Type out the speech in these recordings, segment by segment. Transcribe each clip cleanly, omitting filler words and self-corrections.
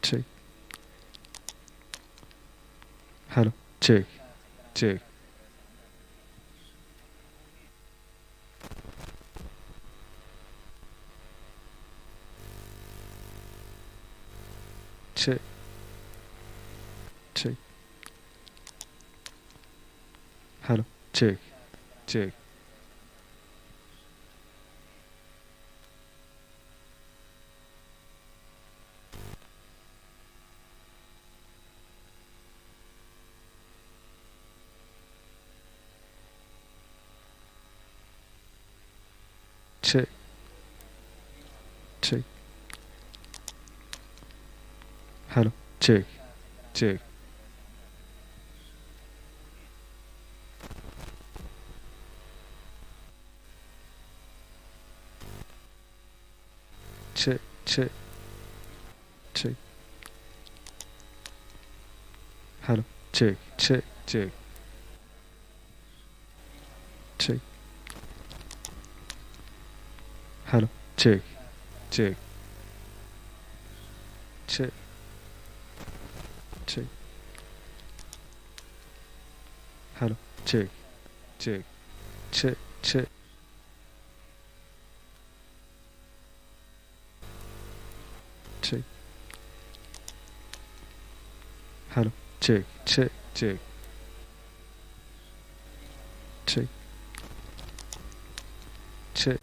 check. Hello, check, check, check, check. Hello, check, check, check, check. Hello, check, check, check, check, check. Hello, check, check, check, check. Hello, check, check, check, check. Hello, check, check, check, check, check. Hello, check, check, check, check, check.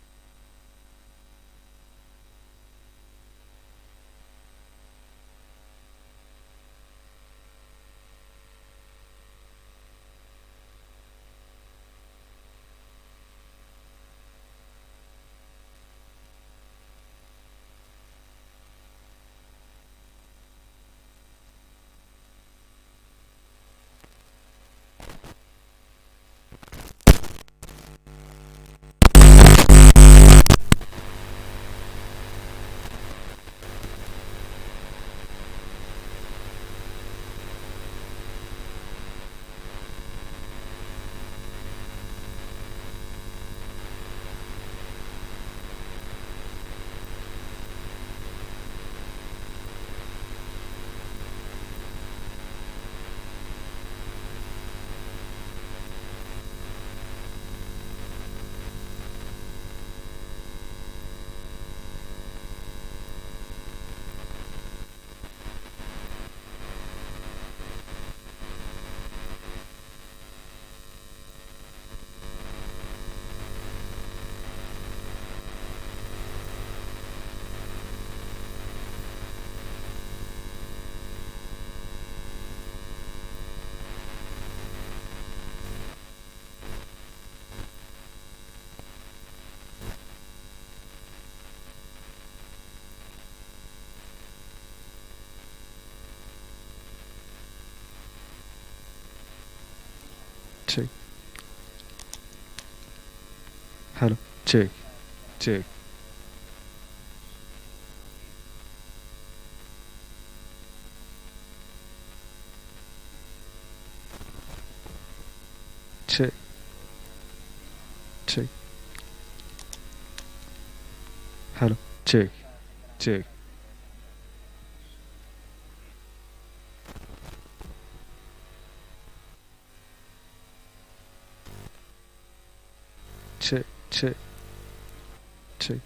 Check. Hello, check, check, check, check. Hello, check, check, check, check, check.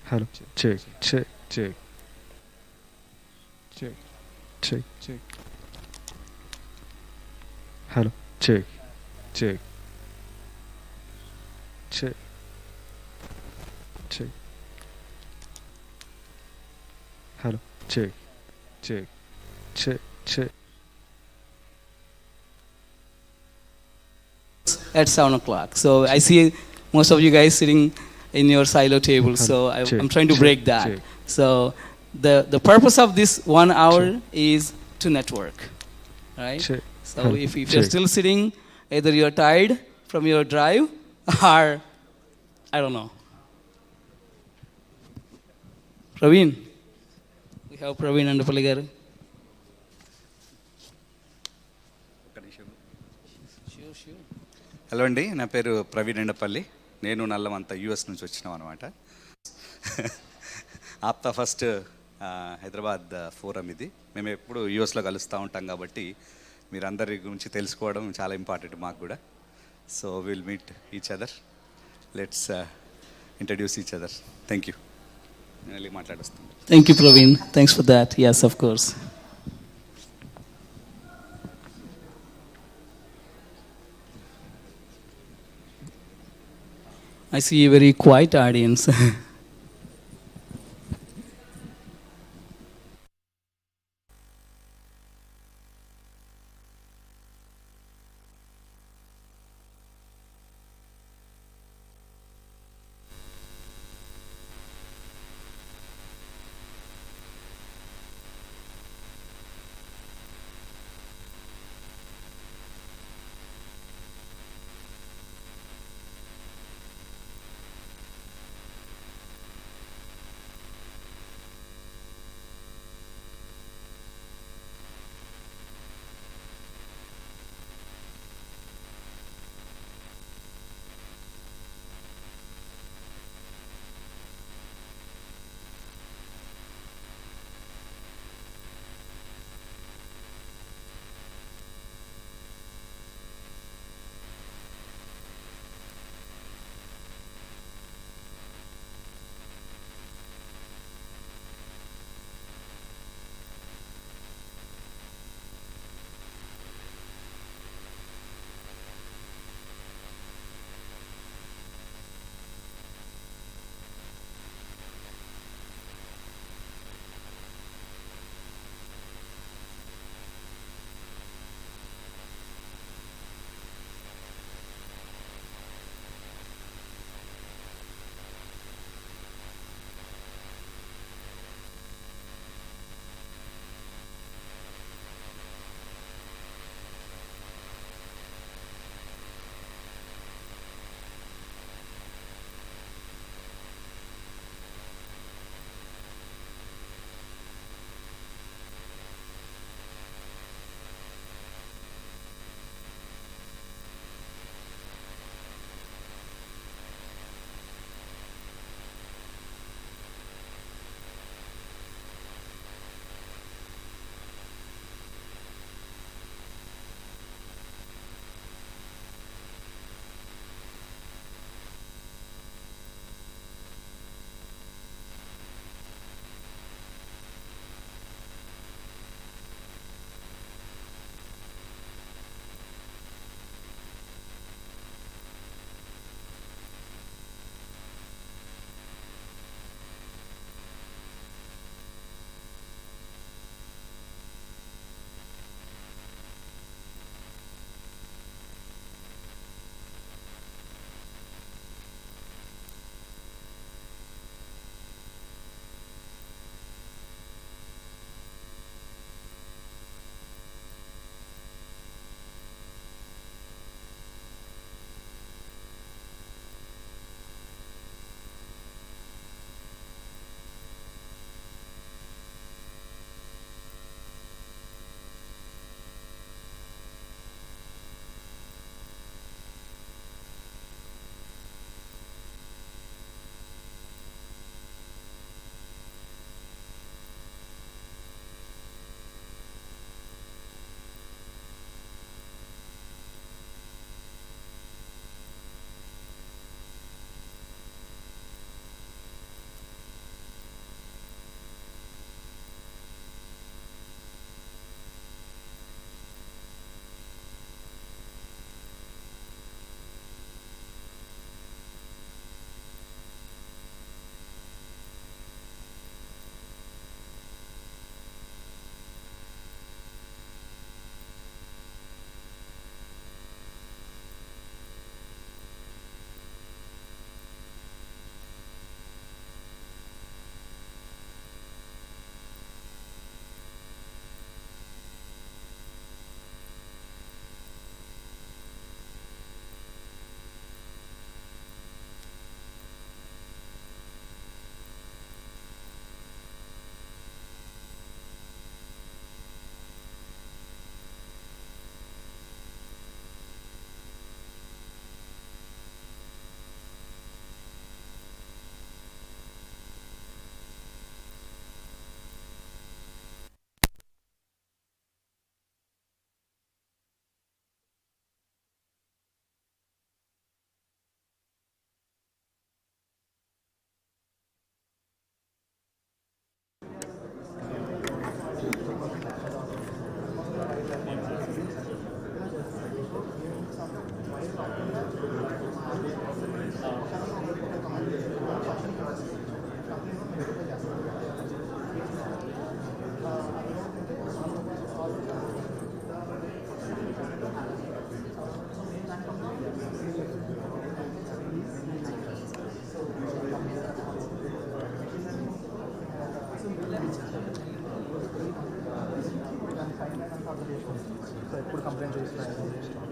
Hello, check, check, check, check, check, check. Hello, check, check, check, check. Hello, check, check, check, check. At 7 o'clock. So I see most of you guys sitting in your silo table. So Check, I'm trying to break check, that. check. So the purpose of this 1 hour is to network, right? Check. So Hello, if you're check. still sitting, either you're tired from your drive or I don't know. Praveen. We have Praveen and Paligaru. Hello అండి, నా పేరు ప్రవీణ్ ఎండపల్లి. నేను నల్లమంత US నుంచి వచ్చినాం అనమాట. APTA first Hyderabad forum ఇది. మేము ఎప్పుడు యూఎస్లో కలుస్తూ ఉంటాం కాబట్టి మీరందరి గురించి తెలుసుకోవడం చాలా ఇంపార్టెంట్ మాకు కూడా. So will meet each other. Let's introduce each other. Thank you. నేను వెళ్ళి మాట్లాడొస్తాను. Thank you, Praveen. Thanks for that. Yes, of course. I see a very quiet audience.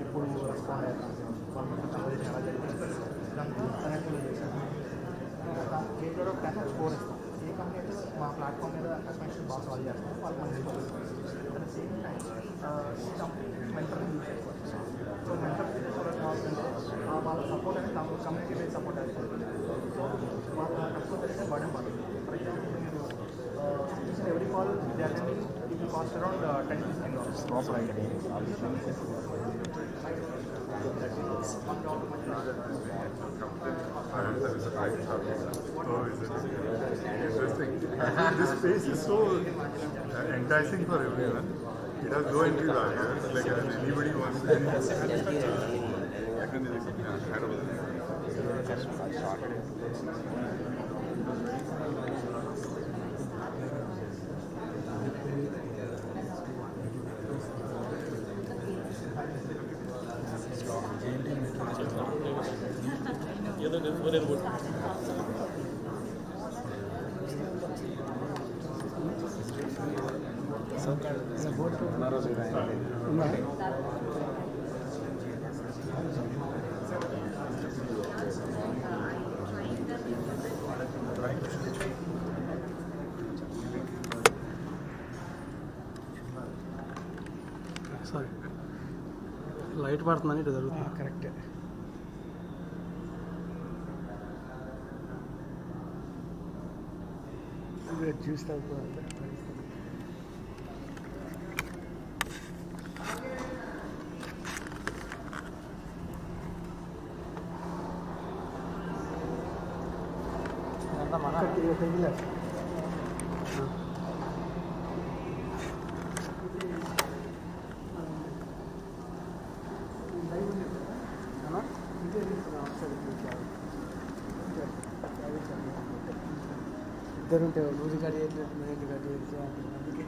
ఎప్పుడు రెస్పాండ్ అవుతాం వాళ్ళ కన్వర్జేషన్ ఎలా జరిగింది ఇదంతా కనెక్టింగ్ చేశాను. గేట్ ఆఫ్ 10 స్కోర్ ఇస్తాం. ఏ కంపెనీ అయితే మా ప్లాట్ఫామ్ మీద కస్టమర్స్ బాగా సాల్వ్ చేస్తాం వాళ్ళకి మనం స్కోర్ ఇస్తాం. అట్ ద సేమ్ టైం ఈ కంపెనీ మెంటర్ని యూజ్ చేసుకోవచ్చు. సో మెంటర్ కూడా కావాలంటే వాళ్ళ సపోర్ట్ అనేది కమ్యూనిటీ బేస్ సపోర్ట్ అవుతుంది. సో వాళ్ళ కస్టమర్ అయితే బర్డెన్ పడుతుంది. ఫర్ ఎగ్జాంపుల్ మీరు every call they attending it will cost around $10-15 proper ID. Interesting. This space is so enticing for everyone. It has no entry barriers. Like anybody wants to. Sorry light పడుతుందని ఇటు జరుగుతుంది. కరెక్టే. చూస్తా ఇద్దరు ఉంటే రోజు కడి అందుకే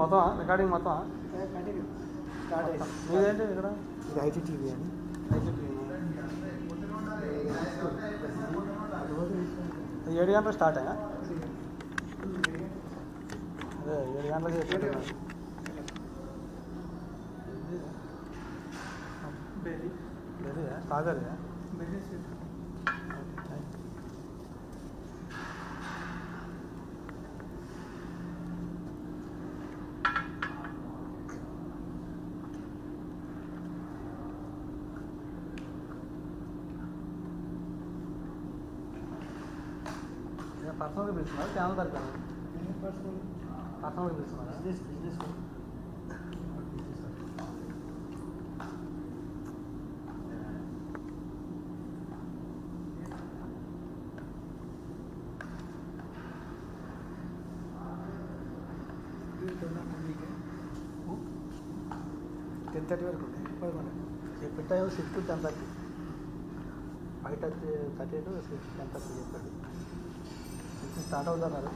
మొత్తం రికార్డింగ్ మొత్తం కంటిన్యూ స్టార్ట్ అయ్యింది. మీదేంటి ఇక్కడ ఇది ఐటీ టీవీ అని ఐటీ టీవీ 7 గంటలకు స్టార్ట్ అయ్యా. అదే 7 గంటలకు చెప్తున్నాను. స్టార్ట్ అదే పర్సనల్గా పిలుస్తున్నారు ఛానల్ తరఫున పర్సనల్గా పిలుస్తున్నారు బిజినెస్ టెన్ 10:30 వరకు చెప్పిన టైం 6 to 10:30 5:30 to 10:30 చెప్పాడు. స్టార్ట్ అవుతున్నారు.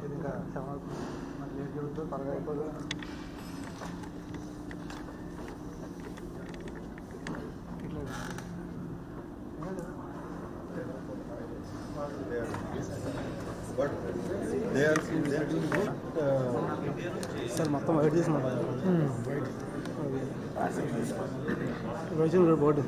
ఏది ఇంకా 7 అవుతుంది. మరి లేట్ జరుగుతుంది, త్వరగా అయిపోదు. సార్ మొత్తం వైట్ చేసిన white board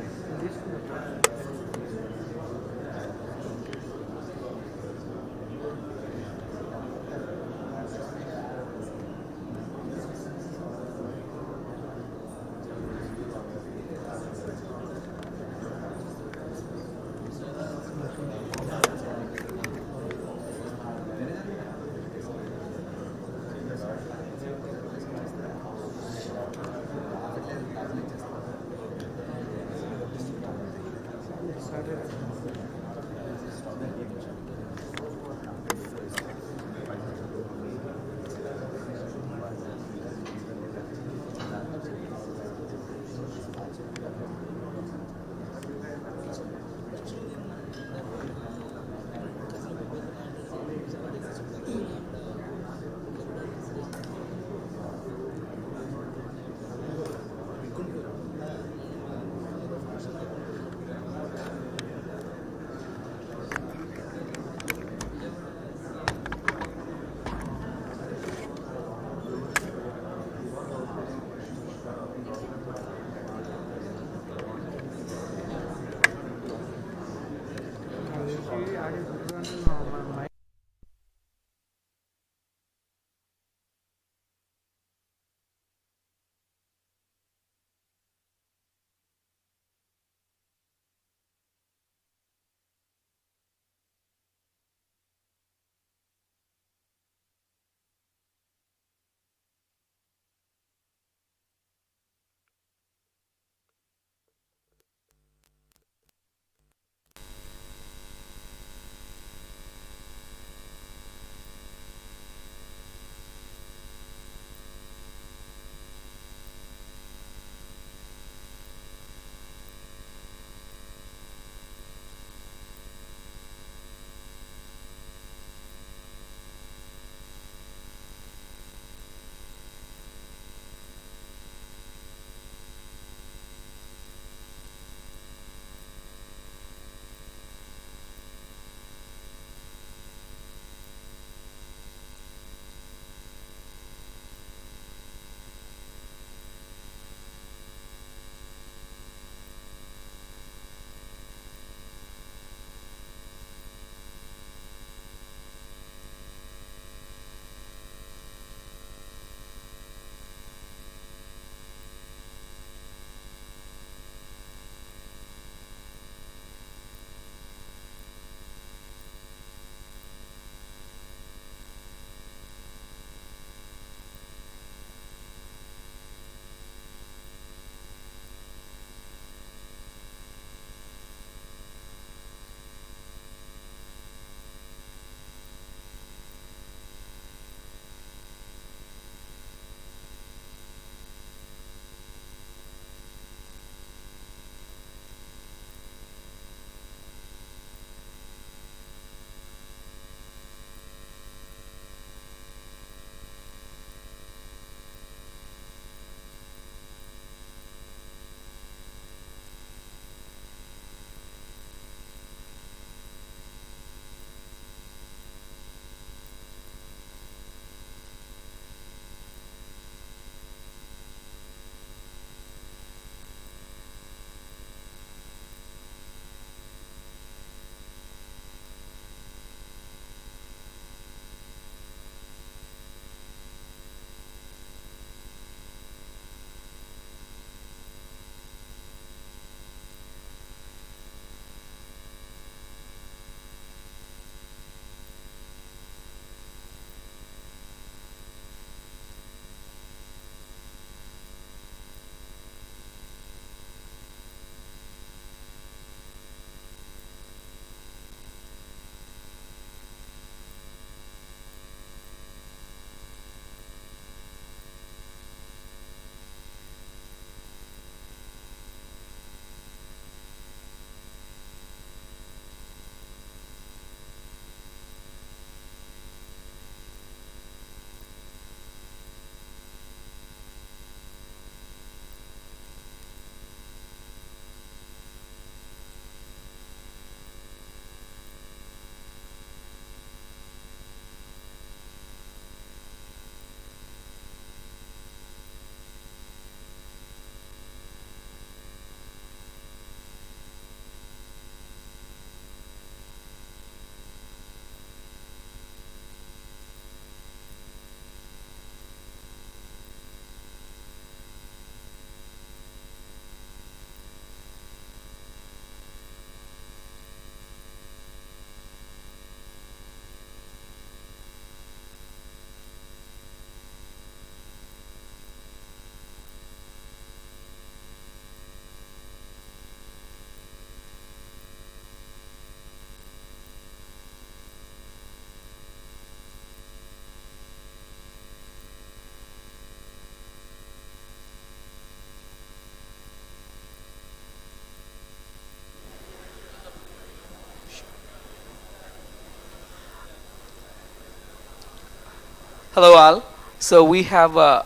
Hello all. So we have a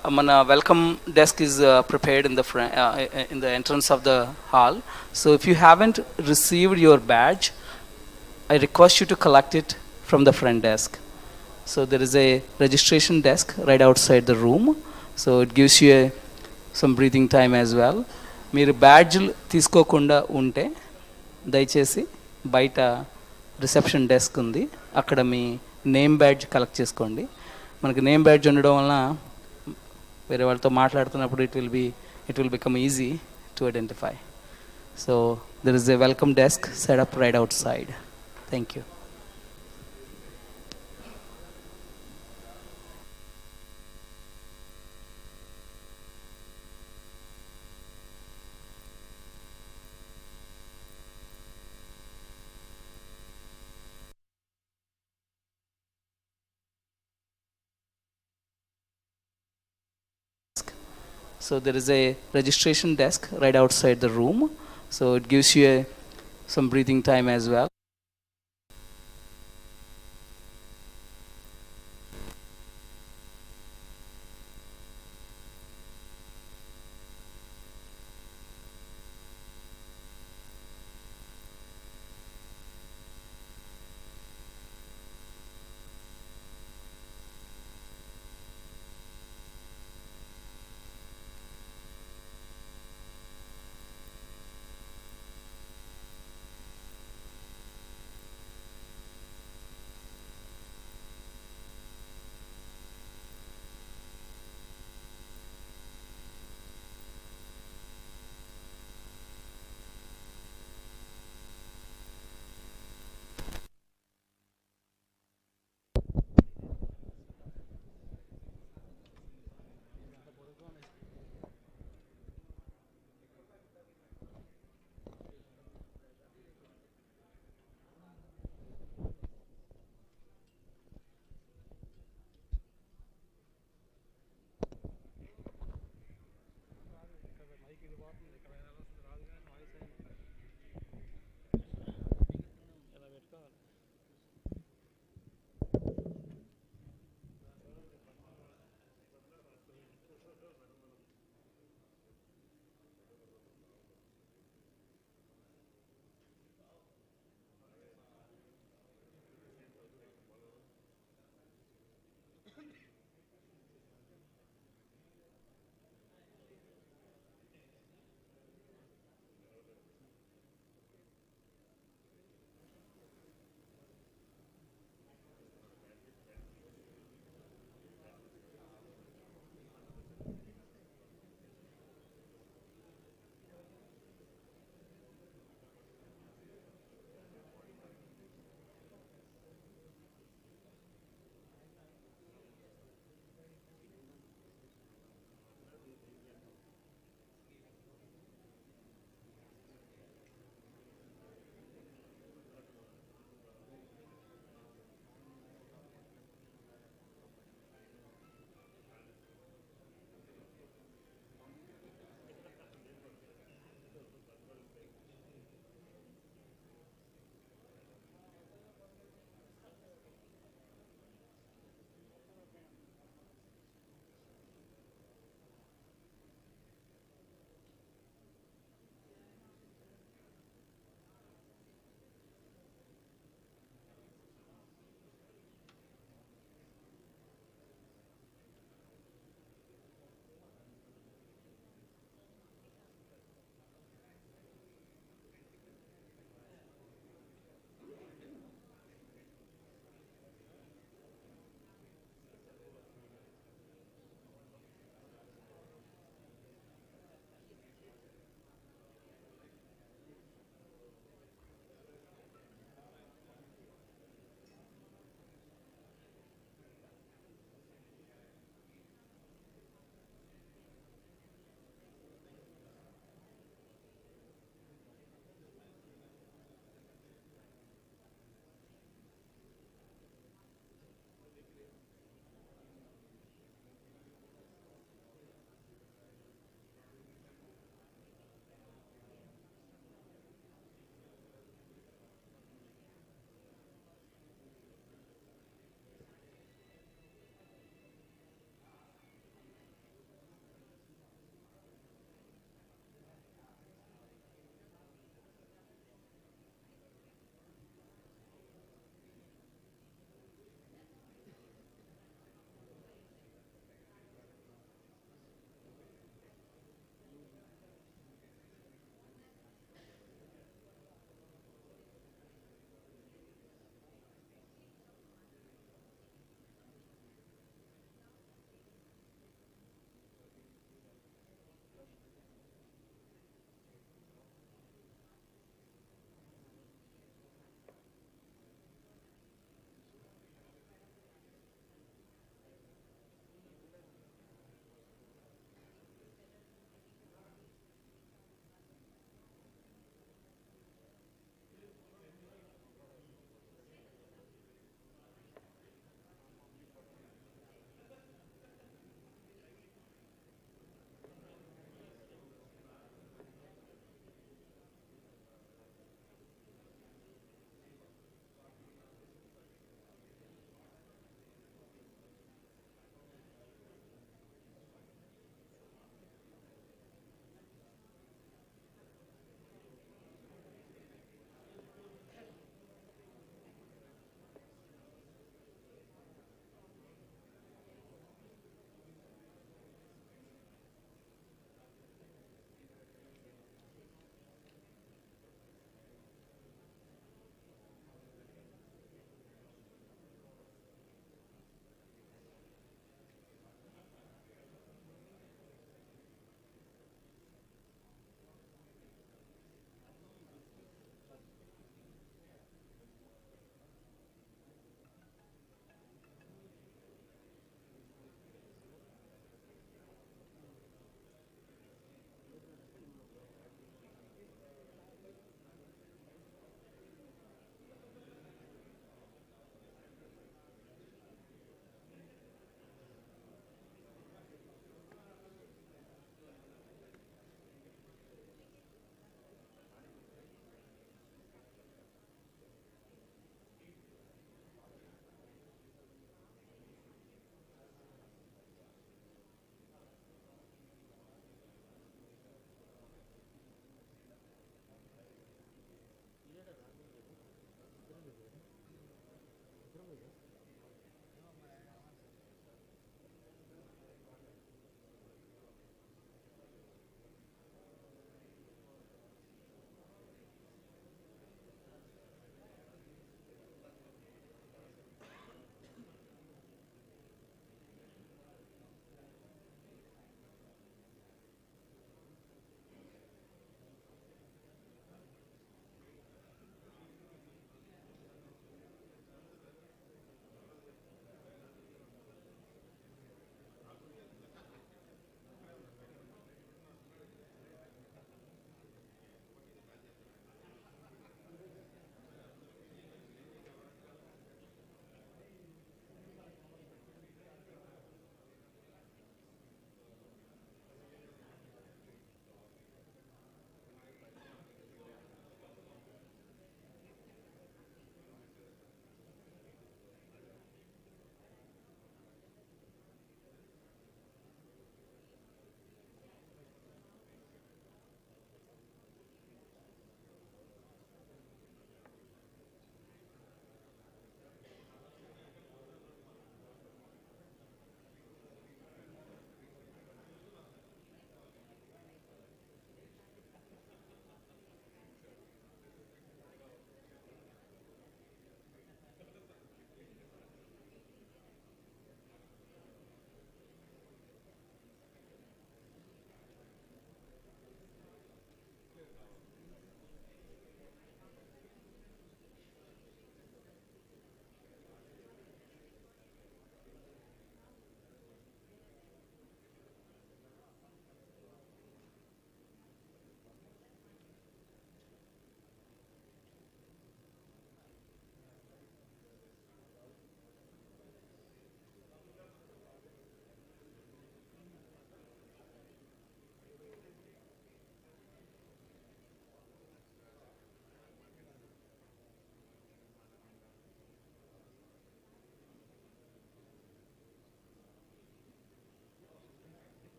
welcome desk is prepared in the in the entrance of the hall. So if you haven't received your badge, I request you to collect it from the front desk. So there is a registration desk right outside the room. So it gives you some breathing time as well. మీరు బ్యాడ్జ్లు తీసుకోకుండా ఉంటే దయచేసి బయట reception desk ఉంది, అక్కడ మీ name badge collect చేసుకోండి. మనకి name badge ఉండడం వలన వేరే వాళ్ళతో మాట్లాడుతున్నప్పుడు it will become easy to identify. So there is a welcome desk set up right out side. Thank you. So there is a registration desk right outside the room. So it gives you some breathing time as well.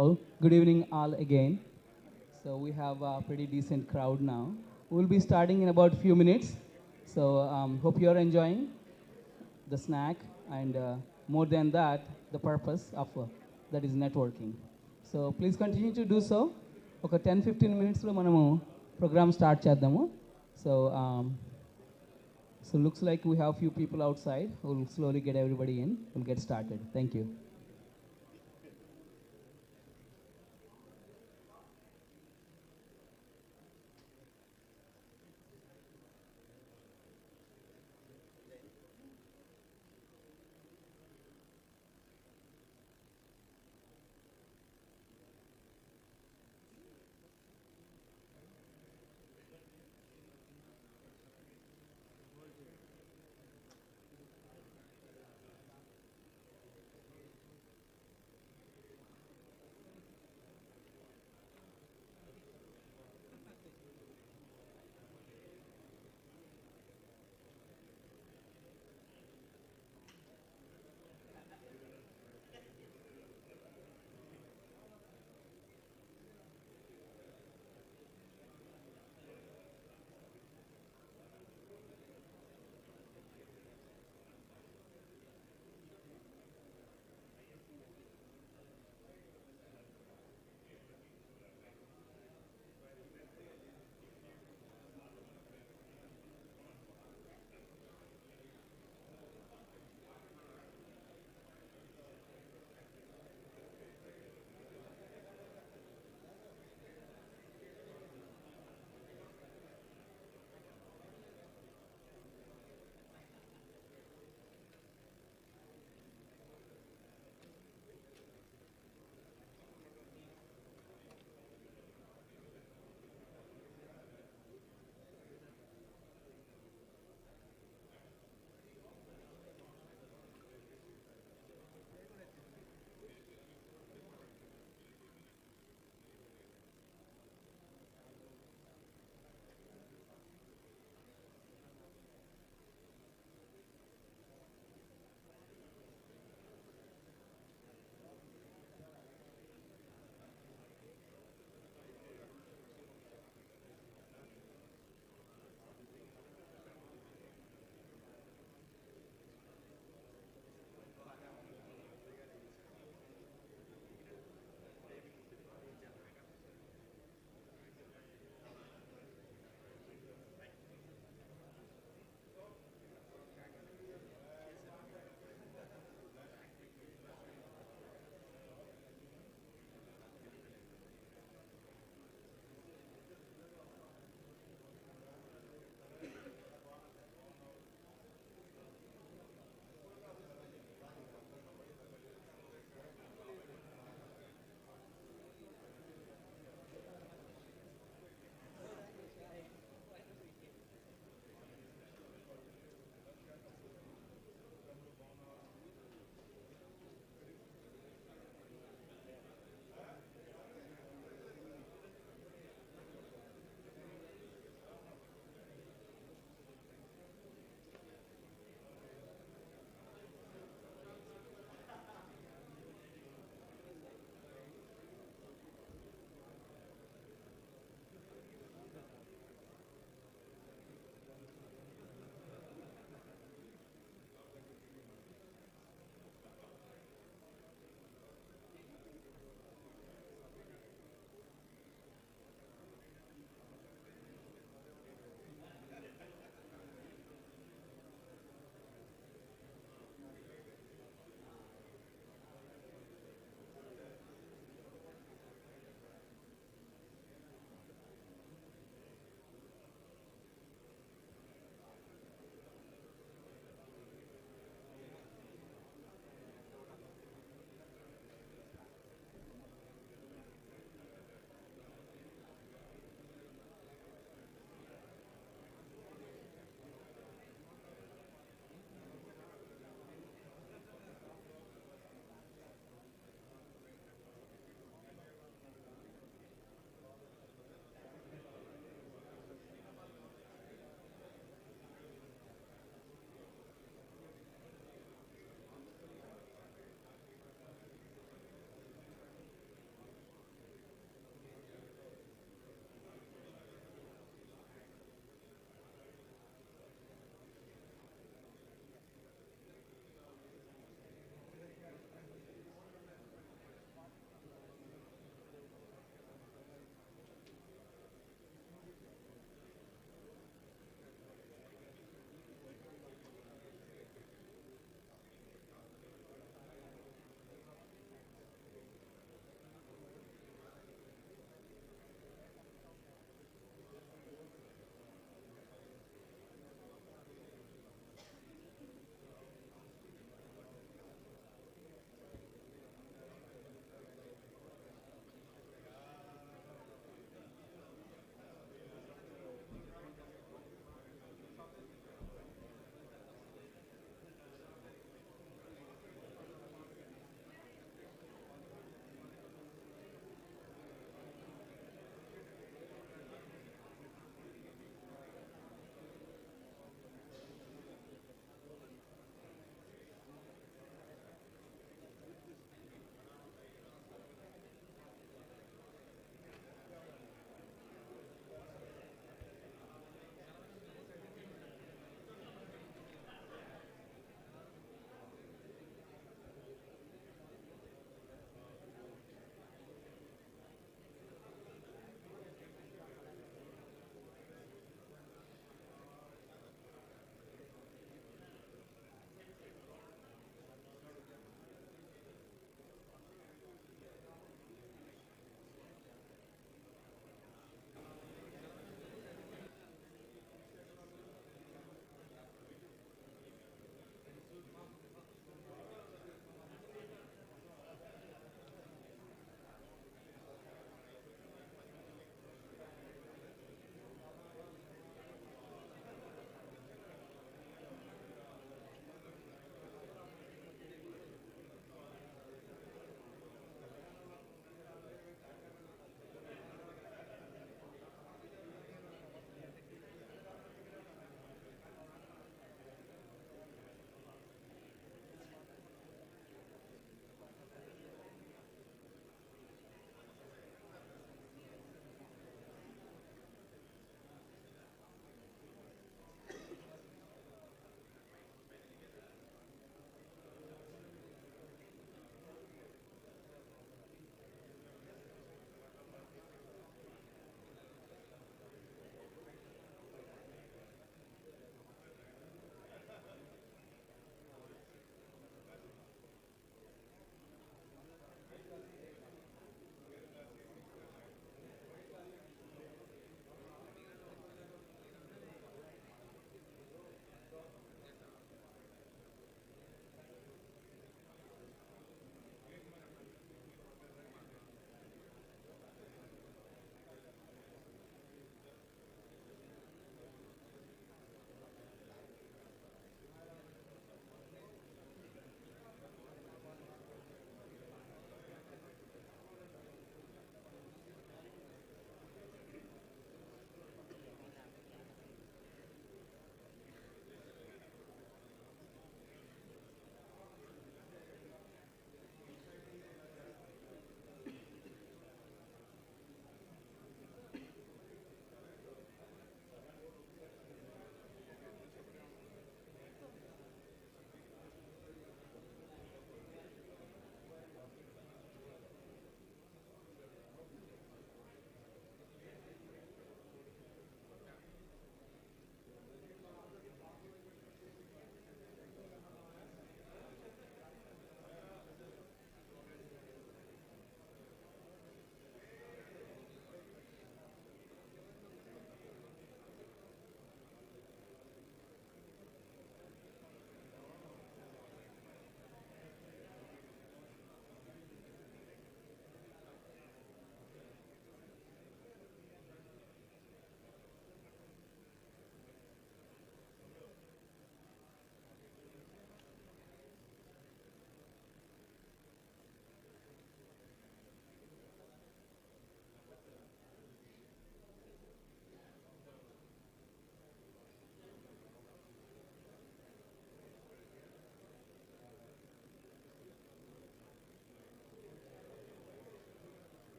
Hello, good evening all again. So we have a pretty decent crowd now. We'll be starting in about a few minutes. So hope you're enjoying the snack and more than that, the purpose of that is networking. So please continue to do so. ఒక 10-15 మినిట్స్లో మనము programme start చేద్దాము. So so looks like we have few people outside. We'll slowly get everybody in. We'll get started. Thank you.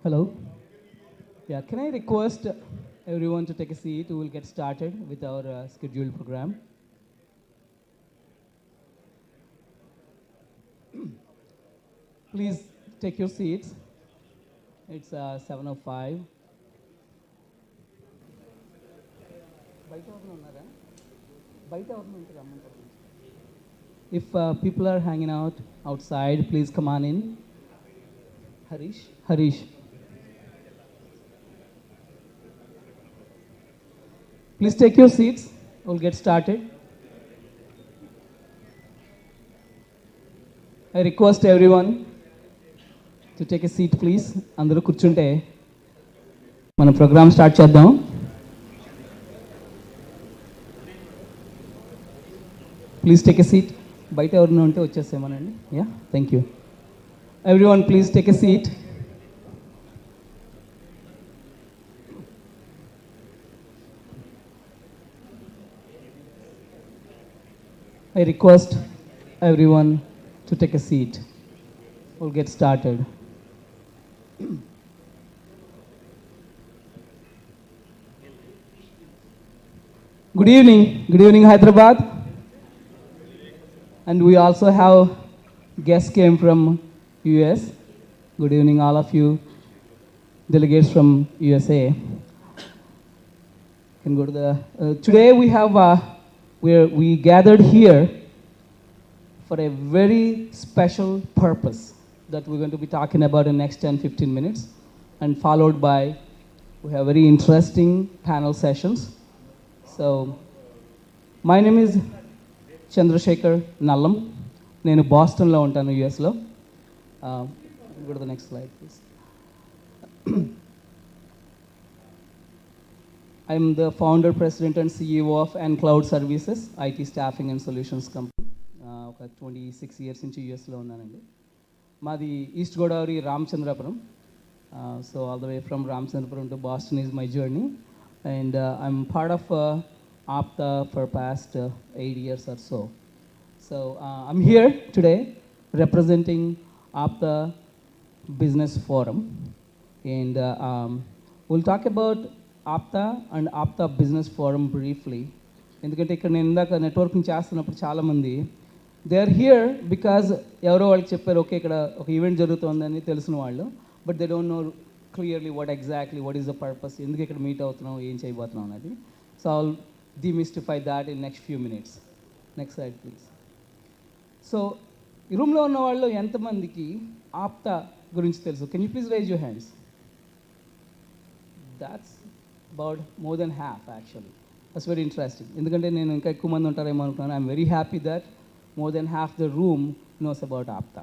Hello. Yeah, can I request everyone to take a seat? We will get started with our scheduled program. Please take your seats. It's 7:05. If people are hanging out outside, please come on in. Harish? Harish. Please take your seats. We'll get started. I request everyone to take a seat, please. అందరూ కూర్చుంటే మన program start చేద్దాం. Please take a seat. బయట ఎవరైనా ఉంటే వచ్చేసేమనండి. Yeah, thank you. Everyone please take a seat. I request everyone to take a seat. We'll get started. Good evening Hyderabad. And we also have guests came from US. Good evening all of you delegates from USA. Can go to the today we have we gathered here for a very special purpose that we're going to be talking about in the next 10-15 minutes, and followed by we have very interesting panel sessions. So my name is Chandrasekhar Nallam. నేను బాస్టన్లో ఉంటాను, యుఎస్లో. Go to the next slide, please. I'm the founder, president, and CEO of Cloud Services, IT staffing and solutions company. ఒక 26 years నుంచి యూఎస్లో ఉన్నానండి. మాది east Godavari Ramachandrapuram. So all the way from Ramchandrapuram to Boston is my journey. And I'm part of APTA for past 8 years or so. So I'm here today representing APTA Business Forum. And we'll talk about APTA and APTA Business Forum briefly. ఎందుకంటే ఇక్కడ నేను ఇందాక networking చేస్తున్నప్పుడు చాలామంది they are here because ఎవరో వాళ్ళకి చెప్పారు, okay ఇక్కడ ఒక ఈవెంట్ జరుగుతుందని తెలిసిన వాళ్ళు, but they don't know clearly what is the purpose, ఎందుకు ఇక్కడ మీట్ అవుతున్నాం, ఏం చేయబోతున్నాం అనేది. So I'll demystify that in next few minutes. Next slide please. So ఈ రూమ్లో ఉన్న వాళ్ళు ఎంతమందికి ఆప్తా గురించి తెలుసు? Can you please raise your hands? That's about more than half actually. That's very interesting. ఎందుకంటే నేను ఇంకా ఎక్కువ మంది ఉంటారేమో అనుకున్నాను. I'm very happy that more than half the room knows about APTA.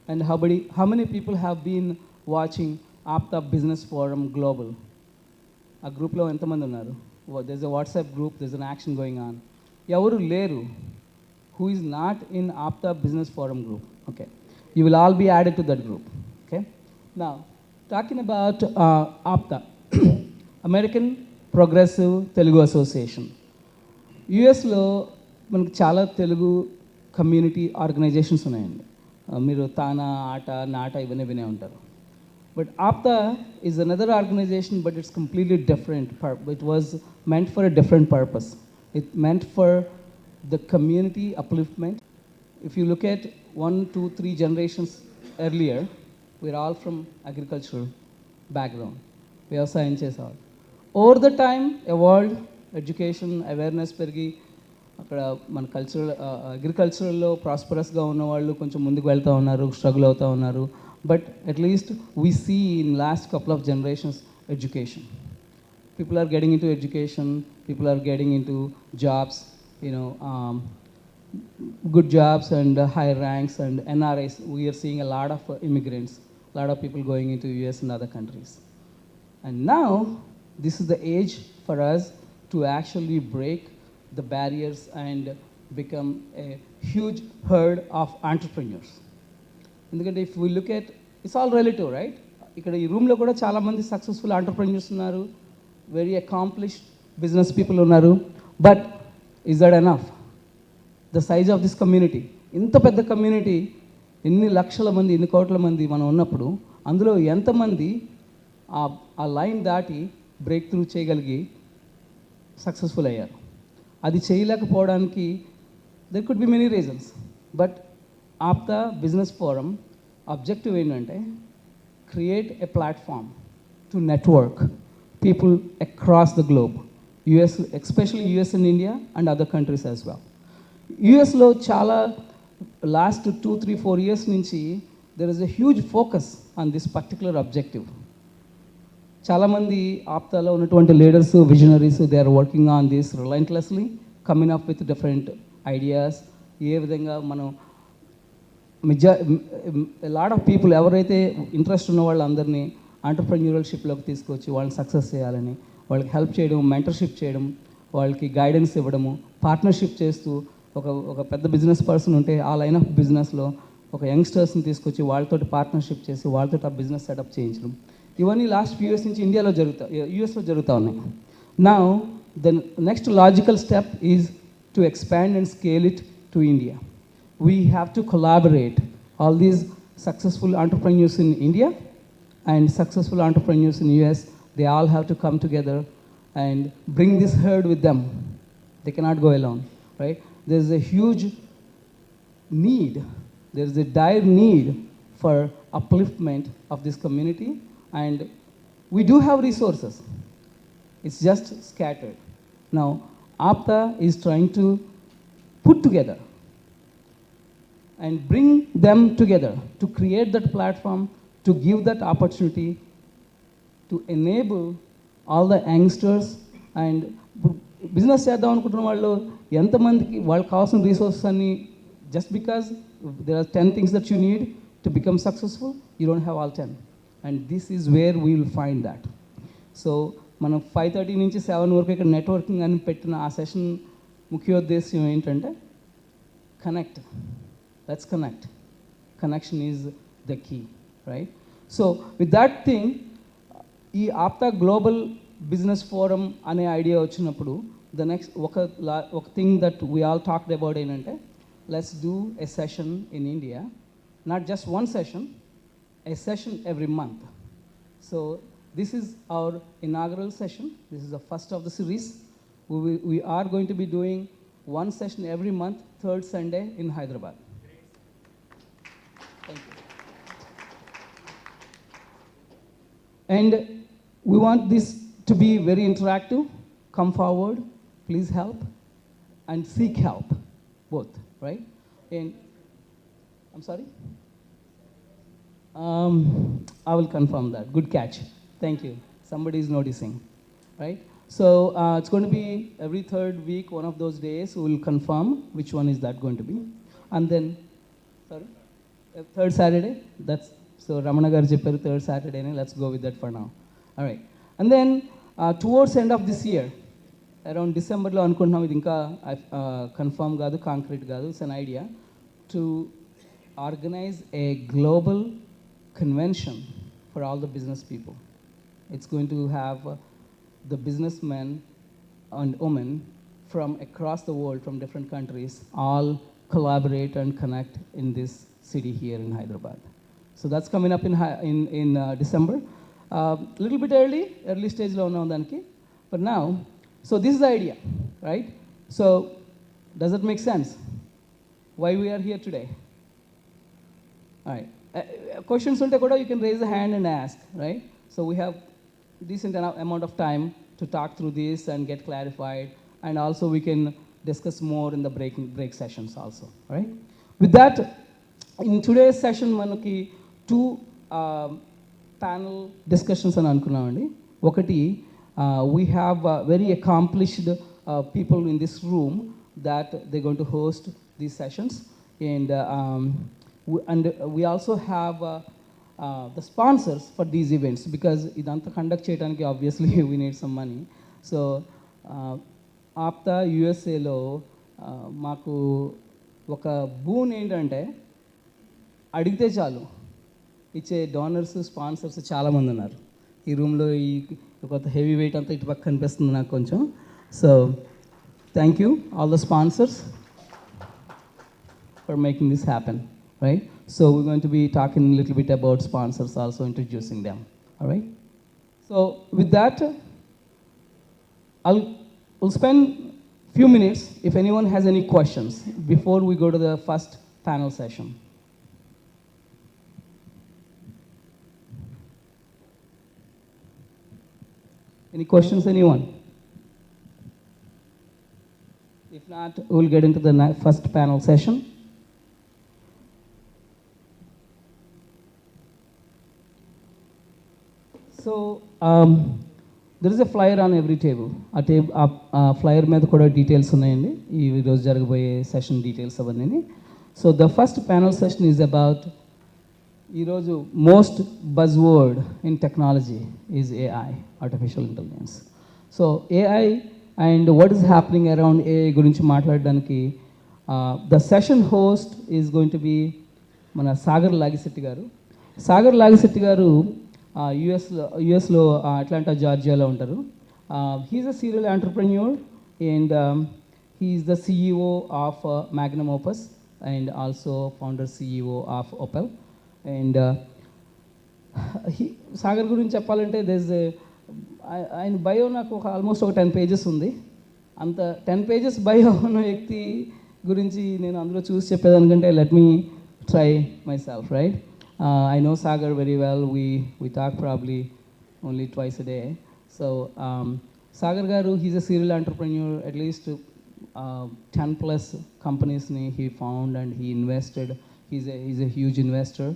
And how many people have been watching APTA Business Forum Global? ఆ గ్రూప్లో ఎంతమంది ఉన్నారు? There's a WhatsApp group, there's an action going on. ఎవరు లేరు who is not in APTA Business Forum group? Okay, you will all be added to that group. Okay, now talking about APTA, American progressive Telugu association. యుఎస్లో మనకు చాలా Telugu community organisations ఉన్నాయండి. మీరు తానా, ఆట, నాట ఇవన్నీ వినే ఉంటారు. But APTA is another organization, but it's completely different. It was meant for a different purpose. It meant for the community upliftment. If you look at 1, 2, 3 generations earlier, we're all from agricultural background. వ్యవసాయం చేసేవాళ్ళు. Over the time evolved, education awareness పెరిగి అక్కడ మన అగ్రికల్చరల్లో ప్రాస్పరస్గా ఉన్నవాళ్ళు కొంచెం ముందుకు వెళ్తూ ఉన్నారు, స్ట్రగుల్ అవుతూ ఉన్నారు. But at least we see in last couple of generations education. People are getting in to education, people are getting in to jobs, good jobs and high ranks and NRIs. We are seeing a lot of immigrants, a lot of people going into US and other countries. And now this is the age for us to actually break the barriers and become a huge herd of entrepreneurs. ఎందుకంటే if we look at, it's all relative, right? ఇక్కడ ఈ రూమ్లో కూడా చాలామంది successful entrepreneurs ఉన్నారు, very accomplished business people ఉన్నారు. But is that enough? The size of this community, ఇంత పెద్ద కమ్యూనిటీ, ఎన్ని లక్షల మంది, ఎన్ని కోట్ల మంది మనం ఉన్నప్పుడు అందులో ఎంతమంది ఆ లైన్ దాటి బ్రేక్ త్రూ చేయగలిగి సక్సెస్ఫుల్ అయ్యారు. అది చేయలేకపోవడానికి there could be many reasons, but APTA business forum objective ఏంటంటే create a platform to network people across the globe, US, especially US and India and other countries as well. యుఎస్లో చాలా last 2-3-4 years నుంచి there is a huge focus on this particular objective. చాలామంది ఆప్తాలో ఉన్నటువంటి leaders, visionaries, they are working on this relentlessly, coming up with different ideas. ఏ విధంగా మనం lot of people ఎవరైతే ఇంట్రెస్ట్ ఉన్న వాళ్ళందరినీ ఆంటర్ప్రెన్యూరల్షిప్లోకి తీసుకొచ్చి వాళ్ళని సక్సెస్ చేయాలని, వాళ్ళకి హెల్ప్ చేయడం, మెంటర్షిప్ చేయడం, వాళ్ళకి గైడెన్స్ ఇవ్వడము, పార్ట్నర్షిప్ చేస్తూ ఒక పెద్ద బిజినెస్ పర్సన్ ఉంటే ఆ లైన్ ఆఫ్ బిజినెస్లో ఒక యంగ్స్టర్స్ని తీసుకొచ్చి వాళ్ళతోటి పార్ట్నర్షిప్ చేసి వాళ్ళతో ఆ బిజినెస్ సెటప్ చేయించడం, ఇవన్నీ లాస్ట్ ఫ్యూ ఇయర్స్ నుంచి ఇండియాలో యూఎస్లో జరుగుతూ ఉన్నాయి. నా the next logical step is to expand and scale it to India. We have to collaborate. All these successful entrepreneurs in India and successful entrepreneurs in US, they all have to come together and bring this herd with them. They cannot go alone, right? There is a huge need, there is a dire need for upliftment of this community, and we do have resources. It's just scattered. Now, APTA is trying to put together and bring them together to create that platform, to give that opportunity, to enable all the youngsters and business చేద్దాం అనుకుంటున్న వాళ్ళు ఎంతమందికి వాళ్ళకి కావాల్సిన resources అన్ని, just because there are 10 things that you need to become successful, you don't have all 10, and this is where we will find that. So మనం 5:30 నుంచి 7 వరకు ఇక్కడ నెట్వర్కింగ్ అని పెట్టిన ఆ సెషన్ ముఖ్యోద్దేశం ఏంటంటే connect. Let's connect. Connection is the key, right? So with that thing, ఈ APTA global business forum అనే ఐడియా వచ్చినప్పుడు ద నెక్స్ట్ ఒక thing that we all talked about ఏంటంటే, let's do a session in India, not just one session, a session every month. So this is our inaugural session. This is the first of the series. We are going to be doing one session every month, third Sunday in Hyderabad. Thank you. And we want this to be very interactive. Come forward, please help, and seek help, both, right? And I'm sorry? I will confirm that. Good catch. Thank you. Somebody is noticing, right? So it's going to be every third week, one of those days. We will confirm which one is that going to be. And then, sorry? Third Saturday, that's, so Ramana garu chepparu third Saturday, let's go with that for now. All right. And then towards end of this year, around December lo anukuntunnam, idi inka confirm gaadu, concrete gaadu, it's an idea to organize a global convention for all the business people. It's going to have the businessmen and women from across the world, from different countries, all collaborate and connect in this city here in Hyderabad. So that's coming up in December. Little bit early stage lo unnam daniki, but now, so this is the idea, right? So does it make sense why we are here today? All right. Questions unte kuda you can raise a hand and ask, right? So we have decent amount of time to talk through this and get clarified, and also we can discuss more in the break sessions also, right? With that, in today's session manaki two panel discussions అని అనుకున్నామండి. ఒకటి, we have very accomplished people in this room that they're going to host these sessions, and we also have the sponsors for these events, because idantha conduct cheyadaniki obviously we need some money. So APTA USA లో మాకు ఒక boon ఏంటంటే, అడిగితే చాలు ఇచ్చే donors, sponsors చాలామంది ఉన్నారు ఈ రూమ్లో. ఈ కొంత హెవీ వెయిట్ అంతా ఇటు పక్క కనిపిస్తుంది నాకు కొంచెం. So thank you all the sponsors for making this happen, right? So we're going to be talking a little bit about sponsors, also introducing them, all right? So with that, we'll spend few minutes if anyone has any questions before we go to the first panel session. Any questions, anyone? If not, we'll get into the first panel session. So, there is a flyer on every table. A flyer మీద కూడా details ఉన్నాయండి ఈ రోజు జరగబోయే session details అవన్నీ. So the first panel session is about ఈరోజు most buzz word in technology is AI, artificial intelligence. So AI and what is happening around AI గురించి మాట్లాడడానికి the session host is going to be మన సాగర్ లాగిశెట్టి గారు. సాగర్ లాగిశెట్టి గారు యుఎస్లో Atlanta జార్జియాలో ఉంటారు. He's a serial entrepreneur and he's the CEO of Magnum Opus and also founder CEO of Opel. And Sagar గురించి చెప్పాలంటే ఆయన బయో నాకు ఆల్మోస్ట్ ఒక 10 pages ఉంది. అంత 10 pages బయో ఉన్న వ్యక్తి గురించి నేను అందులో చూసి చెప్పేదానికంటే let me try myself, right? I know Sagar very well. We talk probably only twice a day. So Sagar garu, he's a serial entrepreneur. At least 10 plus companies he found and he invested. He's a huge investor.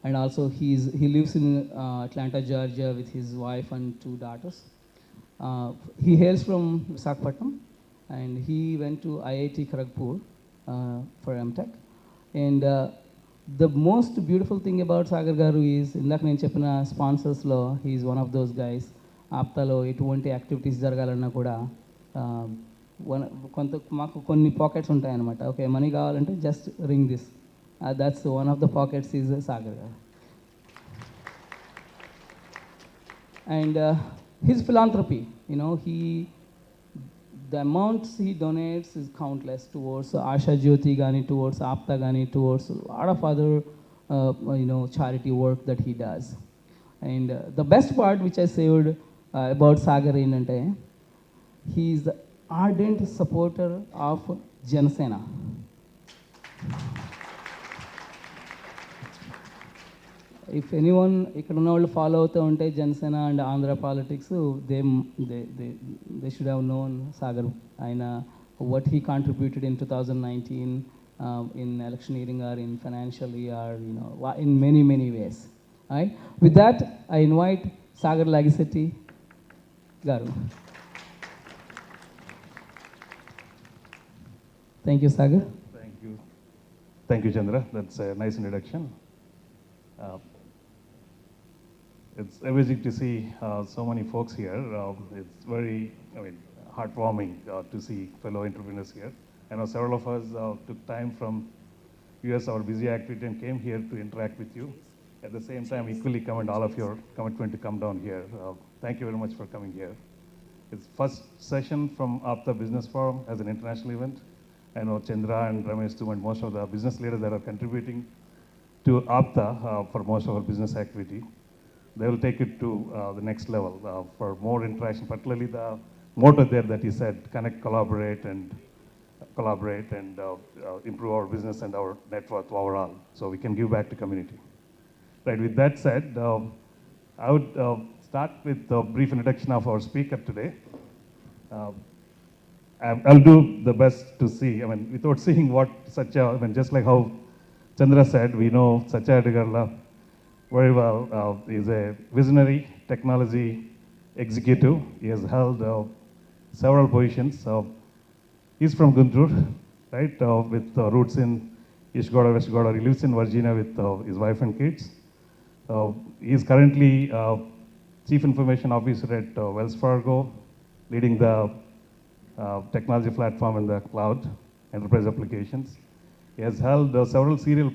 And also he lives in Atlanta, Georgia with his wife and 2 daughters. He hails from Visakhapatnam and he went to IIT Kharagpur for MTech. And the most beautiful thing about Sagar garu is ఇందాక నేను చెప్పిన స్పాన్సర్స్లో he is one of those guys. ఆప్తాలో ఎటువంటి activities జరగాలన్నా కూడా మాకు కొన్ని పాకెట్స్ ఉంటాయన్నమాట. ఓకే, మనీ కావాలంటే just ring this, that's one of the pockets is Sagar garu. And his philanthropy, the amounts he donates is countless towards Asha Jyoti Gani, towards APTA Gani, towards a lot of other charity work that he does. And the best part which I saved about Sagar ఏంటంటే he is the ardent supporter of Janasena. If anyone ఇక్కడ ఉన్న వాళ్ళు follow అవుతూ ఉంటే Janasena and Andhra politics, they should have known Sagar. ఆయన what he contributed in 2019 in electioneering or in financially or in many ways. Right? With that, I invite Sagar Lagisetti garu. Thank you, Sagar. Thank you, Chandra. That's a nice introduction. It's amazing to see so many folks here. It's very, heartwarming to see fellow entrepreneurs here. I know several of us took time from US, our busy activity, and came here to interact with you. At the same time, equally commend all of your commitment to come down here. Thank you very much for coming here. It's first session from APTA Business Forum as an international event. I know Chandra and Ramesh too, and most of the business leaders that are contributing to APTA for most of our business activity. They will take it to the next level for more interaction, particularly the motto there that he said, connect, collaborate, and improve our business and our net worth overall, so we can give back to community. Right, with that said, I would start with a brief introduction of our speaker today. I'll do the best to see, without seeing what Satya, just like how Chandra said, we know Satya Adigarla very well. He's a visionary technology executive. He has held several positions. He's from Guntur, right, with roots in East Goda, West Goda. He lives in Virginia with his wife and kids. He is currently Chief Information Officer at Wells Fargo, leading the technology platform in the cloud, enterprise applications. He has held several senior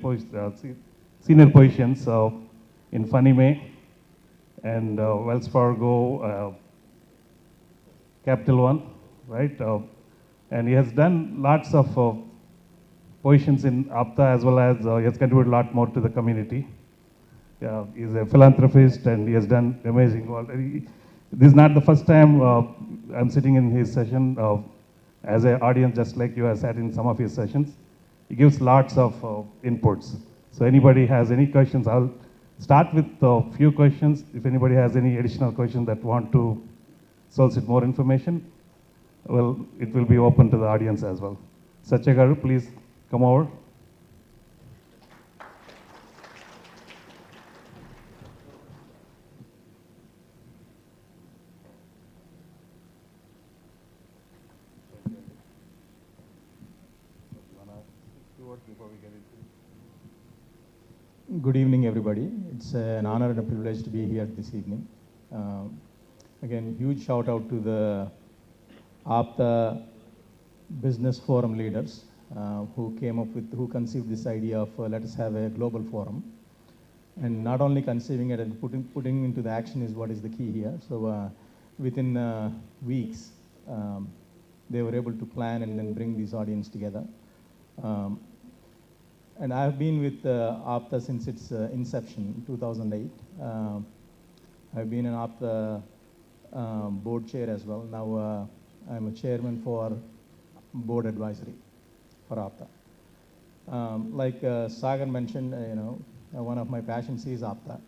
positions in Fannie Mae and Wells Fargo, Capital One, right? And he has done lots of positions in APTA, as well as he has contributed a lot more to the community. He's a philanthropist and he has done amazing work. This is not the first time I'm sitting in his session as an audience, just like you have sat in some of his sessions. He gives lots of inputs. So anybody has any questions, I'll start with a few questions. If anybody has any additional questions that want to solicit more information, well, it will be open to the audience as well. Satya Garu, please come over. Good evening, everybody. It's an honor and a privilege to be here this evening. Again, huge shout out to the APTA Business Forum leaders who conceived this idea of let us have a global forum. And not only conceiving it and putting into the action is what is the key here. So within weeks, they were able to plan and then bring this audience together. And I have been with APTA since its inception, 2008. I've been an APTA board chair as well. Now I'm a chairman for board advisory for APTA. Like Sagar mentioned, one of my passions is APTA.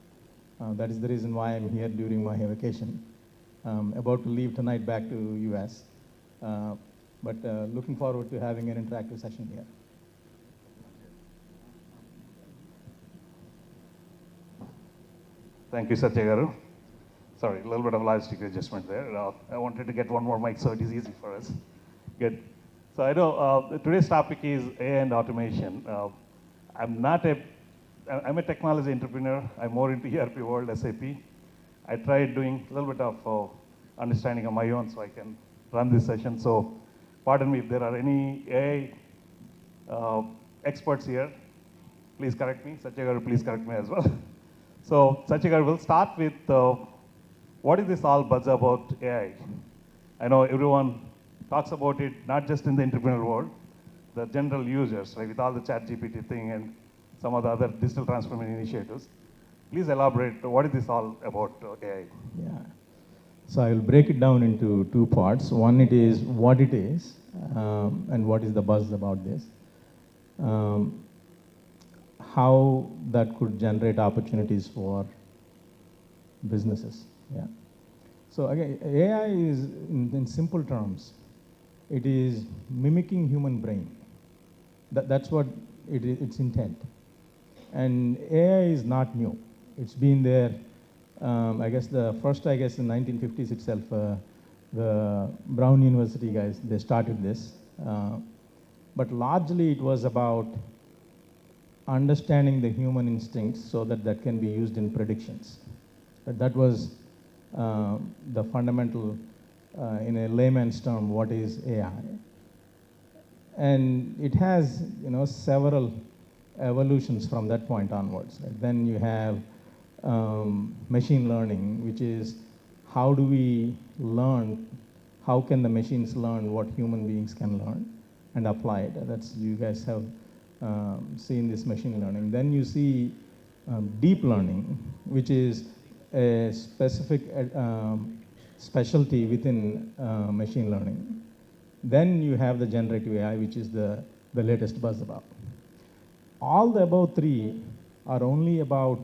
That is the reason why I'm here during my vacation. About to leave tonight back to US. But looking forward to having an interactive session here. Thank you, Satya Garu. Sorry, a little bit of logistic adjustment there. I wanted to get one more mic so it is easy for us. Good. So I know today's topic is AI and automation. I'm a technology entrepreneur. I'm more into ERP world, SAP. I tried doing a little bit of understanding on my own so I can run this session. So pardon me if there are any AI experts here. Please correct me. Satya Garu, please correct me as well. So Satya Garu, we'll start with what is this all buzz about AI? I know everyone talks about it, not just in the entrepreneurial world, the general users, like with all the ChatGPT thing and some of the other digital transformation initiatives. Please elaborate, what is this all about AI? Yeah. So I will break it down into two parts. One, it is what it is, and what is the buzz about this. How that could generate opportunities for businesses. Yeah. So again, AI is, in simple terms, it is mimicking human brain. That's what its intent. And AI is not new. It's been there. I guess in 1950s itself, the Brown University guys, they started this. But largely it was about understanding the human instincts so that can be used in predictions. That was the fundamental, in a layman's term, what is AI. And it has, several evolutions from that point onwards. Then you have machine learning, which is how do we learn, how can the machines learn what human beings can learn and apply it. That's, you guys have seen this machine learning. Then you see deep learning, which is a specific specialty within machine learning. Then you have the generative AI, which is the latest buzz about. All the above three are only about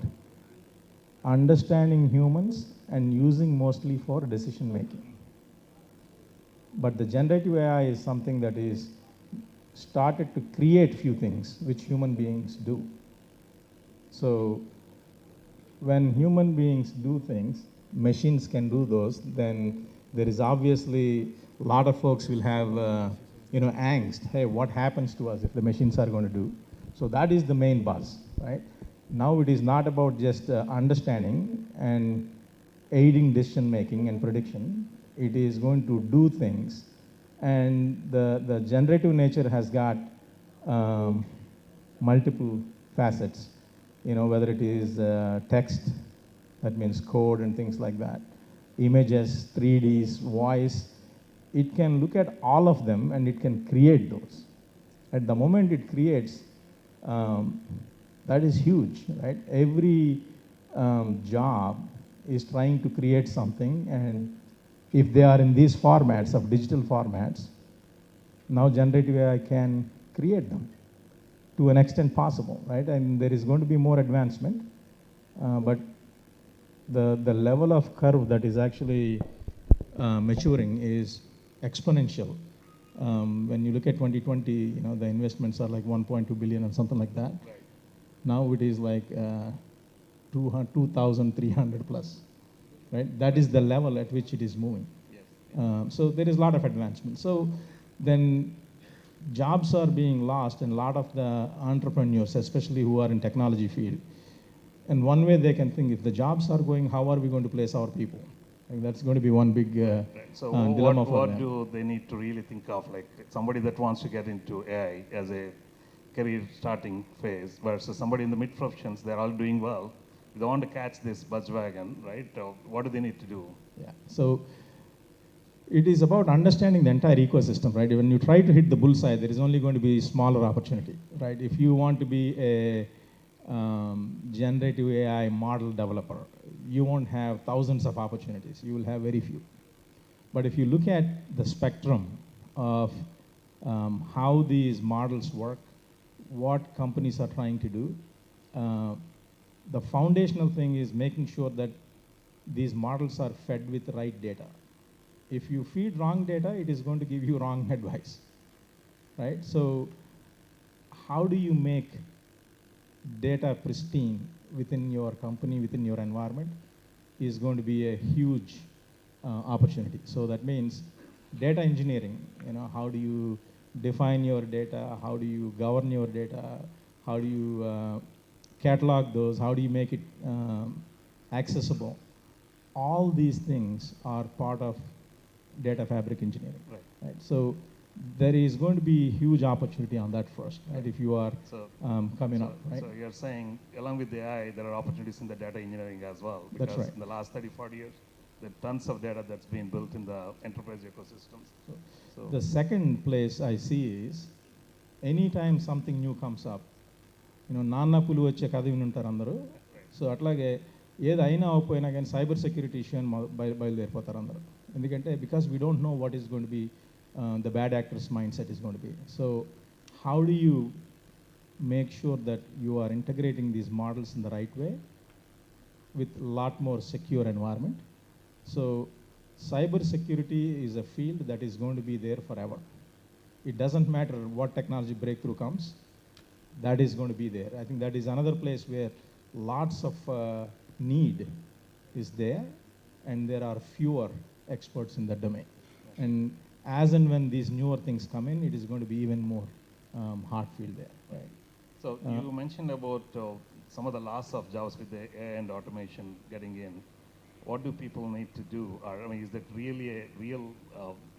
understanding humans and using mostly for decision making. But the generative AI is something that is started to create few things which human beings do. So when human beings do things, machines can do those, then there is obviously a lot of folks will have angst. Hey, what happens to us if the machines are going to do? So that is the main buzz, right? Now it is not about just understanding and aiding decision making and prediction. It is going to do things. And the generative nature has got multiple facets, whether it is text, that means code and things like that, images, 3Ds, voice. It can look at all of them and it can create those. At the moment it creates, that is huge, right? Every job is trying to create something, and if they are in these formats of digital formats, now generative AI can create them to an extent possible, right? And there is going to be more advancement, but the level of curve that is actually maturing is exponential. When you look at 2020, you know, the investments are like 1.2 billion or something like that. Right. Now it is like 2,300 plus, right? That is the level at which it is moving. Yes. So there is a lot of advancement. So then jobs are being lost, and a lot of the entrepreneurs, especially who are in technology field, and one way they can think, if the jobs are going, how are we going to place our people? And that's going to be one big Right. So dilemma for what them. do they need to really think of? Like somebody that wants to get into AI as a career starting phase versus somebody in the mid professions, they're all doing well. They want to catch this buzz wagon, right? What do they need to do? Yeah. So it is about understanding the entire ecosystem, right? When you try to hit the bullseye, there is only going to be smaller opportunity, right? If you want to be a generative AI model developer, you won't have thousands of opportunities. You will have very few. But if you look at the spectrum of how these models work, what companies are trying to do, the foundational thing is making sure that these models are fed with the right data. If you feed wrong data, it is going to give you wrong advice, right? So how do you make data pristine within your company, within your environment, is going to be a huge opportunity. So that means data engineering, you know, how do you define your data, how do you govern your data, how do you catalog those, how do you make it accessible? All these things are part of data fabric engineering. Right? So there is going to be huge opportunity on that first, right? If you are coming up, right? So you're saying, along with the AI, there are opportunities in the data engineering as well. Because That's right. in the last 30, 40 years, there are tons of data that's been built in the enterprise ecosystems. So The second place I see is, anytime something new comes up, you know, నాన్న పులు వచ్చే కథ విని ఉంటారు అందరూ. So అట్లాగే ఏది అయినా అవ్వకపోయినా కానీ సైబర్ సెక్యూరిటీ ఇష్యూ అని బయలుదేరిపోతారు అందరూ. ఎందుకంటే because we don't know what is going to B the bad actor's mindset is going to be. So how do you make sure that you are integrating these models in the right way with a lot more secure environment? So cyber security is a field that is going to be there forever. It doesn't matter what technology breakthrough comes, that is going to be there. I think that is another place where lots of need is there, and there are fewer experts in that domain. And as and when these newer things come in, it is going to be even more hard field there. Right? So you mentioned about some of the loss of jobs with the AI and automation getting in. What do people need to do? Or, I mean, is that really a real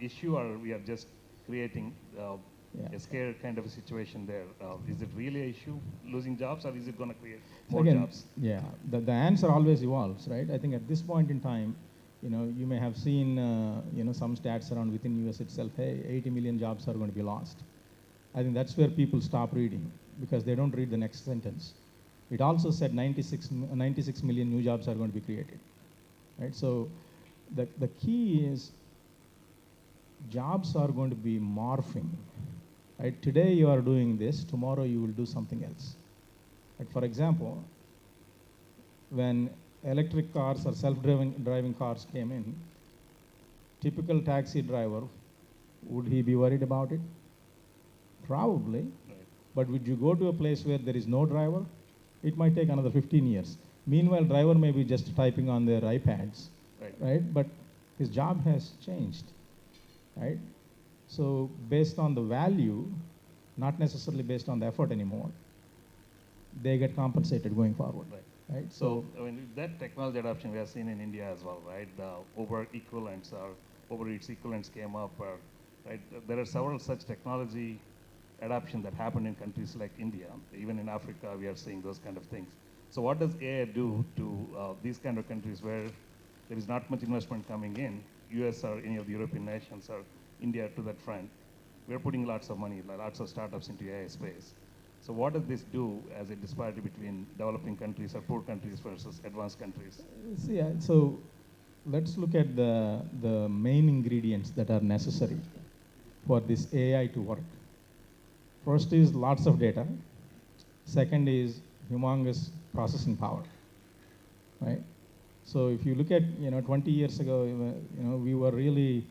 issue, or we are just creating a scare kind of a situation there? Is it really an issue, losing jobs, or is it going to create more jobs? Yeah, the answer always evolves, right? I think at this point in time, you know, you may have seen, you know, some stats around within US itself, hey, 80 million jobs are going to be lost. I think that's where people stop reading, because they don't read the next sentence. It also said 96 million new jobs are going to be created, right? So the key is jobs are going to be morphing, right? Today you are doing this, tomorrow you will do something else. Like for example, when electric cars or self-driving cars came in, typical taxi driver, would he be worried about it? Probably. Right. But would you go to a place where there is no driver? It might take another 15 years. Meanwhile, driver may be just typing on their iPads, right? But his job has changed, right? So based on the value, not necessarily based on the effort anymore, they get compensated going forward. Right? So, I mean, that technology adoption we have seen in India as well, right? The Uber equivalents or Uber Eats equivalents came up, right? There are several such technology adoption that happened in countries like India. Even in Africa, we are seeing those kind of things. So what does AI do to these kind of countries where there is not much investment coming in, US or any of the European nations or India to that front? We're putting lots of money, lots of startups into AI space. So what does this do as a disparity between developing countries or poor countries versus advanced countries? See, so let's look at the main ingredients that are necessary for this AI to work. First is lots of data. Second is humongous processing power, right? So if you look at, 20 years ago, we were really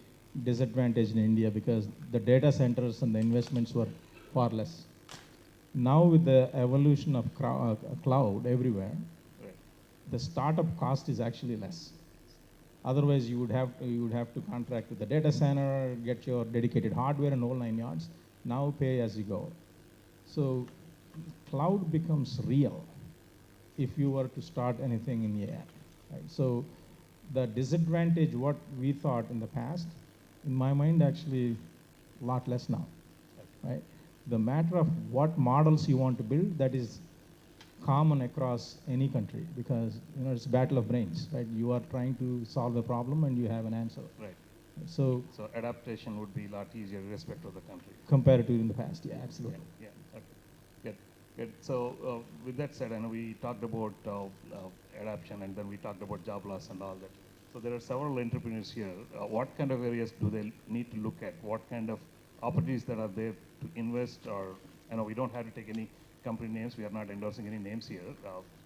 disadvantaged in India because the data centers and the investments were far less. Now with the evolution of cloud everywhere, Right. the startup cost is actually less. Otherwise, you would have to contract with the data center, get your dedicated hardware and whole 9 yards. Now pay as you go. So cloud becomes real if you were to start anything in AI. Right? So the disadvantage, what we thought in the past, in my mind, actually a lot less now. Right? The matter of what models you want to build, that is common across any country because it's a battle of brains, right? You are trying to solve a problem and you have an answer. Right. So Adaptation would be a lot easier irrespective of the country. compared to in the past, yeah, absolutely. Yeah. Okay. Good. Good. So with that said, I know we talked about adaptation and then we talked about job loss and all that. So there are several entrepreneurs here. What kind of areas do they need to look at? What kind of opportunities that are there to invest? Or I know we don't have to take any company names. We are not endorsing any names here.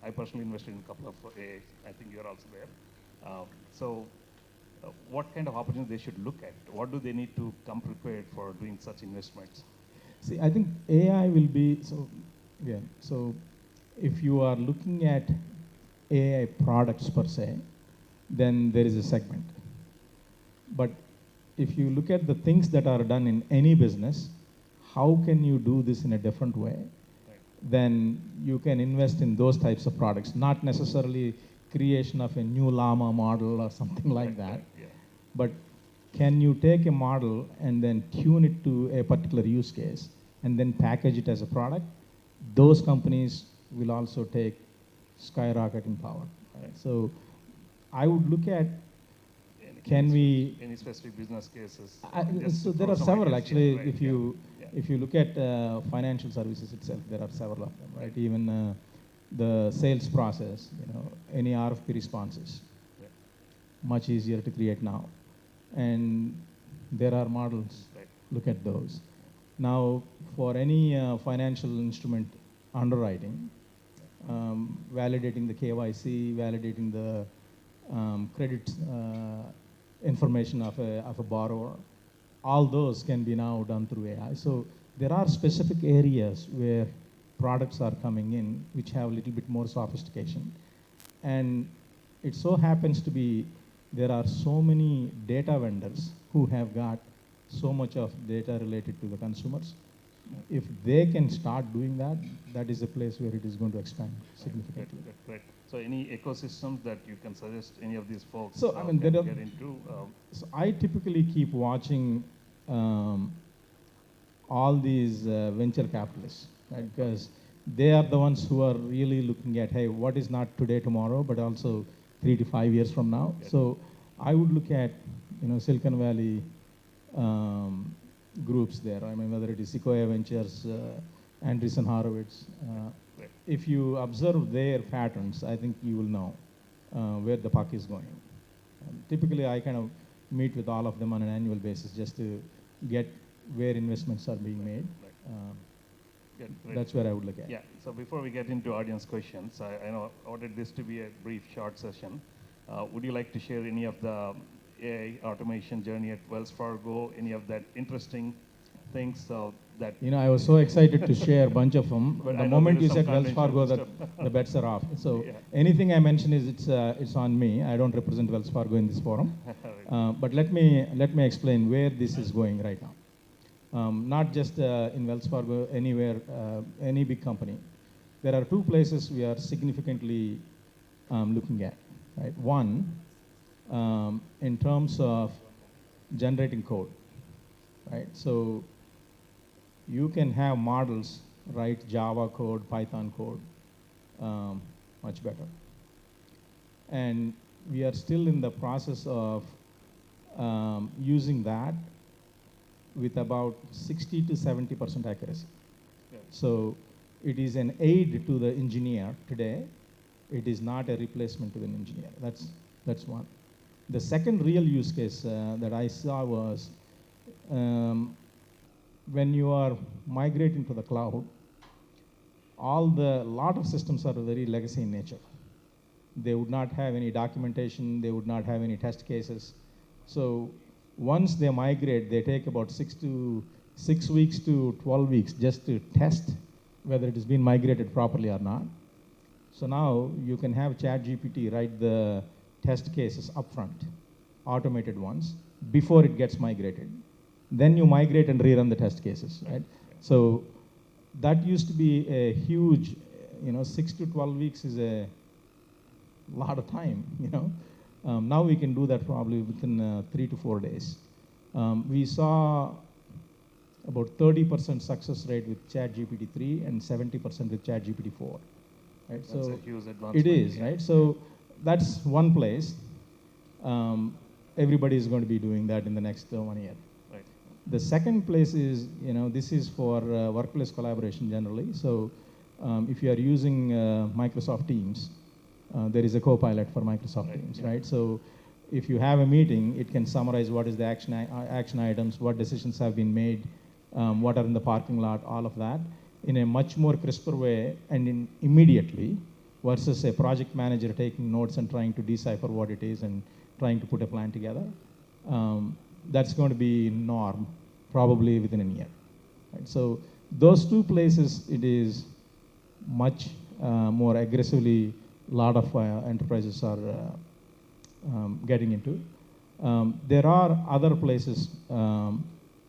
I personally invested in a couple of AIs. I think you're also there. What kind of opportunities they should look at? What do they need to come prepared for doing such investments? See, I think AI will be, so if you are looking at AI products per se, then there is a segment. But if you look at the things that are done in any business, how can you do this in a different way? Then you can invest in those types of products, not necessarily creation of a new llama model or something like that. Right, yeah. But can you take a model and then tune it to a particular use case and then package it as a product? Those companies will also take skyrocketing power. Right? So I would look at, any specific business cases? So there are several actually. Right, If you look at financial services itself, there are several of them, right? Even the sales process, any RFP responses, much easier to create now. And there are models, Right. look at those. Now, for any financial instrument underwriting, validating the KYC, validating the credit information of a borrower, all those can be now done through AI. So there are specific areas where products are coming in which have a little bit more sophistication. And it so happens to be there are so many data vendors who have got so much of data related to the consumers. If they can start doing that, that is a place where it is going to expand significantly. Right. So any ecosystems that you can suggest any of these folks So, I mean, can there are- get into? So I typically keep watching all these venture capitalists, right? Because they are the ones who are really looking at, hey, what is not today, tomorrow, but also 3 to 5 years from now. Yes. So I would look at, Silicon Valley groups there. I mean, whether it is Sequoia Ventures, Andreessen Horowitz. Right. If you observe their patterns, I think you will know where the puck is going. Typically, I kind of meet with all of them on an annual basis just to get where investments are being made. Good, great. That's where I would look at. Yeah, so before we get into audience questions, I know I wanted this to be a brief, short session. Would you like to share any of the AI automation journey at Wells Fargo, any of that interesting things that... I was so excited to share a bunch of them. But I The know moment there you is said some Wells Fargo, conventional the bets are off. So Yeah. anything I mention is it's on me. I don't represent Wells Fargo in this forum. But let me explain where this is going right now. Not just in Wells Fargo, anywhere, any big company. There are two places we are significantly looking at. Right? One, in terms of generating code. Right? So you can have models write Java code, Python code, much better. And we are still in the process of using that with about 60 to 70% accuracy. Yeah. So it is an aid to the engineer today. It is not a replacement to an engineer. That's one. The second real use case that I saw was when you are migrating to the cloud, lot of systems are very legacy in nature. They would not have any documentation, they would not have any test cases. So once they migrate, they take about 6 weeks to 12 weeks just to test whether it has been migrated properly or not. So now you can have ChatGPT write the test cases upfront, automated ones, before it gets migrated. Then you migrate and rerun the test cases, right? So that used to be a huge, 6 to 12 weeks is a lot of time, now we can do that probably within 3 to 4 days. We saw about 30% success rate with ChatGPT 3 and 70% with ChatGPT 4. Right? That's so a huge advancement. it is, right? So that's one place. Everybody is going to be doing that in the next 1 year. Right. The second place is, this is for workplace collaboration generally. So if you are using Microsoft Teams, there is a co-pilot for Microsoft Teams, right? So if you have a meeting, it can summarize what is the action items, what decisions have been made, what are in the parking lot, all of that, in a much more crisper way and immediately, versus a project manager taking notes and trying to decipher what it is and trying to put a plan together. That's going to be norm probably within a year. Right? So those two places, it is much more aggressively, a lot of enterprises are getting into. There are other places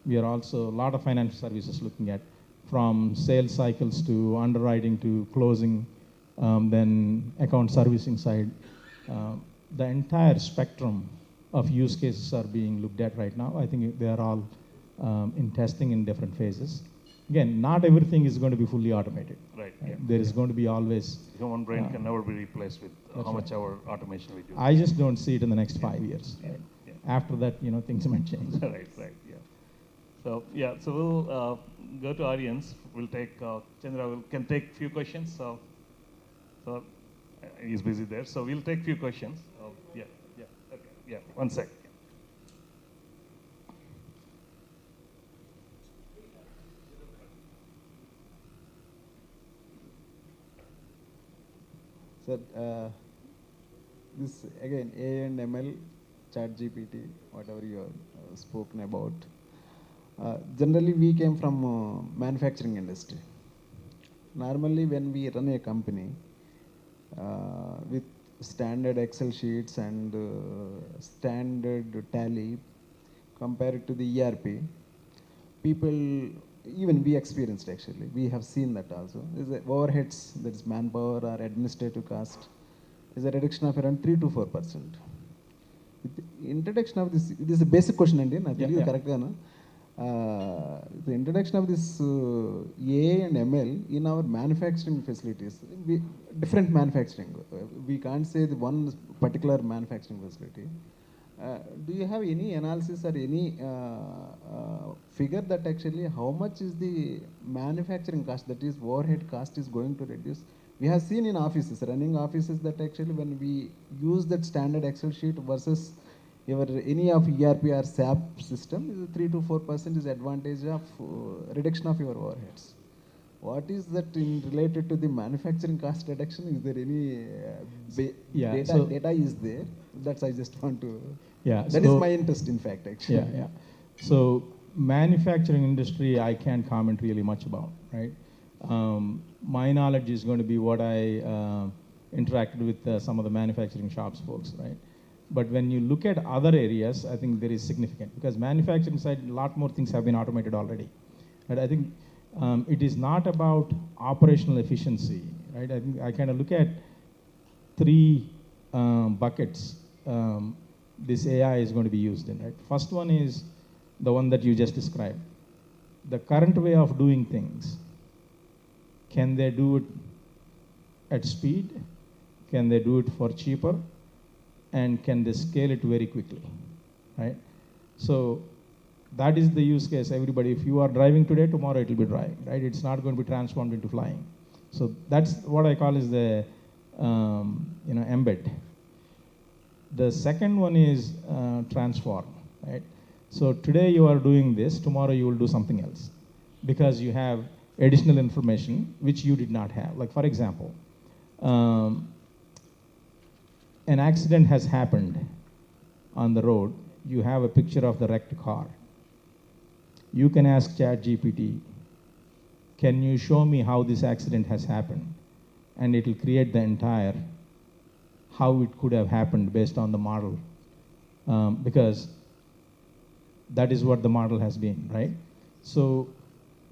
we are also, a lot of financial services looking at, from sales cycles to underwriting to closing, then account servicing side. The entire spectrum of use cases are being looked at right now. I think they are all in testing in different phases. Again, not everything is going to be fully automated. Right. Yeah. There is going to be always... Human brain can never be replaced with how much our automation we do. I just don't see it in the next 5 years. Yeah. Right? Yeah. After that, things might change. Right, yeah. So we'll go to audience. We'll take, Chandra can take few questions. So he's busy there. So we'll take few questions. Okay, 1 sec. Sir, this again, A and ML, ChatGPT, whatever you have spoken about. Generally, we came from manufacturing industry. Normally, when we run a company with standard Excel sheets and standard tally, compared to the ERP, people, even we experienced actually, we have seen that also. There's a overheads, that is manpower or administrative cost, is a reduction of around 3 to 4%. With the introduction of this is a basic question, and correct? The introduction of this AI and ML in our manufacturing facilities, different manufacturing. We can't say the one particular manufacturing facility. Do you have any analysis or any figure that actually how much is the manufacturing cost, that is overhead cost, is going to reduce? We have seen in offices, running offices, that actually when we use that standard Excel sheet versus any of ERP or SAP system, 3 to 4% is advantage of reduction of your overheads. What is that in related to the manufacturing cost reduction? Is there any data is there? That's I just want to. Yeah. That is my interest, in fact, actually. Yeah. So manufacturing industry, I can't comment really much about, right? My knowledge is going to be what I interacted with some of the manufacturing shops folks, right? But when you look at other areas, I think there is significant, because manufacturing side, a lot more things have been automated already. But I think it is not about operational efficiency, right? I think I kind of look at 3 buckets this AI is going to be used in, right? First one is the one that you just described. The current way of doing things, can they do it at speed? Can they do it for cheaper? And can they scale it very quickly, right? So that is the use case. Everybody, if you are driving today, tomorrow it will be driving, right? It's not going to be transformed into flying. So that's what I call is the embed. The second one is transform, right? So today you are doing this, tomorrow you will do something else because you have additional information which you did not have. Like for example, an accident has happened on the road. You have a picture of the wrecked car. You can ask ChatGPT, can you show me how this accident has happened? And it will create the entire how it could have happened based on the model, because that is what the model has been, right? So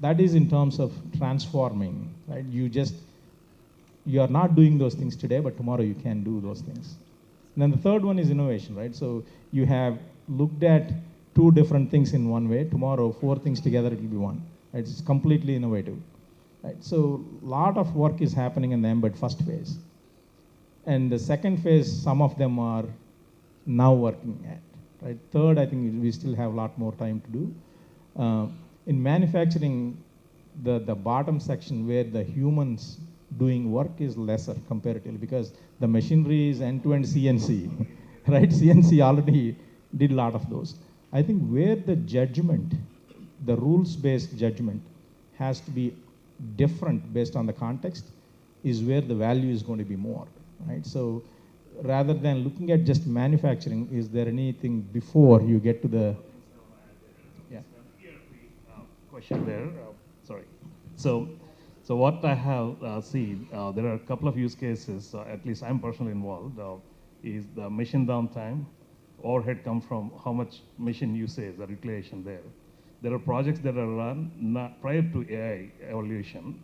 that is in terms of transforming, right? You are not doing those things today, but tomorrow you can do those things. And then the third one is innovation, right? So you have looked at 2 different things in one way. Tomorrow, 4 things together, it will be one. Right? It's completely innovative. Right? So a lot of work is happening in the embed first phase. And the second phase, some of them are now working at. Right? Third, I think we still have a lot more time to do. In manufacturing, the bottom section where the humans doing work is lesser comparatively because the machinery is end-to-end CNC, right? CNC already did a lot of those. I think where the judgment, the rules-based judgment has to be different based on the context is where the value is going to be more, right? So rather than looking at just manufacturing, is there anything before you get to the question there. Sorry. So what I have seen, there are a couple of use cases, at least I'm personally involved, is the machine downtime, overhead come from how much machine usage, the utilization there. There are projects that are run prior to AI evolution.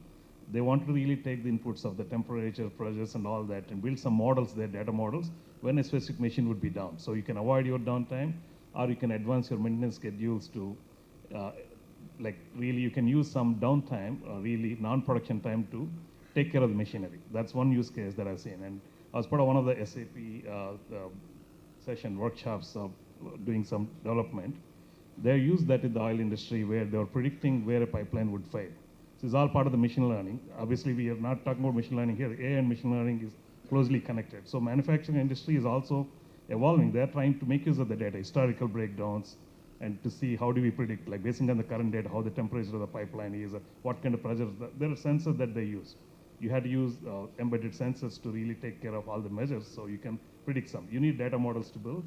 They want to really take the inputs of the temperature, pressures, and all that, and build some models there, data models, when a specific machine would be down. So you can avoid your downtime, or you can advance your maintenance schedules to, like really you can use some downtime, really non-production time to take care of the machinery. That's one use case that I've seen. And I was part of one of the SAP session workshops of doing some development. They used that in the oil industry where they were predicting where a pipeline would fail. So it's all part of the machine learning. Obviously, we are not talking about machine learning here. AI and machine learning is closely connected. So manufacturing industry is also evolving. They're trying to make use of the data, historical breakdowns, and to see how do we predict, like based on the current data, how the temperature of the pipeline is, what kind of pressures. There are sensors that they use. You had to use embedded sensors to really take care of all the measures so you can predict some. You need data models to build.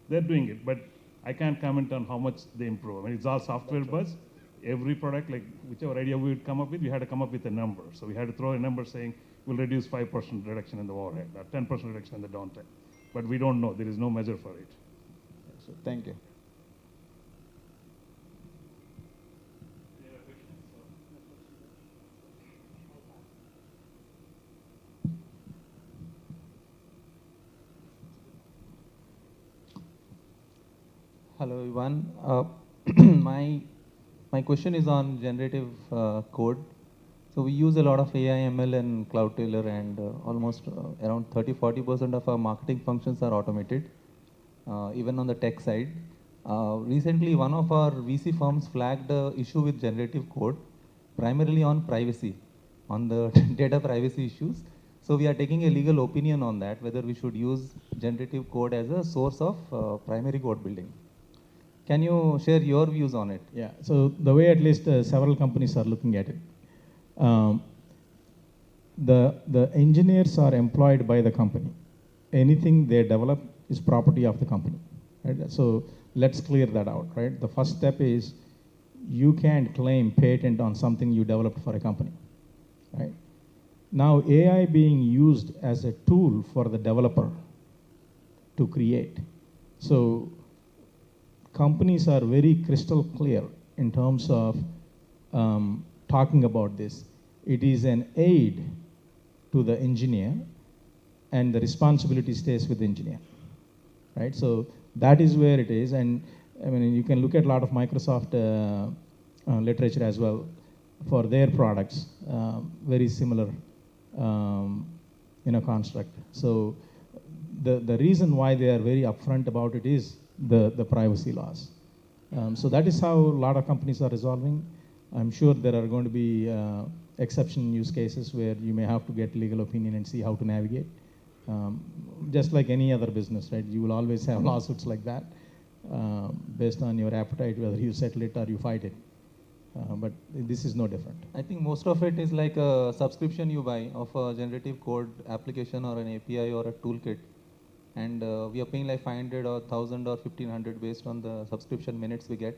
They're doing it, but I can't comment on how much they improve. I mean, it's all software buzz. Every product, like whichever idea we would come up with, we had to come up with a number. So we had to throw a number saying we'll reduce 5% reduction in the overhead, or 10% reduction in the downtime. But we don't know. There is no measure for it. So thank you. Hello everyone. My question is on generative code. So we use a lot of AI, ML and Cloudtailor, and almost around 30-40% of our marketing functions are automated, even on the tech side. Recently, one of our VC firms flagged the issue with generative code, primarily on privacy, on the data privacy issues. So we are taking a legal opinion on that, whether we should use generative code as a source of primary code building. Can you share your views on it? Yeah, so the way at least several companies are looking at it, the engineers are employed by the company. Anything they develop is property of the company. Right? So let's clear that out, right? The first step is you can't claim patent on something you developed for a company, right? Now AI being used as a tool for the developer to create. So companies are very crystal clear in terms of talking about this. It is an aid to the engineer, and the responsibility stays with the engineer, right? So that is where it is, and I mean you can look at a lot of Microsoft literature as well for their products, very similar construct. So the reason why they are very upfront about it is the privacy laws. So that is how a lot of companies are resolving. I'm sure there are going to be exception use cases where you may have to get legal opinion and see how to navigate. Just like any other business, right? You will always have lawsuits like that based on your appetite, whether you settle it or you fight it. But this is no different. I think most of it is like a subscription you buy of a generative code application or an API or a toolkit. And we are paying like 500 or 1000 or 1500 based on the subscription minutes we get.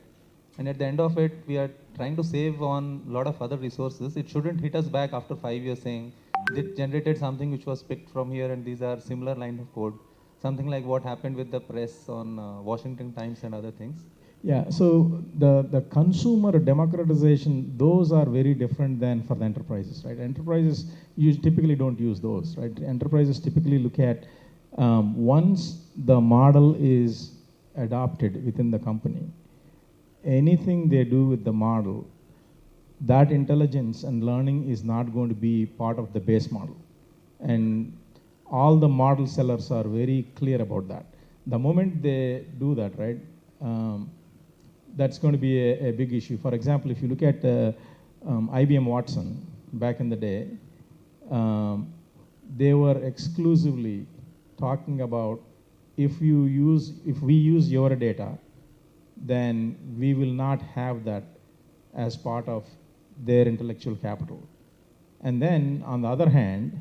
And at the end of it, we are trying to save on a lot of other resources. It shouldn't hit us back after 5 years saying, it generated something which was picked from here and these are similar line of code. Something like what happened with the press on Washington Times and other things. Yeah, so the consumer democratization, those are very different than for the enterprises, right? Enterprises typically don't use those, right? Enterprises typically look at once the model is adopted within the company, anything they do with the model, that intelligence and learning is not going to be part of the base model. And all the model sellers are very clear about that. The moment they do that, right, that's going to be a big issue. For example, if you look at IBM Watson back in the day, they were exclusively talking about if we use your data, then we will not have that as part of their intellectual capital. And then on the other hand,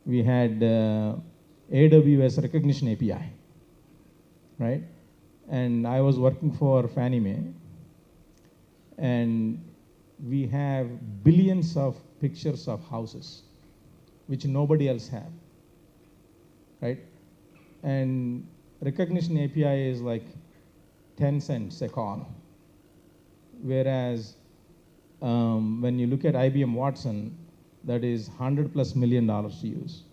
we had AWS recognition API, right? And I was working for Fannie Mae, and we have billions of pictures of houses, which nobody else have, right? And recognition API is like 10 cents a call. Whereas when you look at IBM Watson, that is $100+ million to use,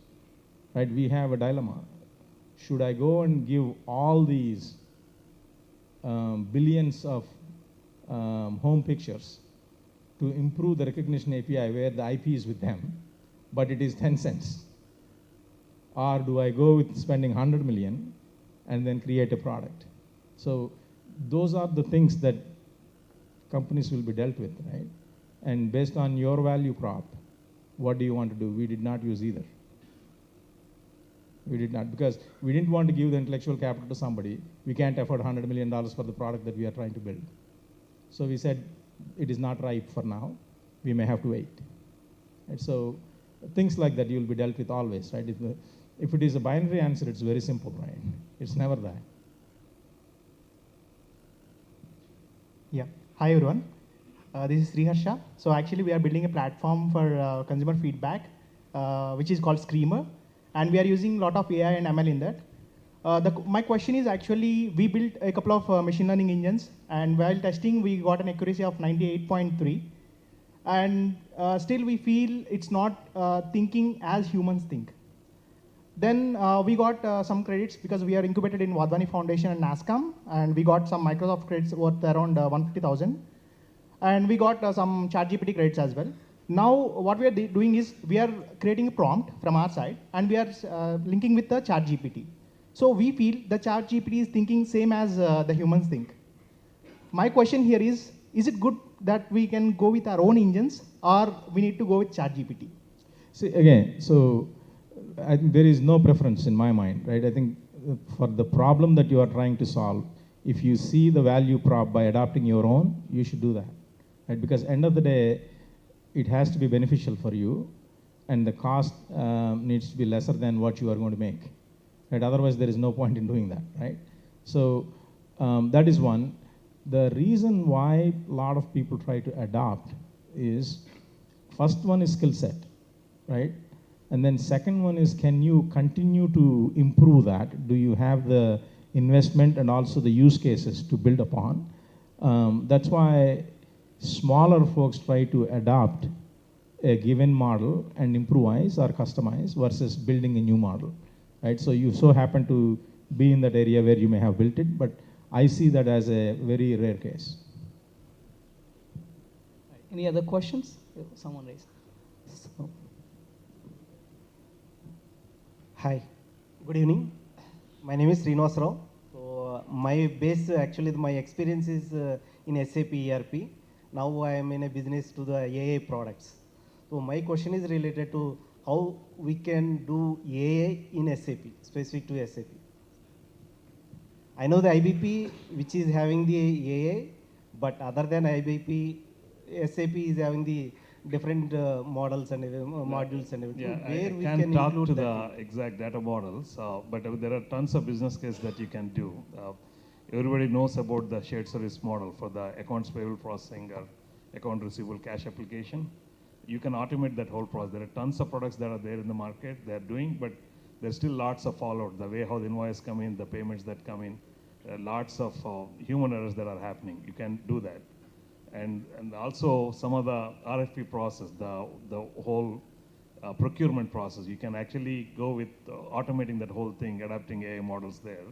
right? We have a dilemma. Should I go and give all these billions of home pictures to improve the recognition API where the IP is with them, but it is 10 cents? Or do I go with spending 100 million and then create a product? So those are the things that companies will be dealt with, right? And based on your value prop, what do you want to do? We did not use either. We did not, because we didn't want to give the intellectual capital to somebody. We can't afford $100 million for the product that we are trying to build. So we said, it is not ripe for now. We may have to wait. And so things like that you'll be dealt with always, right? If it is a binary answer, it's very simple, right? It's never that. Yeah. Hi, everyone. This is Sriharsha. So actually, we are building a platform for consumer feedback, which is called Screamer. And we are using a lot of AI and ML in that. My question is actually, we built a couple of machine learning engines. And while testing, we got an accuracy of 98.3. And still, we feel it's not thinking as humans think. Then we got some credits because we are incubated in Wadhwani Foundation and NASCOM. And we got some Microsoft credits worth around 150,000. And we got some ChatGPT credits as well. Now, what we are doing is we are creating a prompt from our side, and we are linking with the ChatGPT. So we feel the ChatGPT is thinking same as the humans think. My question here is it good that we can go with our own engines, or we need to go with ChatGPT? See, again, so I think there is no preference in my mind, right? I think for the problem that you are trying to solve, if you see the value prop by adopting your own, you should do that, right? Because end of the day, it has to be beneficial for you, and the cost needs to be lesser than what you are going to make, right? Otherwise, there is no point in doing that, right? So that is one. The reason why a lot of people try to adopt is, first one is skill set, right? And then second one is, can you continue to improve that? Do you have the investment and also the use cases to build upon? That's why smaller folks try to adopt a given model and improvise or customize versus building a new model, right? So you so happen to be in that area where you may have built it, but I see that as a very rare case. Any other questions? Someone raised. So. Hi, good evening. My name is Srinivas Rao. So my base, actually my experience is in SAP ERP. now I am in a business to the AI products. So my question is related to how we can do AI in SAP, specific to SAP. I know the IBP, which is having the AI, but other than IBP, SAP is having the different models and modules and everything. Yeah, where I we can't can talk include to that. the exact data models, but there are tons of business cases that you can do. Everybody knows about the shared service model for the accounts payable processing or account receivable cash application. You can automate that whole process. There are tons of products that are there in the market, they're doing, but there's still lots of fallout. The way how the invoice come in, the payments that come in, lots of human errors that are happening. You can do that. And also some of the RFP process, the whole procurement process, you can actually go with automating that whole thing, adapting AI models there.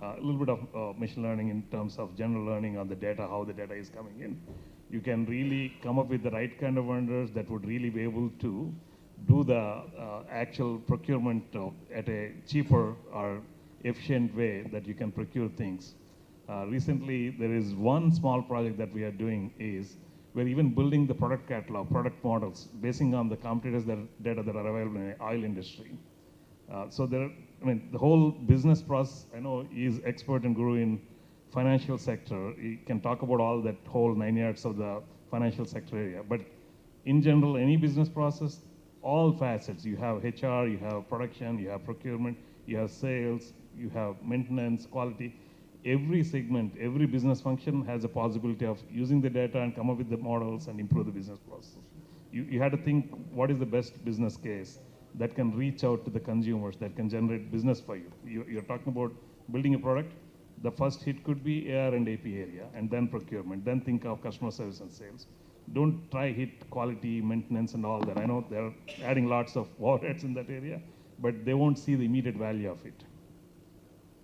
A little bit of machine learning in terms of general learning on the data, how the data is coming in. You can really come up with the right kind of vendors that would really be able to do the actual procurement at a cheaper or efficient way that you can procure things. Recently, there is one small project that we are doing is we're even building the product catalog, product models, basing on the competitors data that are available in the oil industry. So there, the whole business process, I know he's expert and guru in financial sector. He can talk about all that whole 9 yards of the financial sector area. But in general, any business process, all facets, you have HR, you have production, you have procurement, you have sales, you have maintenance, quality. Every segment, every business function has a possibility of using the data and come up with the models and improve the business process. You had to think what is the best business case that can reach out to the consumers, that can generate business for you. You're talking about building a product. The first hit could be AR and AP area, and then procurement, then think of customer service and sales. Don't try hit quality, maintenance, and all that. I know they're adding lots of overheads in that area, but they won't see the immediate value of it.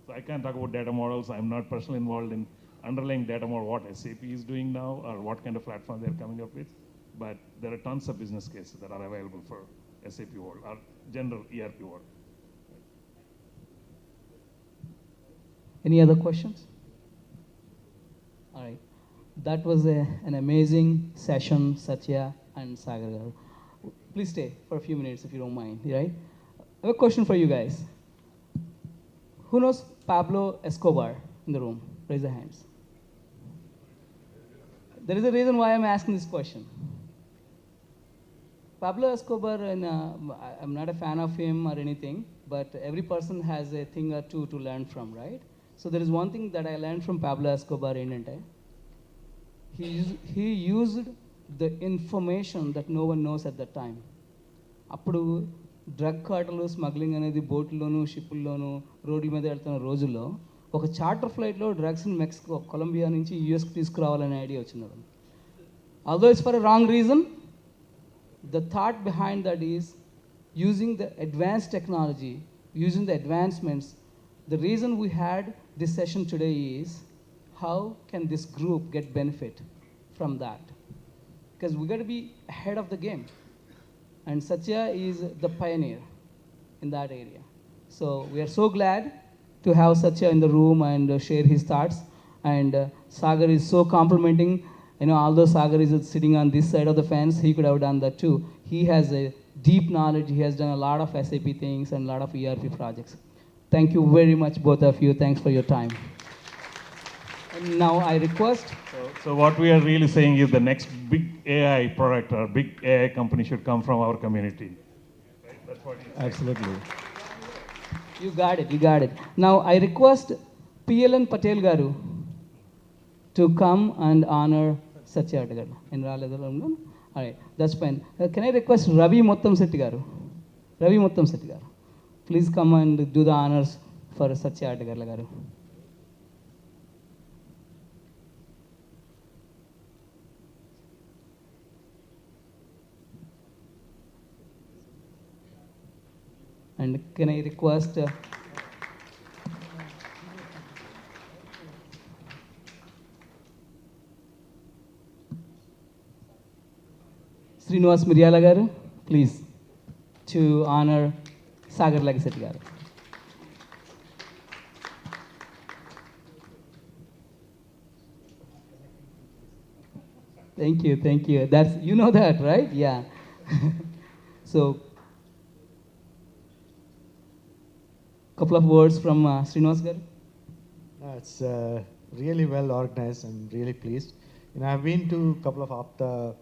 So I can't talk about data models. I'm not personally involved in underlying data model, what SAP is doing now, or what kind of platform they're coming up with. But there are tons of business cases that are available for SAP world, or general ERP world. Any other questions? All right. That was an amazing session, Satya and Sagar garu. Please stay for a few minutes if you don't mind, right? I have a question for you guys. Who knows Pablo Escobar in the room? Raise your hands. There is a reason why I'm asking this question. Pablo Escobar, and I'm not a fan of him or anything, but every person has a thing or two to learn from, right? So there is one thing that I learned from Pablo Escobar in India. He used the information that no one knows at that time. అప్పుడు drug కార్టలు smuggling అనేది బోట్లోను షిప్పుల్లోను రోడ్ల మీద వెళ్తున్న రోజుల్లో ఒక charter ఫ్లైట్లో డ్రగ్స్ని Mexico Colombia నుంచి యూఎస్కి తీసుకురావాలనే ఐడియా వచ్చినది. Although it's for a wrong reason, the thought behind that is using the advanced technology, using the advancements. The reason we had this session today is how can this group get benefit from that? Because we got to be ahead of the game. And Satya is the pioneer in that area. So we are so glad to have Satya in the room and share his thoughts. And Sagar is so complimenting. You know, although Sagar is sitting on this side of the fence, he could have done that too. He has a deep knowledge. He has done a lot of SAP things and a lot of ERP projects. Thank you very much, both of you. Thanks for your time. And now I request. So what we are really saying is the next big AI product or big AI company should come from our community. Right? That's what you're saying. Absolutely. You got it, you got it. Now I request PLN Patel Garu to come and honor Satya Adgarla. All right, that's fine. Can I request Ravi Mottam Setti Garu? Ravi Mottam Setti Garu. Please come and do the honors for Satya Adgarla Garu. And can I request Srinivas Miryala garu, please, to honor Sagar Legasetti garu. Thank you, thank you. That's, you know that, right? Yeah. So, couple of words from Srinivas garu. It's really well organized. I'm really pleased. I've been to a couple of APTA.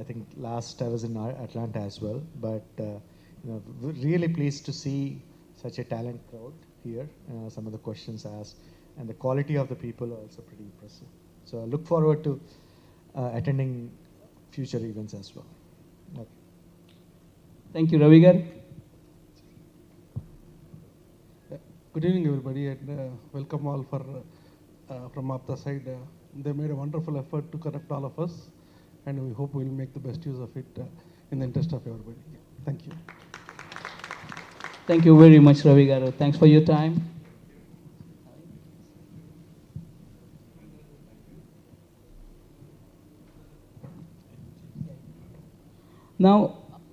I think last I was in Atlanta as well. But really pleased to see such a talent crowd here. Some of the questions asked, and the quality of the people are also pretty impressive. So I look forward to attending future events as well. Okay. Thank you, Ravi garu. Good evening, everybody, and welcome all from APTA side. They made a wonderful effort to connect all of us, and we hope we'll make the best use of it in the interest of everybody. Yeah. Thank you. Thank you very much, Ravi garu. Thanks for your time. Now,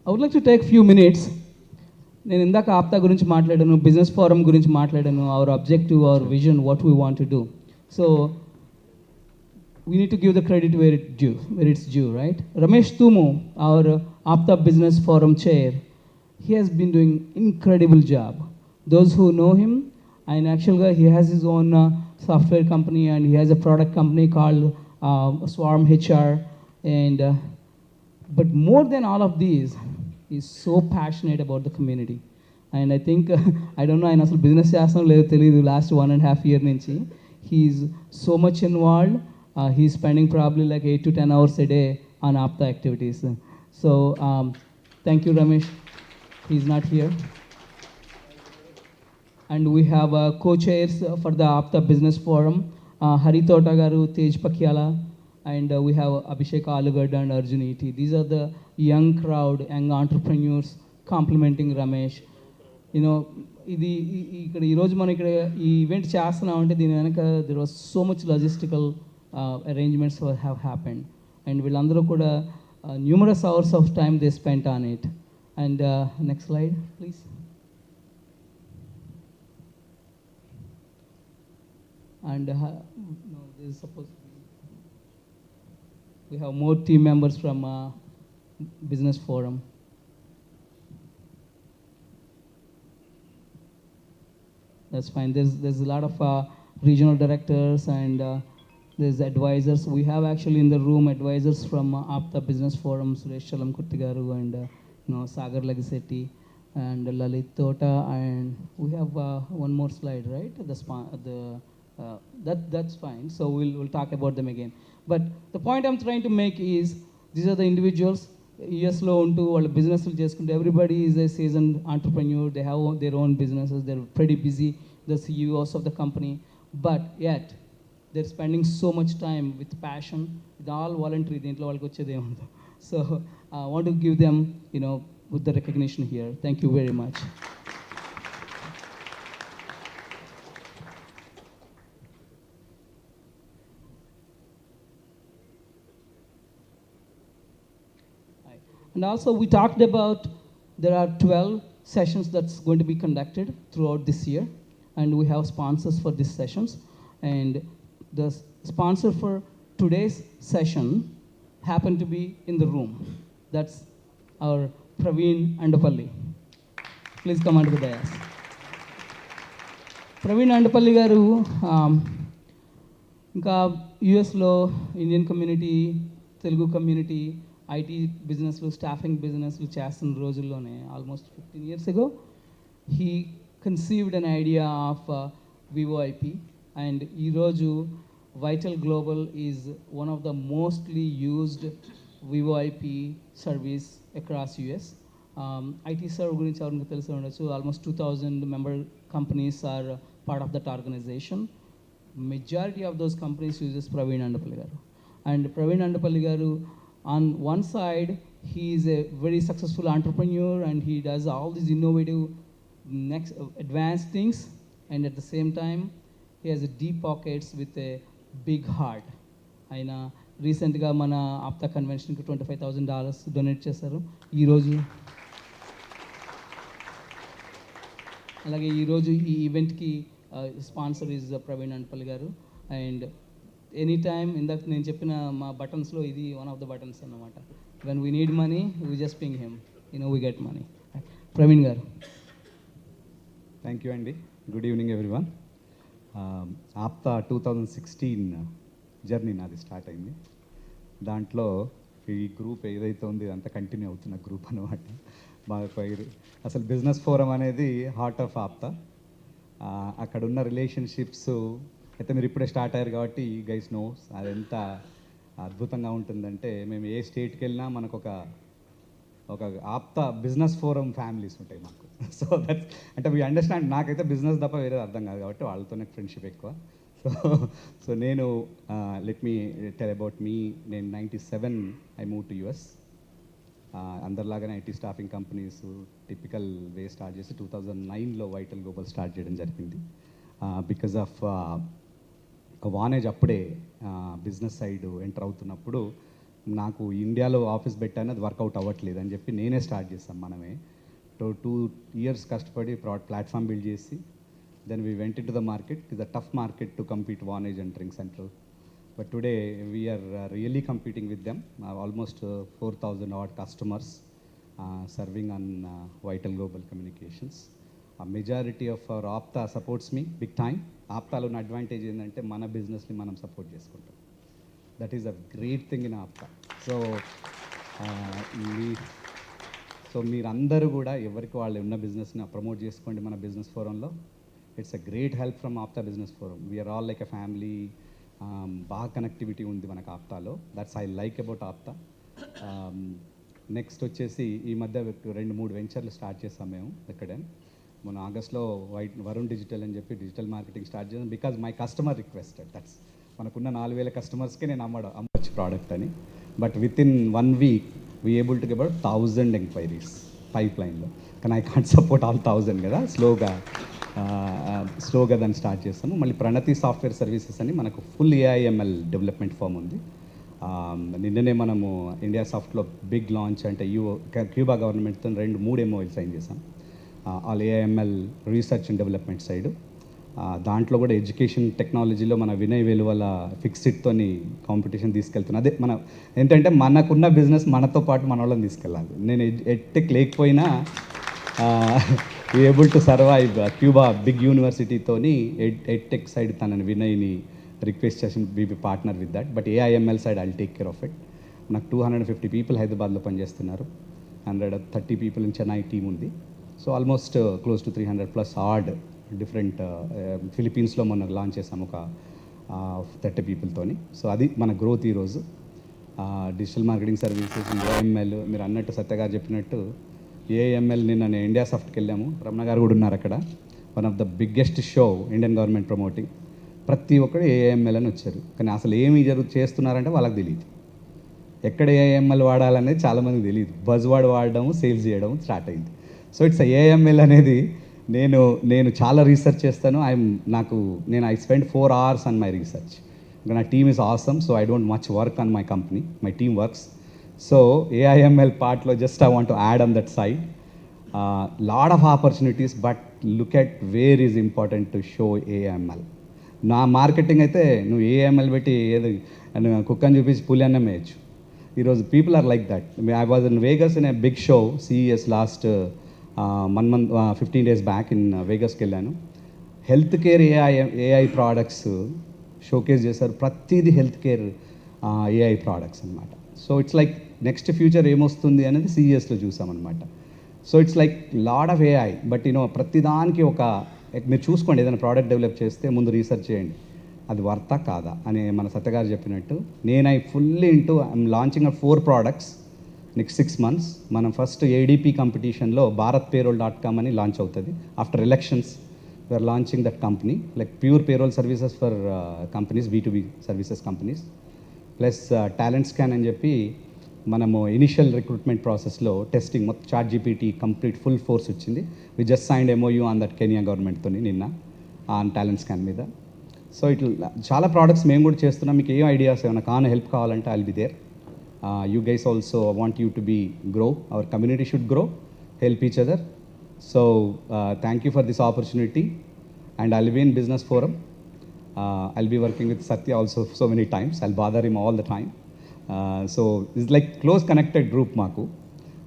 I would like to take few minutes. నేను ఇందాక ఆప్తా గురించి మాట్లాడాను, business forum గురించి మాట్లాడాను, our objective, our vision, what we want to do. So we need to give the credit where it's due, right? Ramesh Tumu, our APTA Business Forum chair, he has been doing incredible job. Those who know him, and actually he has his own software company, and he has a product company called Swarm HR, and but more than all of these, he's so passionate about the community. And I think, I don't know, ఆయన అసలు business చేస్తానో లేదో తెలియదు, last 1.5 years నుంచి he's so much involved. He's spending probably like 8 to 10 hours a day on APTA activities. So thank you, Ramesh. He's not here. And we have co-chairs for the APTA Business Forum, Hari Tota garu, Tej Pakyala, and we have Abhishek Alugad and Arjun Iti. These are the young crowd, young entrepreneurs complimenting Ramesh. ఇది ఇక్కడ ఈరోజు మనం ఇక్కడ ఈ event చేస్తున్నామంటే దీని వెనక there was so much logistical arrangements have happened, and వీళ్ళందరూ కూడా numerous hours of time they spent on it. And next slide, please. And no, this is supposed to be, we have more team members from Business Forum. That's fine. There's a lot of regional directors and there's advisors. We have actually in the room advisors from APTA Business Forum, Suresh Chalamkurti garu, and Sagar Legasetti and Lalit Tota, and we have one more slide, right? That's fine. So we'll talk about them again. But the point I'm trying to make is these are the individuals. US lo untu వాళ్ళ బిజినెస్లు చేసుకుంటే everybody is a seasoned entrepreneur. They have their own businesses. They're pretty busy, the CEOs of the company, but yet they're spending so much time with passion. It's all voluntary. దీంట్లో వాళ్ళకి వచ్చేది ఏముందో. So I want to give them, with the recognition here. Thank you very much. And also we talked about there are 12 sessions that's going to be conducted throughout this year, and we have sponsors for these sessions. And the sponsor for today's session happened to be in the room. That's our Praveen Andapalli. Please come onto the dais. Praveen Andapalli garu, ఇంకా యుఎస్లో Indian community, Telugu community, IT బిజినెస్లు, staffing బిజినెస్లు చేస్తున్న రోజుల్లోనే almost 15 years ago, he conceived an idea of VoIP, and ఈరోజు Vital Global is one of the mostly used VoIP service across US. IT serve గురించి ఎవరికి తెలిసి ఉండొచ్చు. Almost 2,000 member companies are part of that organization. Majority of those companies uses Praveen Andapalli garu. And Praveen Andapalli garu, on one side, he is a very successful entrepreneur and he does all these innovative, next advanced things, and at the same time, he has a deep pockets with a big heart. ఆయన రీసెంట్గా మన APTA కన్వెన్షన్కి $25,000 donate చేశారు. అలాగే ఈరోజు ఈ ఈవెంట్కి sponsor is Praveen అండపల్లి గారు. And any time ఇందాక నేను చెప్పిన మా బటన్స్లో ఇది వన్ ఆఫ్ ద బటన్స్ అన్నమాట. When we need money we just ping him, we get money. Praveen garu. Thank you అండి. Good evening everyone. APTA 2016 journey నాది స్టార్ట్ అయింది. దాంట్లో ఈ గ్రూప్ ఏదైతే ఉంది అంత కంటిన్యూ అవుతున్న గ్రూప్ అనమాట. బాగా అసలు బిజినెస్ ఫోరం అనేది హార్ట్ ఆఫ్ ఆప్తా. అక్కడ ఉన్న రిలేషన్షిప్స్ అయితే మీరు ఇప్పుడే స్టార్ట్ అయ్యారు కాబట్టి గైస్ నోస్ అది ఎంత అద్భుతంగా ఉంటుందంటే, మేము ఏ స్టేట్కి వెళ్ళినా మనకు ఒక ఆప్తా బిజినెస్ ఫోరం ఫ్యామిలీస్ ఉంటాయి మాకు. సో దట్స్ అంటే వీ అండర్స్టాండ్. నాకైతే బిజినెస్ తప్ప వేరే అర్థం కాదు కాబట్టి వాళ్ళతోనే ఫ్రెండ్షిప్ ఎక్కువ. సో నేను let me tell about me. నేను 97 ఐ మూవ్ టు యుఎస్. అందరిలాగానే IT staffing companies typical way start చేసి 2009లో వైటల్ గ్లోబల్ స్టార్ట్ చేయడం జరిగింది. బికాజ్ ఆఫ్ వానేజ్ అప్పుడే బిజినెస్ సైడ్ ఎంటర్ అవుతున్నప్పుడు నాకు ఇండియాలో ఆఫీస్ పెట్టాను, అది వర్కౌట్ అవ్వట్లేదు అని చెప్పి నేనే స్టార్ట్ చేస్తాం మనమే. 2 years కష్టపడి ప్లాట్ఫామ్ బిల్డ్ చేసి then we went into the market. Is a tough market to compete Vonage and RingCentral. But today we are really competing with them. Almost 4,000 odd customers serving on Vital Global Communications. A majority of our APTA supports me big time. APTAలో ఉన్న advantage ఏంటంటే మన బిజినెస్ని మనం support చేసుకుంటాం. That is a great thing in APTA. So మీరందరూ కూడా ఎవరికి వాళ్ళు ఉన్న బిజినెస్ని ప్రమోట్ చేసుకోండి మన బిజినెస్ ఫోరంలో. It's a great help from APTA business forum. We're all like a family. బాగా కనెక్టివిటీ ఉంది మనకు ఆప్తాలో. That's I like about APTA. Next వచ్చేసి ఈ మధ్య 2-3 వెంచర్లు స్టార్ట్ చేస్తాం మేము ఇక్కడే. మన ఆగస్ట్లో వరుణ్ డిజిటల్ అని చెప్పి డిజిటల్ మార్కెటింగ్ స్టార్ట్ చేసాం. Because my customer requested. That's మనకున్న 4,000 కస్టమర్స్కే నేను అమ్మొచ్చు ప్రోడక్ట్ అని. But with in 1 week we able to get 1,000 enquiries pipe లైన్లో. కానీ ఐ కాంట్ సపోర్ట్ ఆల్ 1,000 కదా, స్లోగా దాన్ని స్టార్ట్ చేస్తాము. మళ్ళీ ప్రణతి సాఫ్ట్వేర్ సర్వీసెస్ అని మనకు ఫుల్ ఏఐఎంఎల్ డెవలప్మెంట్ ఫామ్ ఉంది. నిన్ననే మనము ఇండియా సాఫ్ట్లో బిగ్ లాంచ్ అంటే క్యూబా గవర్నమెంట్తో 2-3 MOUs సైన్ చేశాం. All AIML research and development side. దాంట్లో కూడా ఎడ్యుకేషన్ టెక్నాలజీలో మన వినయ్ వెలువల ఫిక్స్డ్తోని కాంపిటీషన్ తీసుకెళ్తున్నాను. అదే మన ఏంటంటే మనకున్న బిజినెస్ మనతో పాటు మన వాళ్ళని తీసుకెళ్ళాలి. నేను ఎడ్టెక్ లేకపోయినా ఏబుల్ టు సర్వైవ్. క్యూబా బిగ్ యూనివర్సిటీతోని ఎడ్టెక్ సైడ్ తనని వినయ్ని రిక్వెస్ట్ చేసి బీబీ partner with that. But AIML side I'll take care of it. నాకు 250 people హైదరాబాద్లో పనిచేస్తున్నారు. 130 people in చెన్నై టీమ్ ఉంది. So almost close to 300+ add different. ఫిలిపీన్స్లో మొన్న లాంచ్ చేసాం ఒక 30 peopleతోని. సో అది మన గ్రోత్ ఈరోజు. Digital marketing services, AIML. మీరు అన్నట్టు సత్య గారు చెప్పినట్టు ఏఐఎంఎల్ నిన్న నేను ఇండియా సాఫ్ట్కి వెళ్ళాము. రమణ గారు కూడా ఉన్నారు అక్కడ. One of the biggest show Indian government promoting. ప్రతి ఒక్కరు ఏఐఎంఎల్ అని వచ్చారు. కానీ అసలు ఏమి చేస్తున్నారంటే వాళ్ళకి తెలియదు. ఎక్కడ ఏఐఎంఎల్ వాడాలనేది చాలామందికి తెలియదు. బజ్ వర్డ్ వాడడం, సేల్స్ చేయడం స్టార్ట్ అయింది. సో ఇట్స్ ఏఐఎంఎల్ అనేది నేను చాలా రీసెర్చ్ చేస్తాను. I spend 4 hours on my research. నా team is awesome. So I don't much work on my company, my team works. So AIML పార్ట్లో just I want to add on that side. Lot of opportunities, but look at where is important to show AIML. నా marketing అయితే నువ్వు AIML పెట్టి ఏది కుక్కని చూపించి పులి అన్నం వేయచ్చు. ఈరోజు people are like that. I was in Vegas in a big show CES last 15 days back in వేగస్కి వెళ్ళాను. Health care AI products showcase చేశారు. ప్రతిదీ హెల్త్ కేర్ ఏఐ ప్రోడక్ట్స్ అనమాట. So it's like next future ఏమొస్తుంది అనేది CESలో చూసామన్నమాట. So it's like lot of AI. But ప్రతిదానికి మీరు చూసుకోండి, ఏదైనా ప్రోడక్ట్ డెవలప్ చేస్తే ముందు రీసెర్చ్ చేయండి, అది వర్తా కాదా అని. మన సత్యగారు చెప్పినట్టు I fully into I'm launching 4 products next 6 months. మనం ఫస్ట్ ADP కాంపిటీషన్లో bharatpayroll.com అని లాంచ్ అవుతుంది. After elections we're launching that company, like pure payroll services for companies, B2B services companies. Plus talent scan అని చెప్పి మనము ఇనిషియల్ రిక్రూట్మెంట్ ప్రాసెస్లో testing మొత్తం ChatGPT complete full force వచ్చింది. We just signed MOU on that Kenya గవర్నమెంట్తో నిన్న on talent scan మీద. So ఇట్లా చాలా ప్రోడక్ట్స్ మేము కూడా చేస్తున్నాం. మీకు ఏం ఐడియాస్ ఏమైనా హెల్ప్ కావాలంటే I'll be there. You guys also want you to grow. Our community should grow, help each other. So thank you for this opportunity, and I'll be in business forum. I'll be working with Satya also so many times. I'll bother him all the time. So it's like close connected group maku.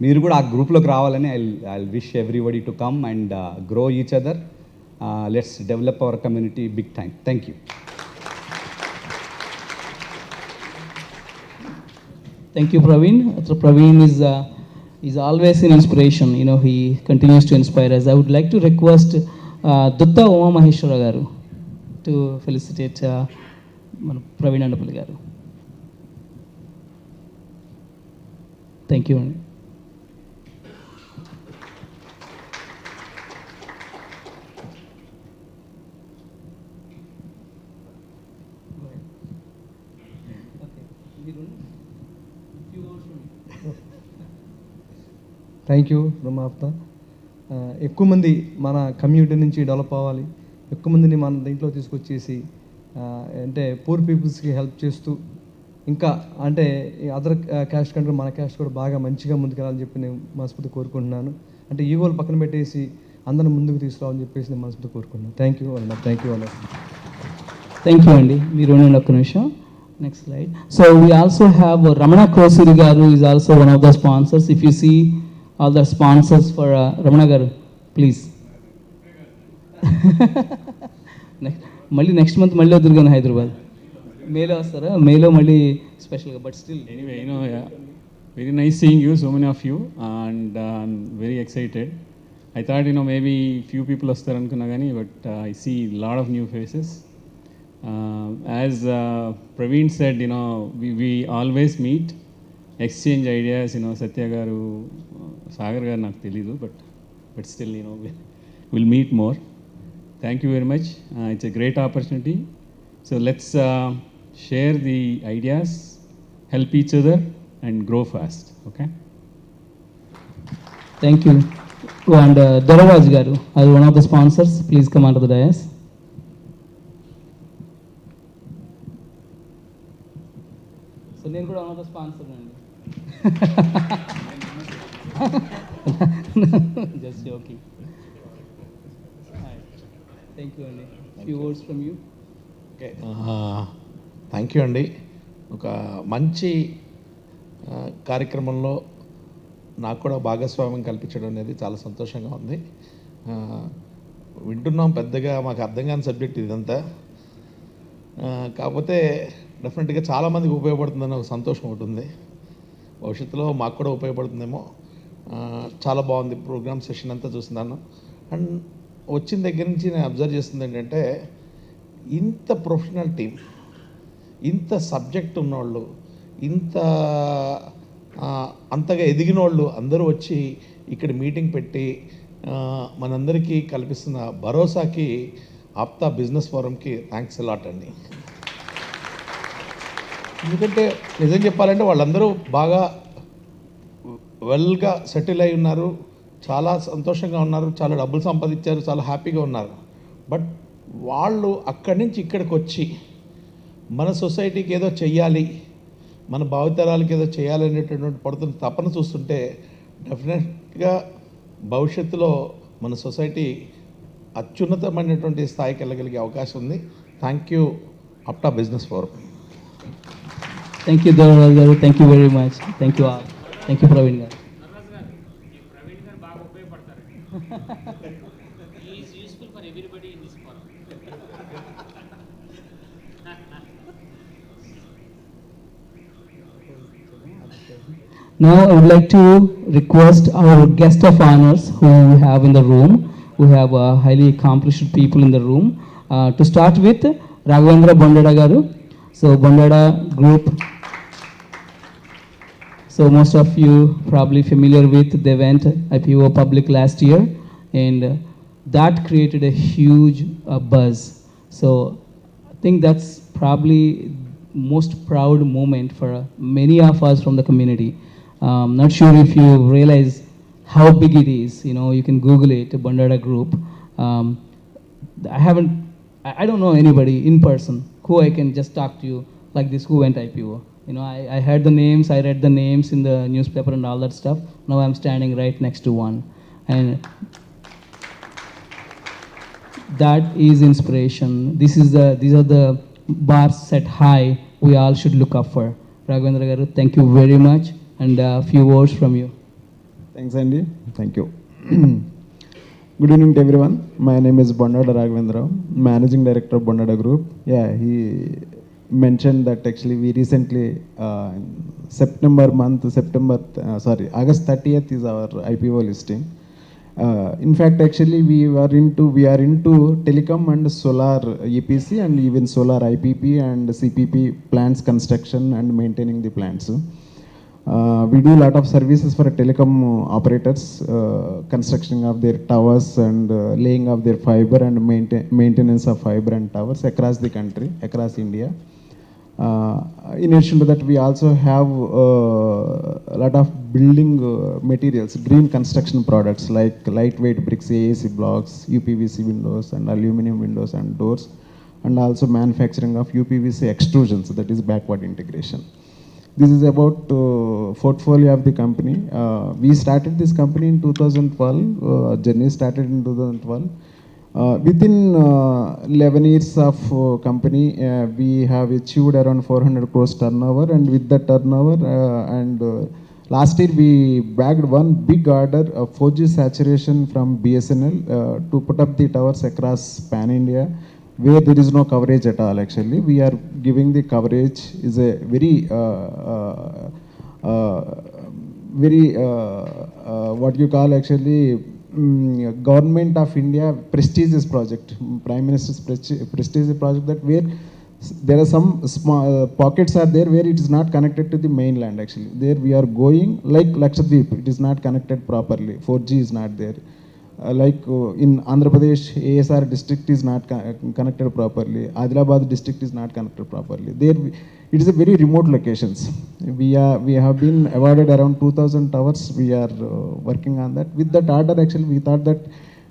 మీరు కూడా ఆ గ్రూప్లోకి రావాలని I wish everybody to come and grow each other. Let's develop our community big time. Thank you. Thank you, Praveen. So Praveen is always an inspiration. You know, he continues to inspire us. I would like to request Dutta Uma Maheshwara garu to felicitate Praveen Andapalli garu. Thank you. Thank you from APTA. ఎక్కువ మంది మన community నుంచి develop అవ్వాలి, ఎక్కువ మందిని మన దీంట్లో తీసుకొచ్చేసి అంటే పూర్ పీపుల్స్కి హెల్ప్ చేస్తూ ఇంకా అంటే అదర్ క్యాస్ట్ కంటే మన క్యాస్ట్ కూడా బాగా మంచిగా ముందుకెళ్ళాలని చెప్పి నేను మనస్ఫూర్తి కోరుకుంటున్నాను. అంటే ఈగోలు పక్కన పెట్టేసి అందరిని ముందుకు తీసుకురావాలని చెప్పేసి నేను మనస్ఫూర్తి కోరుకుంటున్నాను. థ్యాంక్ యూ అన్న. థ్యాంక్ యూ అన్న. Thank you, Andy. మీరు ఉండండి ఒక్క నిమిషం. Next slide. So we also have Ramana Kosiri garu is also one of the sponsors. If you see all the sponsors for Ramana garu, please. మళ్ళీ next month మళ్ళీ వద్దురు కానీ హైదరాబాద్ మేలో వస్తారా? మేలో మళ్ళీ స్పెషల్గా but still anyway very nice seeing you, so many of you, and I'm very excited. I thought maybe few people వస్తారు అనుకున్నా కానీ but I see lot of new faces. As Praveen said, we always meet, exchange ideas. Satya garu, Sagar garu నాకు తెలీదు, but still, we'll meet more. Thank you very much. It's a great opportunity. So let's share the ideas, help each other, and grow fast. Okay. Thank you. And Doravaj garu, as one of the sponsors, please come onto the dais. So నేను కూడా one of the sponsors అండి. Just joking. Thank you అండి. Few words from you. Okay. Thank you అండి. ఒక మంచి కార్యక్రమంలో నాకు కూడా భాగస్వామ్యం కల్పించడం అనేది చాలా సంతోషంగా ఉంది. వింటున్నాం, పెద్దగా మాకు అర్థం కాని సబ్జెక్ట్ ఇదంతా. కాకపోతే డెఫినెట్గా చాలామందికి ఉపయోగపడుతుందని ఒక సంతోషం ఉంటుంది. భవిష్యత్తులో మాకు కూడా ఉపయోగపడుతుందేమో. చాలా బాగుంది ప్రోగ్రామ్ సెషన్ అంతా చూస్తున్నాను. అండ్ వచ్చిన దగ్గర నుంచి నేను అబ్జర్వ్ చేస్తుంది ఏంటంటే, ఇంత ప్రొఫెషనల్ టీం, ఇంత సబ్జెక్ట్ ఉన్నోళ్ళు, ఇంత అంతగా ఎదిగిన వాళ్ళు అందరూ వచ్చి ఇక్కడ మీటింగ్ పెట్టి మనందరికీ కల్పిస్తున్న భరోసాకి ఆప్తా బిజినెస్ ఫోరంకి థ్యాంక్స్ అలాట్ అండి. ఎందుకంటే నిజం చెప్పాలంటే వాళ్ళందరూ బాగా వెల్గా సెటిల్ అయి ఉన్నారు, చాలా సంతోషంగా ఉన్నారు, చాలా డబ్బులు సంపాదించారు, చాలా హ్యాపీగా ఉన్నారు. బట్ వాళ్ళు అక్కడి నుంచి ఇక్కడికి వచ్చి మన సొసైటీకి ఏదో చెయ్యాలి, మన భావితరాలకి ఏదో చేయాలనేటటువంటి పడుతున్న తపన చూస్తుంటే డెఫినెట్గా భవిష్యత్తులో మన సొసైటీ అత్యున్నతమైనటువంటి స్థాయికి వెళ్ళగలిగే అవకాశం ఉంది. Thank you APTA business forum. Thank you, Doravaj garu. Thank you very much. Thank you all. Thank you, Praveen garu. He is useful for everybody in this forum. Now I would like to request our guest of honors who we have in the room. We have highly accomplished people in the room. To start with, Raghavendra Bondada garu. So Bondada Group. So most of you probably familiar with, they went IPO public last year, and that created a huge buzz. So I think that's probably most proud moment for many of us from the community. Not sure if you realize how big it is. You can Google it, Bondada Group. I don't know anybody in person who I can just talk to you like this who went IPO. I heard the names, I read the names in the newspaper and all that stuff. Now I'm standing right next to one. And that is inspiration. These are the bars set high we all should look up for. Raghavendra garu, thank you very much, and a few words from you. Thanks, Andy. Thank you. Good evening to everyone. My name is Bondada Raghavendra, Managing Director of Bondada Group. Yeah, he mentioned that actually we recently, August 30th is our IPO listing. In fact, actually we are into telecom and solar EPC and even solar IPP and CPP plants construction and maintaining the plants. We do a lot of services for telecom operators, construction of their towers and laying of their fiber and maintenance of fiber and towers across the country, across India. In addition to that, we also have a lot of building materials, green construction products like lightweight bricks, AAC blocks, UPVC windows and aluminum windows and doors, and also manufacturing of UPVC extrusions, that is backward integration. This is about portfolio of the company. We started this company in 2012, journey started in 2012. Within 11 years of company, we have achieved around 400 crores turnover, and with the turnover, last year we bagged one big order of 4G saturation from BSNL to put up the towers across Pan India, where there is no coverage at all. Actually, we are giving the coverage is a very what you call actually Government of India prestigious project, Prime Minister's prestigious project, that where there are some small pockets are there where it is not connected to the mainland. Actually, there we are going like Lakshadweep, it is not connected properly, 4G is not there. In Andhra Pradesh, ASR district is not connected properly. Adilabad district is not connected properly. There, it is a very remote locations. We have been awarded around 2,000 towers. We are working on that. With that order, actually, we thought that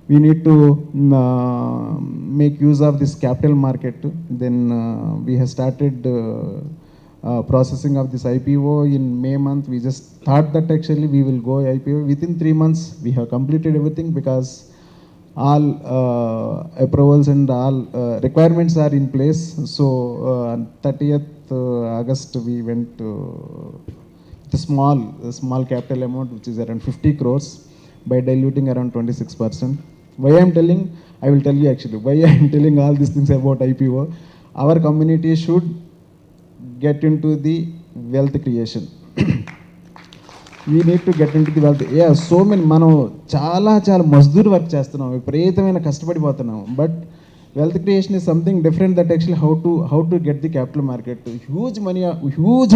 we need to make use of this capital market. Then we have started processing of this IPO in May month. We just thought that actually we will go IPO. Within 3 months, we have completed everything because all approvals and all requirements are in place. So 30th August, we went the small capital amount, which is around 50 crores, by diluting around 26%. Why I am telling? I will tell you actually. Why I am telling all these things about IPO? Our community should get into the wealth creation. We need to get into the wealth. Yeah, so many, మనం చాలా Mazdoor work చేస్తున్నాం, విపరీతమైన కష్టపడిపోతున్నాం. But wealth creation is something different, that actually how to get the capital market. Huge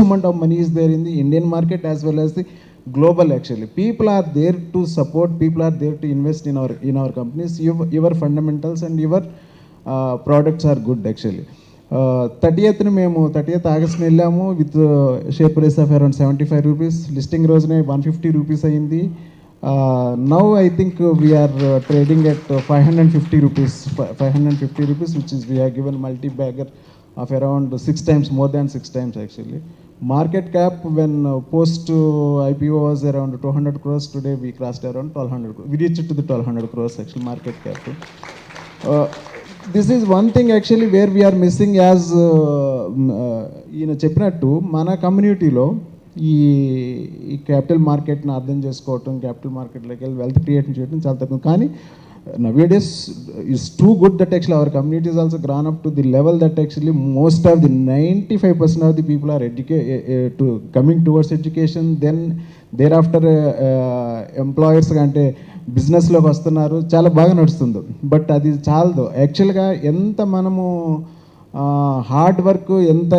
amount of money is there in the Indian market as well as the global. Actually, people are there to support, people are there to invest in our companies. Your fundamentals and your products are good actually. 30th August వెళ్ళాము with share price of around 75 rupees. Listing రోజునే 150 rupees అయింది. Now I think we're trading at 550 rupees, which is we have given multi bagger of around 6 times, more than 6 times actually. Market cap when post IPO was around 200 crores. Today we crossed around 1200 crores. We reached to the 1200 crores actually market cap. This is one thing actually where we are missing, as చెప్పినట్టు మన కమ్యూనిటీలో ఈ capital మార్కెట్ని అర్థం చేసుకోవటం, capital మార్కెట్లోకి వెళ్ళి wealth create చేయడం చాలా తక్కువ. కానీ nowadays is too good that actually our community is also grown up to the level that actually most of the 95% of the people are coming towards education, then thereafter employers అంటే బిజినెస్లోకి వస్తున్నారు. చాలా బాగా నడుస్తుంది. But అది చాలదు యాక్చువల్గా. ఎంత మనము హార్డ్ వర్క్, ఎంత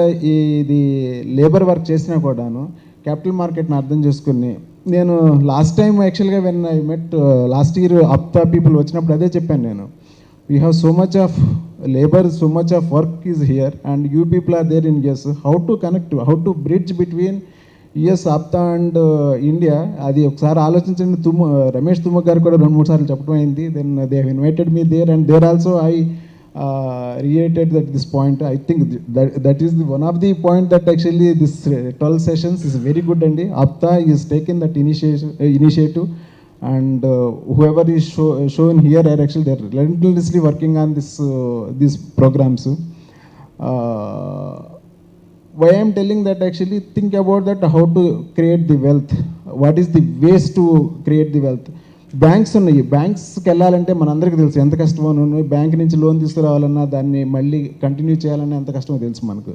ఇది లేబర్ వర్క్ చేసినా కూడాను క్యాపిటల్ మార్కెట్ని అర్థం చేసుకుని, నేను లాస్ట్ టైం యాక్చువల్గా when I met last year APTA people వచ్చినప్పుడు అదే చెప్పాను నేను. We have so much of labour, so much of work is here and you people are there in US. How to connect, how to bridge between US, APTA and India. అది ఒకసారి ఆలోచించండి. రమేష్ తుమ్మక్ గారు కూడా 2-3 సార్లు చెప్పడం అయింది. Then they have invited me there and there also I reiterated that this point. I think that is one of the point that actually this 12 sessions is very good, and APTA is taken that initiative and whoever is shown here are actually they're relentlessly working on these programs. Why I'm telling that, actually think about that, how to create the wealth, what is the ways to create the wealth. Banks ఉన్నాయి, బ్యాంక్స్కి వెళ్ళాలంటే మనందరికీ తెలుసు ఎంత కష్టమో. Bank నుంచి loan తీసుకురావాలన్నా దాన్ని మళ్ళీ continue చేయాలన్నా ఎంత కష్టమో తెలుసు మనకు.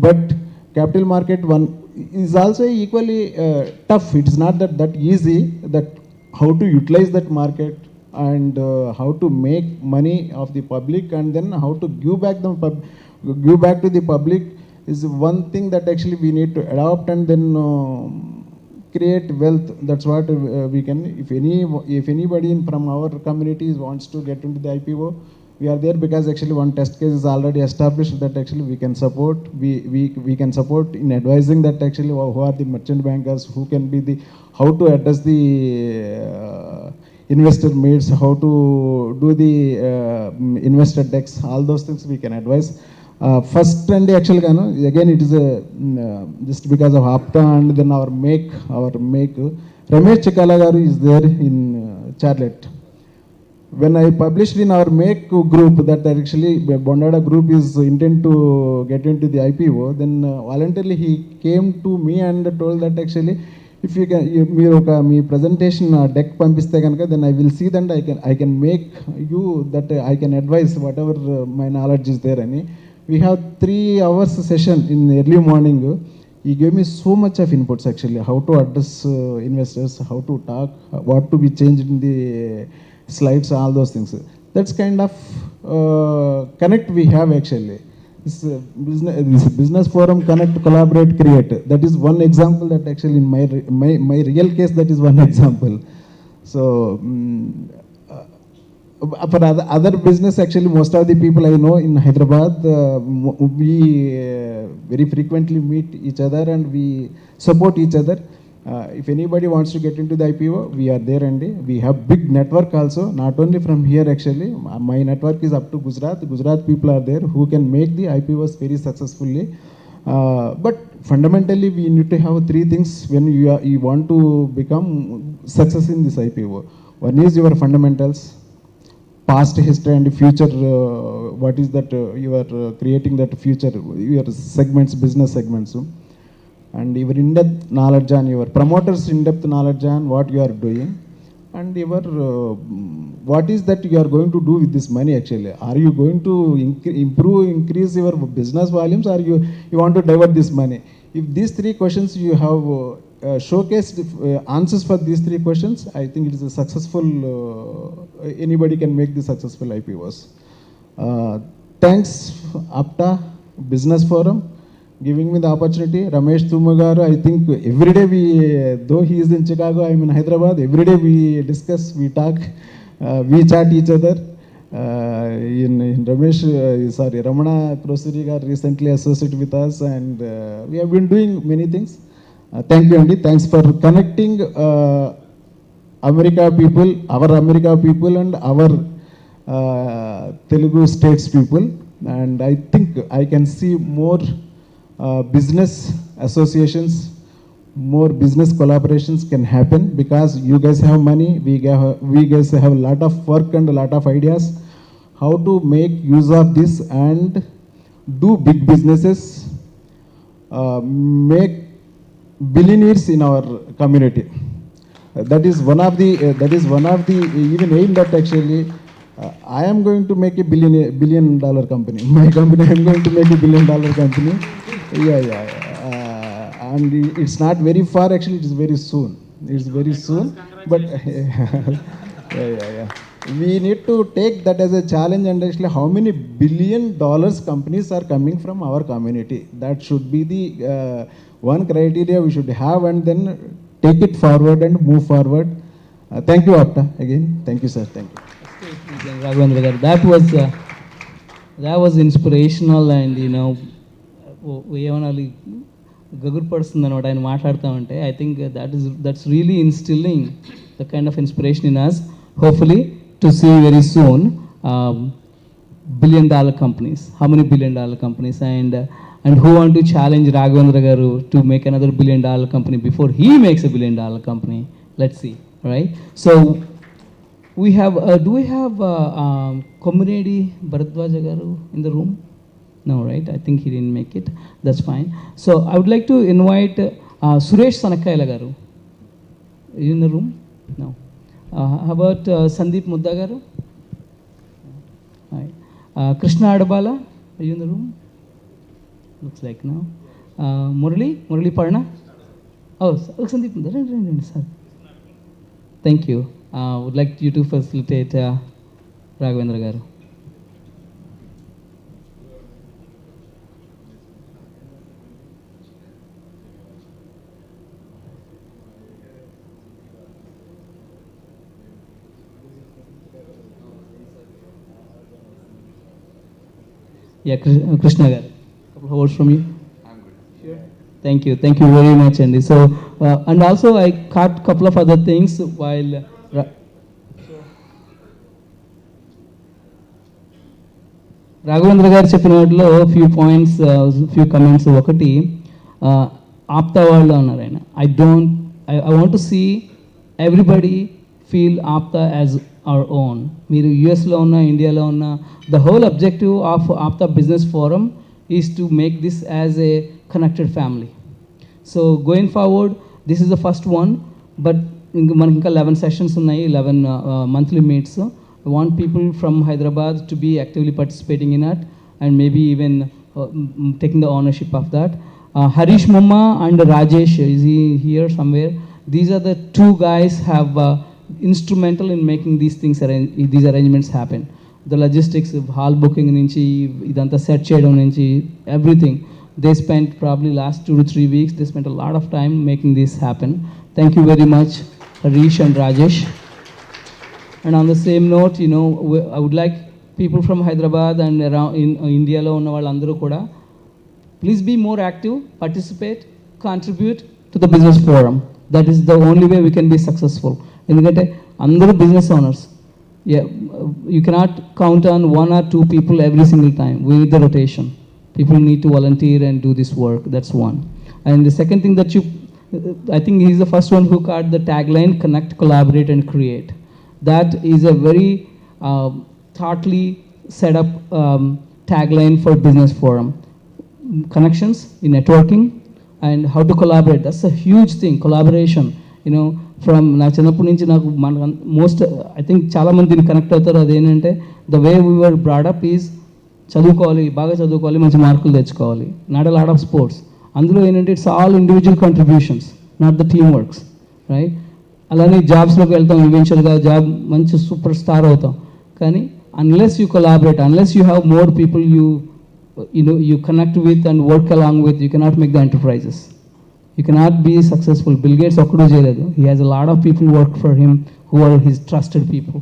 But capital market one is also equally tough. It's not that easy, that how to utilize that market and how to make money of the public and then how to give back to the public is one thing that actually we need to adopt and then create wealth. That's what we can. If anybody from our community wants to get into the IPO, we are there, because actually one test case is already established that actually we can support. We can support in advising that actually who are the merchant bankers, who can be the, how to address the investor meets, how to do the investor decks, all those things we can advise. First and actually again it is just because of APTA and then our make Ramesh Chikala garu is there in Charlotte. When I published in our make group that actually Bondada group is intent to get into the IPO, then voluntarily he came to me and told that actually if you can, మీరు ఒక మీ presentation deck పంపిస్తే కనుక then I will see that I can make you that I can advise whatever my knowledge is there. And we have 3 hours session in early morning. He gave me so much of inputs actually, how to address investors, how to talk, what to be changed in the slides, all those things. That's kind of connect we have actually. This business forum, connect, collaborate, create. That is one example that actually in my real case, that is one example. So for other business, actually most of the people I know in Hyderabad, we very frequently meet each other and we support each other. If anybody wants to get into the IPO, we are there, and we have big network also, not only from here actually. My network is up to Gujarat. Gujarat people are there who can make the IPOs very successfully. But fundamentally we need to have 3 things when you want to become success in this IPO. One is your fundamentals, past history and future, what is that you are creating that future, your segments, business segments, and your in-depth knowledge on your promoters, in-depth knowledge on what you are doing, and your what is that you are going to do with this money actually. Are you going to increase your business volumes, or you want to divert this money? If these 3 questions you have showcased answers for these 3 questions, I think it is a successful, anybody can make the successful IPOs. Thanks APTA Business Forum giving me the opportunity. Ramesh Tumagaru, I think every day though he is in Chicago, I am in Hyderabad, every day we discuss, we talk, we chat each other. Ramana Krosuri got recently associated with us, and we have been doing many things. Thank you, Andy. Thanks for connecting America people, our America people, and our Telugu states people. And I think I can see more business associations, more business collaborations can happen, because you guys have money, we guys have a lot of work and a lot of ideas how to make use of this and do big businesses, make billionaires in our community. That is one of the even aim that actually I am going to make a billion dollar company. My company, I am going to make a $1 billion company. And it's not very far actually, it is very soon. It's very soon. But we need to take that as a challenge, and actually how many $1 billion companies are coming from our community. That should be the one criteria we should have, and then take it forward and move forward. Thank you, APTA, again. Thank you, sir. Thank you. Raghavendra garu, that was inspirational, and ఏమనాలి గగుర్పడుతుంది అనమాట ఆయన మాట్లాడుతూ ఉంటే. I think that's really instilling the kind of inspiration in us. Hopefully to see very soon $1 billion companies. How many $1 billion companies? And who want to challenge Raghavendra garu to make another $1 billion company before he makes a $1 billion company? Let's see. right? So we have, do we have Komunedi Bharadwaja garu in the room? No, right? I think he didn't make it. That's fine. So I would like to invite Suresh Sanakaila garu. Are you in the room? No. How about Sandeep Mudda garu? Right. Krishna Adabala, are you in the room? Looks like no. Murali Parna? Oh, Sandeep Mudda, sir. Thank you. Would like you to facilitate Raghavendra garu. Yeah, Krishna garu. Couple of words from you. I'm good. Sure. Thank you very much, Andy. So, and also I caught a couple of other things while. Raghavendra గారు చెప్పిన వాటిలో few points, few comments. ఒకటి, ఆప్తా వాళ్ళు అన్నారు ఆయన. I want to see everybody feel APTA as our own. మీరు యుఎస్లో ఉన్న, ఇండియాలో ఉన్న, the whole objective of APTA business forum is to make this as a connected family. So going forward, this is the first one. But మనకి ఇంకా 11 sessions ఉన్నాయి, 11 monthly meets. I want people from Hyderabad to be actively participating in it and maybe even taking the ownership of that. Harish Mumma and Rajesh, is he here somewhere? These are the two guys have instrumental in making these things, these arrangements happen. The logistics, hall booking nunchi, idanta set cheyadam nunchi, everything. They spent probably last 2 to 3 weeks. They spent a lot of time making this happen. Thank you very much, Harish and Rajesh. And on the same note, you know, I would like people from Hyderabad and around in India lo unna vallandaru kuda, please be more active, participate, contribute to the business forum. That is the only way we can be successful. Endukante andaru business owners. Yeah, you cannot count on 1 or 2 people every single time. We need the rotation. People need to volunteer and do this work. That's one. And the second thing that I think he's the first one who caught the tagline, connect, collaborate and create. That is a very thoughtfully set up tagline for business forum. Connections in networking and how to collaborate. That's a huge thing, collaboration. You know, from na chinnappudu nunchi naku most, I think చాలా మంది దీన్ని connect అవుతారు. అదేంటంటే the way we were brought up is చదువుకోవాలి, బాగా చదువుకోవాలి, మంచి మార్కులు తెచ్చుకోవాలి. Not a lot of sports. అందులో ఏంటంటే it's all individual contributions, not the team works, right? అలానే జాబ్స్లోకి వెళ్తాం, ఈవెన్చువల్గా జాబ్ మంచి సూపర్ స్టార్ అవుతాం. కానీ unless you collaborate, unless you have more people you connect with and work along with, you cannot make the enterprises. You cannot be successful. Bill Gates okkudu cheyaledu. He has a lot of people work for him who are his trusted people,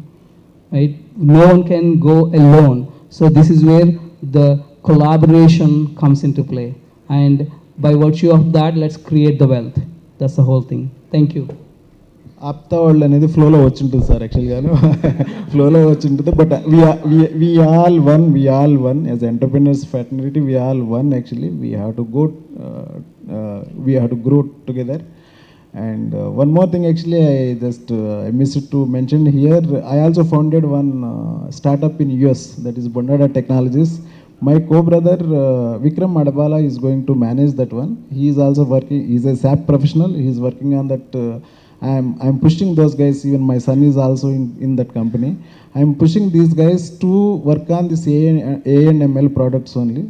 right? No one can go alone. So this is where the collaboration comes into play. And by virtue of that, let's create the wealth. That's the whole thing. Thank you. APTA వాళ్ళు అనేది ఫ్లోలో వచ్చి ఉంటుంది sir, యాక్చువల్గాను ఫ్లోలో వచ్చి ఉంటుంది. But we all one as entrepreneurs fraternity, we all one actually. We have to grow together. And one more thing actually, I missed to mention here. I also founded one startup in US, that is Bondada Technologies. My co-brother Vikram Adabala is going to manage that one. He is also working, he is a SAP professional, he is working on that. I'm pushing those guys, even my son is also in that company. I'm pushing these guys to work on this ANML products only.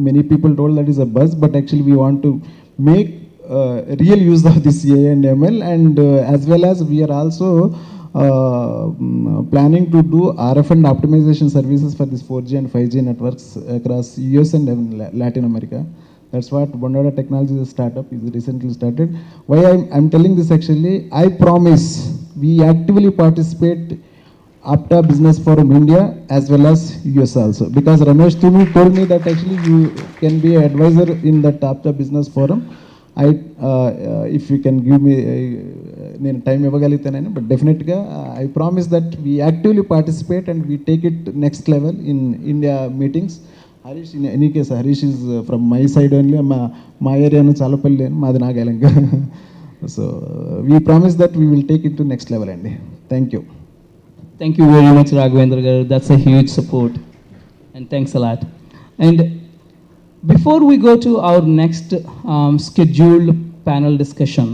Many people told that is a buzz, but actually we want to make real use of this ANML, and as well as we are also planning to do RF and optimization services for this 4G and 5G networks across US and Latin America. That's what Bondada Technologies, a startup, is recently started. Why I'm telling this actually, I promise we actively participate APTA Business Forum India as well as US also. Because Ramesh Tumi told me that actually you can be an advisor in that APTA Business Forum. If you can give me నేను time ఇవ్వగలుగుతానని, but డెఫినెట్గా I promise that we actively participate and we take it next level in India meetings. Harish, in any case Harish is from my side only. మా ఏరియాను చాలపల్లి, మాది Nagalanka. So we promise that we will take it to next level, Andy. Thank you. Thank you very much, Raghavendra garu. That's a huge support. And thanks a lot. And before we go to our next scheduled panel discussion,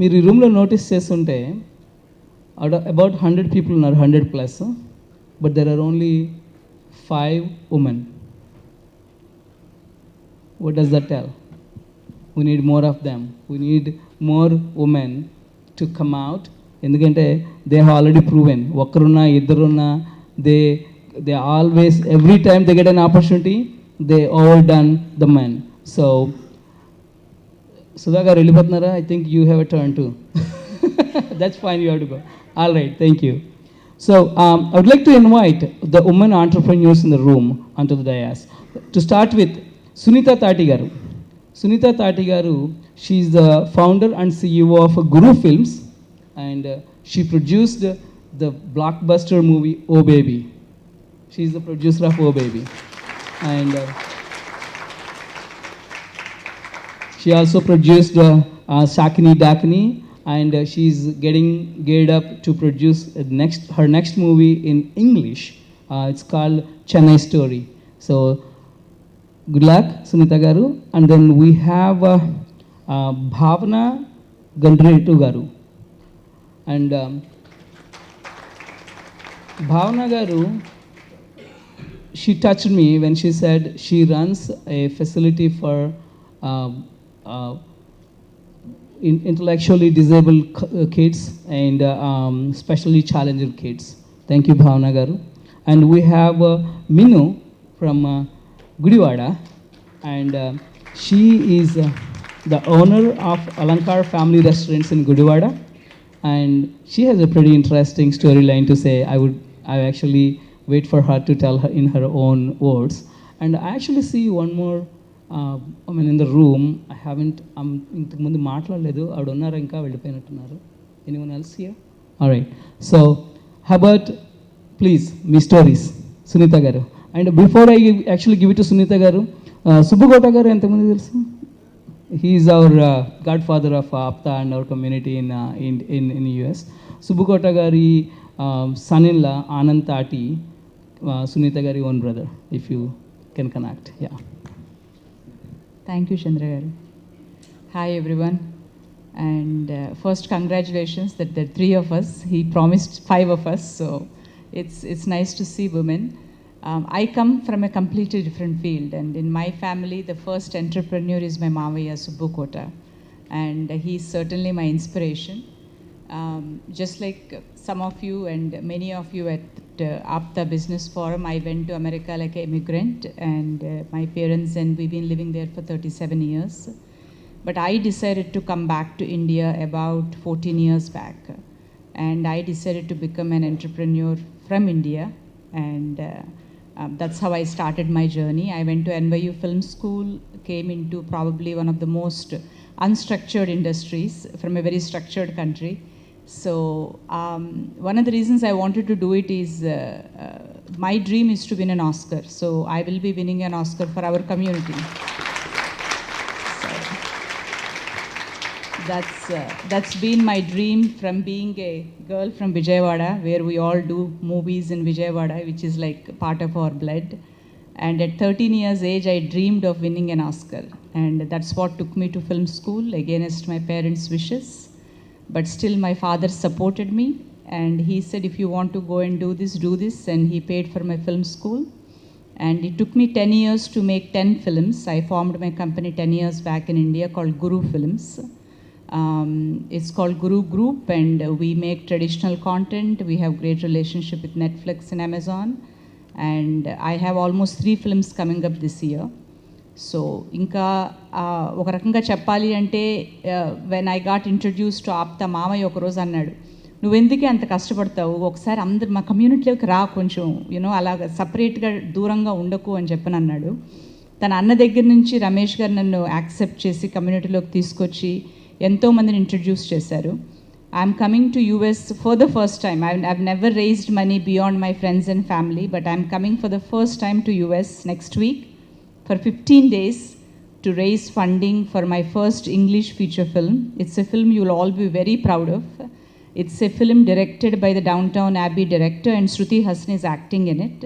మీరు ఈ రూమ్లో notice చేస్తుంటే about 100 people ఉన్నారు, 100 plus, but there are only 5 women. What does that tell? We need more of them. We need more women to come out. ఎందుకంటే they have already proven, ఒక్కరున్నా ఇద్దరున్నా, they always, every time they get an opportunity, they overdone the men. So Sudha garu వెళ్ళిపోతున్నారా? I think you have a turn too. That's fine, you have to go. All right, thank you. So I would like to invite the women entrepreneurs in the room onto the dais. To start with, Sunita Tati garu. Sunita Tati garu, she is the founder and CEO of Guru Films, and she produced the blockbuster movie Oh Baby. She is the producer of Oh Baby. And she also produced Sakini Dakini, and she is getting geared up to produce her next movie in English. It's called Chennai Story. So good luck, Sunita garu. And then we have Bhavna Gandretu garu. And Bhavna garu, she touched me when she said she runs a facility for intellectually disabled kids and specially challenged kids. Thank you, Bhavna garu. And we have Minu from Gudivada, and she is the owner of Alankar Family Restaurants in Gudivada, and she has a pretty interesting storyline to say. I actually wait for her to tell her in her own words. And I actually see one more woman in the room. I haven't, ఇంతకు ముందు మాట్లాడలేదు, ఆవిడ ఉన్నారు, ఇంకా వెళ్ళిపోయినట్టున్నారు. Anyone else here? All right. So how about, please, me stories, Sunita garu. And before I actually give it to Sunita garu, Subbukotta garu ఎంతమంది తెలుసు? He is our godfather of APTA and our community in the US. Subbukotta gari son-in-law, Anand Tati, Sunita gari own brother, if you can connect. Yeah. Thank you, Chandra garu. Hi, everyone. And first, congratulations that there are 3 of us. He promised 5 of us, so it's nice to see women. I come from a completely different field, and in my family, the first entrepreneur is my Mavaya Subbukotta, and he's certainly my inspiration. Just like some of you and many of you at APTA Business Forum, I went to America like an immigrant, and my parents and we've been living there for 37 years. But I decided to come back to India about 14 years back, and I decided to become an entrepreneur from India, and that's how I started my journey. I went to NYU Film School, came into probably one of the most unstructured industries from a very structured country. So one of the reasons I wanted to do it is my dream is to win an Oscar. So I will be winning an Oscar for our community. So that's been my dream from being a girl from Vijayawada, where we all do movies in Vijayawada, which is like part of our blood. And at 13 years age, I dreamed of winning an Oscar. And that's what took me to film school against my parents' wishes. But still my father supported me, and he said, if you want to go and do this, and he paid for my film school. And it took me 10 years to make 10 films. I formed my company 10 years back in India called Guru Films. It's called Guru Group, and we make traditional content. We have great relationship with Netflix and Amazon, and I have almost 3 films coming up this year. So ఇంకా ఒక రకంగా చెప్పాలి అంటే when I got introduce to APTA, మామయ్య ఒకరోజు అన్నాడు, నువ్వెందుకే అంత కష్టపడతావు, ఒకసారి అందరు మా కమ్యూనిటీలోకి రా, కొంచెం అలాగ సపరేట్గా దూరంగా ఉండకు అని చెప్పని అన్నాడు. తన అన్న దగ్గర నుంచి రమేష్ గారు నన్ను యాక్సెప్ట్ చేసి కమ్యూనిటీలోకి తీసుకొచ్చి ఎంతోమందిని ఇంట్రడ్యూస్ చేశారు. I'm coming to US for the first time. I've never raised money beyond my friends and family, but I'm coming for the first time to US next week for 15 days to raise funding for my first English feature film. It's a film you'll all be very proud of. It's a film directed by the Downtown Abbey director, and Shruti Hassan is acting in it.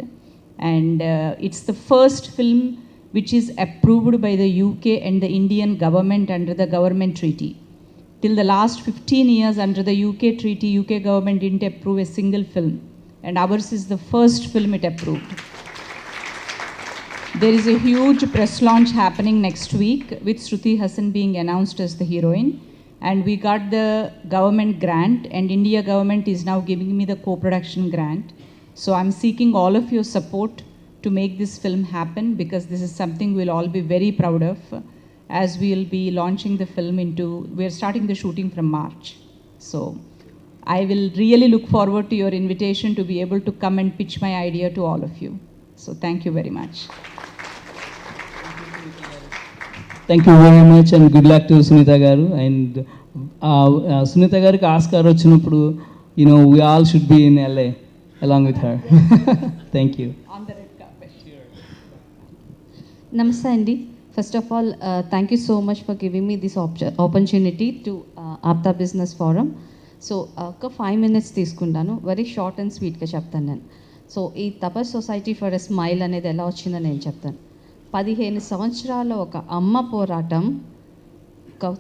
And it's the first film which is approved by the UK and the Indian government under the government treaty. Till the last 15 years under the UK treaty, UK government didn't approve a single film. And ours is the first film it approved. There is a huge press launch happening next week with Shruti Hassan being announced as the heroine. And we got the government grant, and India government is now giving me the co-production grant. So I'm seeking all of your support to make this film happen, because this is something we'll all be very proud of, as we'll be launching the film we're starting the shooting from March. So I will really look forward to your invitation to be able to come and pitch my idea to all of you. So thank you very much. Thank you very much and good luck to Sunita Garu. And Sunita Garu Oscar వచ్చినప్పుడు, we all should be in LA along with her. Thank you. On the red carpet. Namaste Andy. First of all, thank you so much for giving me this opportunity to APTA Business Forum. So, ఒక 5 minutes తీసుకుంటాను, very short and స్వీట్గా చెప్తాను నేను. So ఈ తపస్ society for a smile అనేది ఎలా వచ్చిందో నేను చెప్తాను. 15 సంవత్సరాల ఒక అమ్మ పోరాటం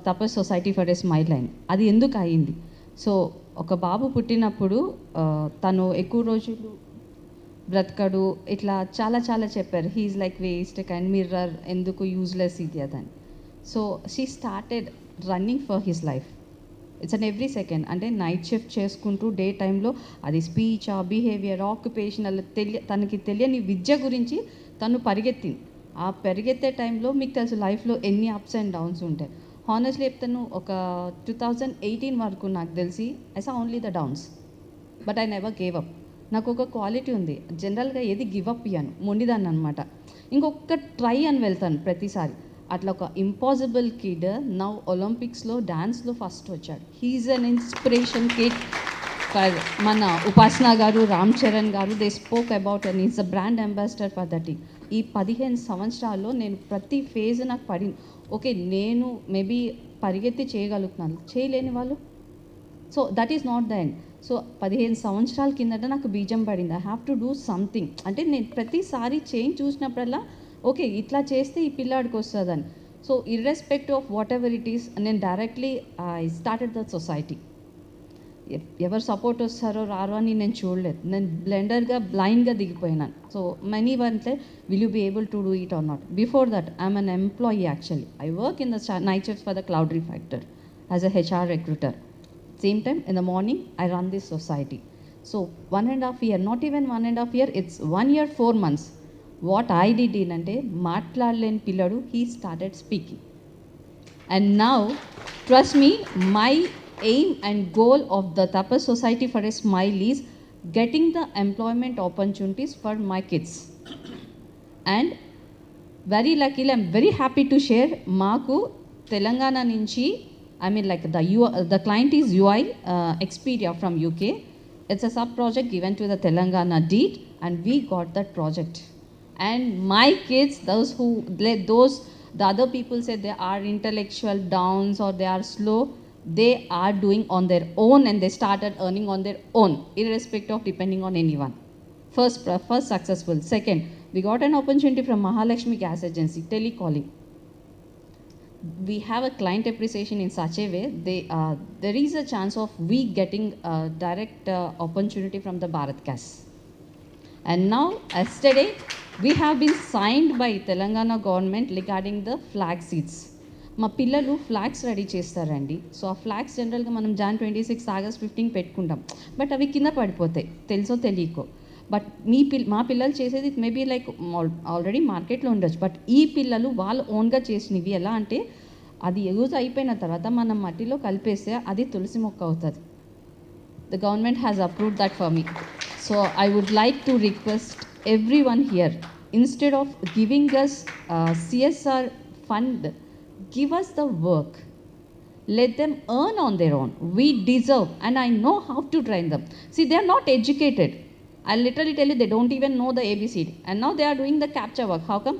తపస్ సొసైటీ ఫర్ ఎ స్మైల్ అయింది. అది ఎందుకు అయింది? సో ఒక బాబు పుట్టినప్పుడు తను ఎక్కువ రోజులు బ్రతకడు, ఇట్లా చాలా చాలా చెప్పారు. He's like waste and mirror, ఎందుకు యూజ్లెస్ ఇది అదని. So she started running for his life. It's an every second, అంటే నైట్ షిఫ్ట్ చేసుకుంటూ డే టైంలో అది స్పీచ్, బిహేవియర్, ఆక్యుపేషనల్ తనకి తెలియని విద్య గురించి తను పరిగెత్తింది. ఆ పరిగెత్తే టైంలో మీకు తెలుసు లైఫ్లో ఎన్ని అప్స్ అండ్ డౌన్స్ ఉంటాయి. హానెస్ట్లీ చెప్తాను, ఒక 2018 వరకు నాకు తెలిసి I saw only the downs, but I never gave up. నాకు ఒక క్వాలిటీ ఉంది, జనరల్గా ఏది గివ్ అప్ ఇయ్యాను, మొండిదాన్ని అనమాట. ఇంకొక ట్రై అని వెళ్తాను ప్రతిసారి. అట్లా ఒక ఇంపాసిబుల్ కిడ్ నౌ ఒలింపిక్స్లో డ్యాన్స్లో ఫస్ట్ వచ్చాడు. He's an inspiration kid for మన Upasana garu, Ram Charan garu. They spoke about and is the brand ambassador for that. ఈ 15 సంవత్సరాల్లో నేను ప్రతి ఫేజ్ నాకు పడింది. ఓకే, నేను మేబీ పరిగెత్తి చేయగలుగుతున్నాను, చేయలేని వాళ్ళు. So that is not the end. So 15 సంవత్సరాల కిందట నాకు బీజం పడింది, I have to do something. అంటే నేను ప్రతిసారి చేంజ్ చూసినప్పుడల్లా ఓకే ఇట్లా చేస్తే ఈ పిల్లాడికి వస్తుందని. So irrespective of whatever it is, నేను directly I started the society. ఎవరు సపోర్ట్ వస్తారో రారో అని నేను చూడలేదు, నేను బ్లెండర్గా బ్లైండ్గా దిగిపోయినాను. సో మనీ అంటే will you be able to do it or not. Before that I'm an employee actually. I work in the night shifts for the cloud refactor as a HR recruiter. Same time in the morning I run this society. So 1.5 year, not even 1.5 year, it's 1 year 4 months. What I did in ante maatladaleni pilladu, he started speaking. And now trust me, my aim and goal of the Tapas Society for a Smile is getting the employment opportunities for my kids. And very luckily I'm very happy to share, maaku Telangana nunchi, I mean like the client is UI Expedia from UK. It's a sub project given to the Telangana deed, and we got that project. And my kids, the other people say they are intellectual downs or they are slow, they are doing on their own and they started earning on their own, irrespective of depending on anyone. First successful. Second, we got an opportunity from Mahalakshmi Gas Agency, telecalling. We have a client appreciation in such a way, there is a chance of we getting a direct opportunity from the Bharat Gas. And now, yesterday, we have been signed by Telangana government regarding the flag seeds. మా పిల్లలు flags ready చేస్తారండి. So ఆ flags జనరల్గా మనం Jan 26 August 15 పెట్టుకుంటాం, but అవి కింద పడిపోతాయి తెలుసో తెలియకో. బట్ మా పిల్లలు చేసేది మేబీ లైక్ ఆల్రెడీ మార్కెట్లో ఉండొచ్చు, బట్ ఈ పిల్లలు వాళ్ళు ఓన్గా చేసినవి. ఎలా అంటే అది యూజ్ అయిపోయిన తర్వాత మనం మట్టిలో కలిపేస్తే అది తులసి మొక్క అవుతుంది. The government has approved that for me. So I would like to request every one here, instead of giving us CSR fund, give us the work. Let them earn on their own. We deserve, and I know how to train them. See, they are not educated. I'll literally tell you, they don't even know the ABCD. And now they are doing the capture work. How come?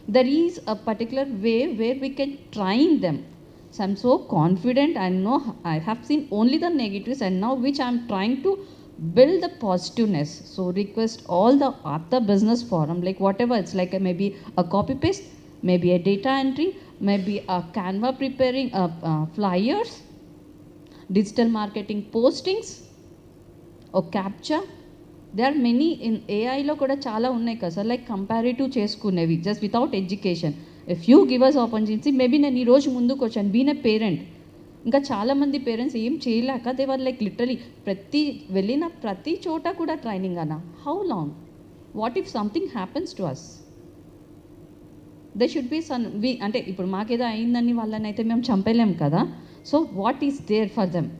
There is a particular way where we can train them. So I'm so confident. I know I have seen only the negatives, and now which I'm trying to build the positiveness. So request all the APTA business forum, like whatever, it's like maybe a copy paste, maybe a data entry, maybe a Canva preparing flyers, digital marketing postings, or capture. There are many in ఏఐలో కూడా చాలా ఉన్నాయి కదా sir, like comparative చేసుకునేవి just without education. If you give us opportunity, maybe నేను ఈరోజు ముందుకు వచ్చాను బీన్ ఎ పేరెంట్. ఇంకా చాలామంది పేరెంట్స్ ఏం చేయలేక దే వర్ లైక్ లిటరలీ వెళ్ళిన ప్రతి చోట కూడా ట్రైనింగ్ అన్న. How long? What if something happens to us? They should be అంటే ఇప్పుడు మాకేదో అయిందని వాళ్ళని అయితే మేము చంపలేం కదా. So what is there for them?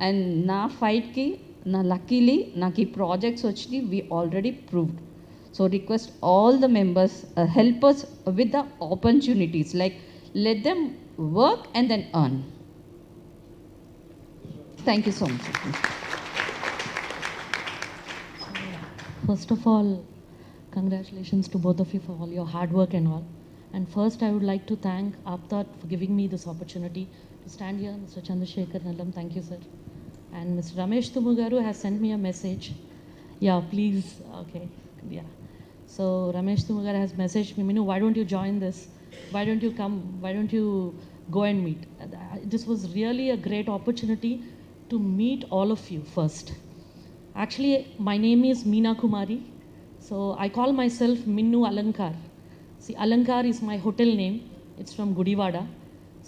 And నా ఫైట్కి లక్కీలీ నాకు ఈ ప్రాజెక్ట్స్ వచ్చి we already proved. So request all the members help us with the opportunities, like let them work and then earn. Thank you so much. First of all, congratulations to both of you for all your hard work and all. And first, I would like to thank APTA for giving me this opportunity to stand here. Mr. Chandrasekhar Nallam, thank you, sir. And Mr. Ramesh Tumugaru has sent me a message. Yeah, please. Okay. Yeah. So Ramesh Tumugaru has messaged me, Minu, why don't you join this? Why don't you come? Why don't you go and meet? This was really a great opportunity to meet all of you first. Actually, my name is Meena Kumari. So I call myself Minnu Alankar. See, Alankar is my hotel name. It's from Gudivada.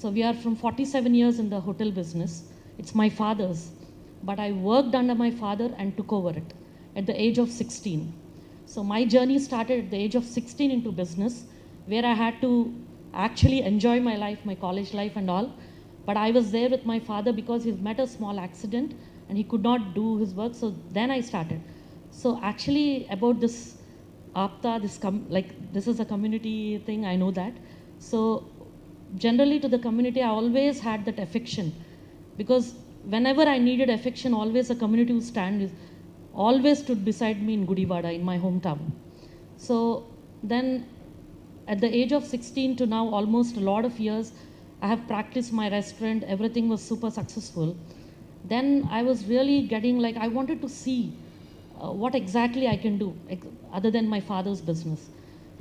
So we are from 47 years in the hotel business. It's my father's. But I worked under my father and took over it at the age of 16. So my journey started at the age of 16 into business, where I had to actually enjoy my life, my college life and all. But I was there with my father because he met a small accident and he could not do his work. So then I started. So actually about this APTA, this is a community thing, I know that. So generally to the community, I always had that affection, because whenever I needed affection, always a community would stand, always stood beside me in Gudivada, in my hometown. So then at the age of 16 to now, almost a lot of years, I have practiced my restaurant, everything was super successful. Then I was really getting like, I wanted to see what exactly I can do other than my father's business.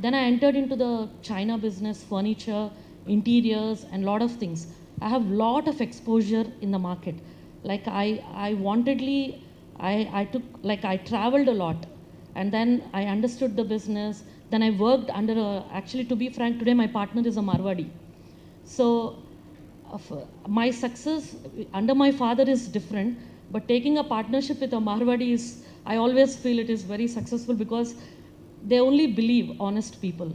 Then I entered into the China business, furniture, interiors and lot of things. I have lot of exposure in the market. Like I took, like I traveled a lot, and then I understood the business. Then I worked under actually, to be frank, today my partner is a Marwadi. So my success under my father is different, but taking a partnership with a Marwadi is, I always feel it is very successful, because they only believe honest people.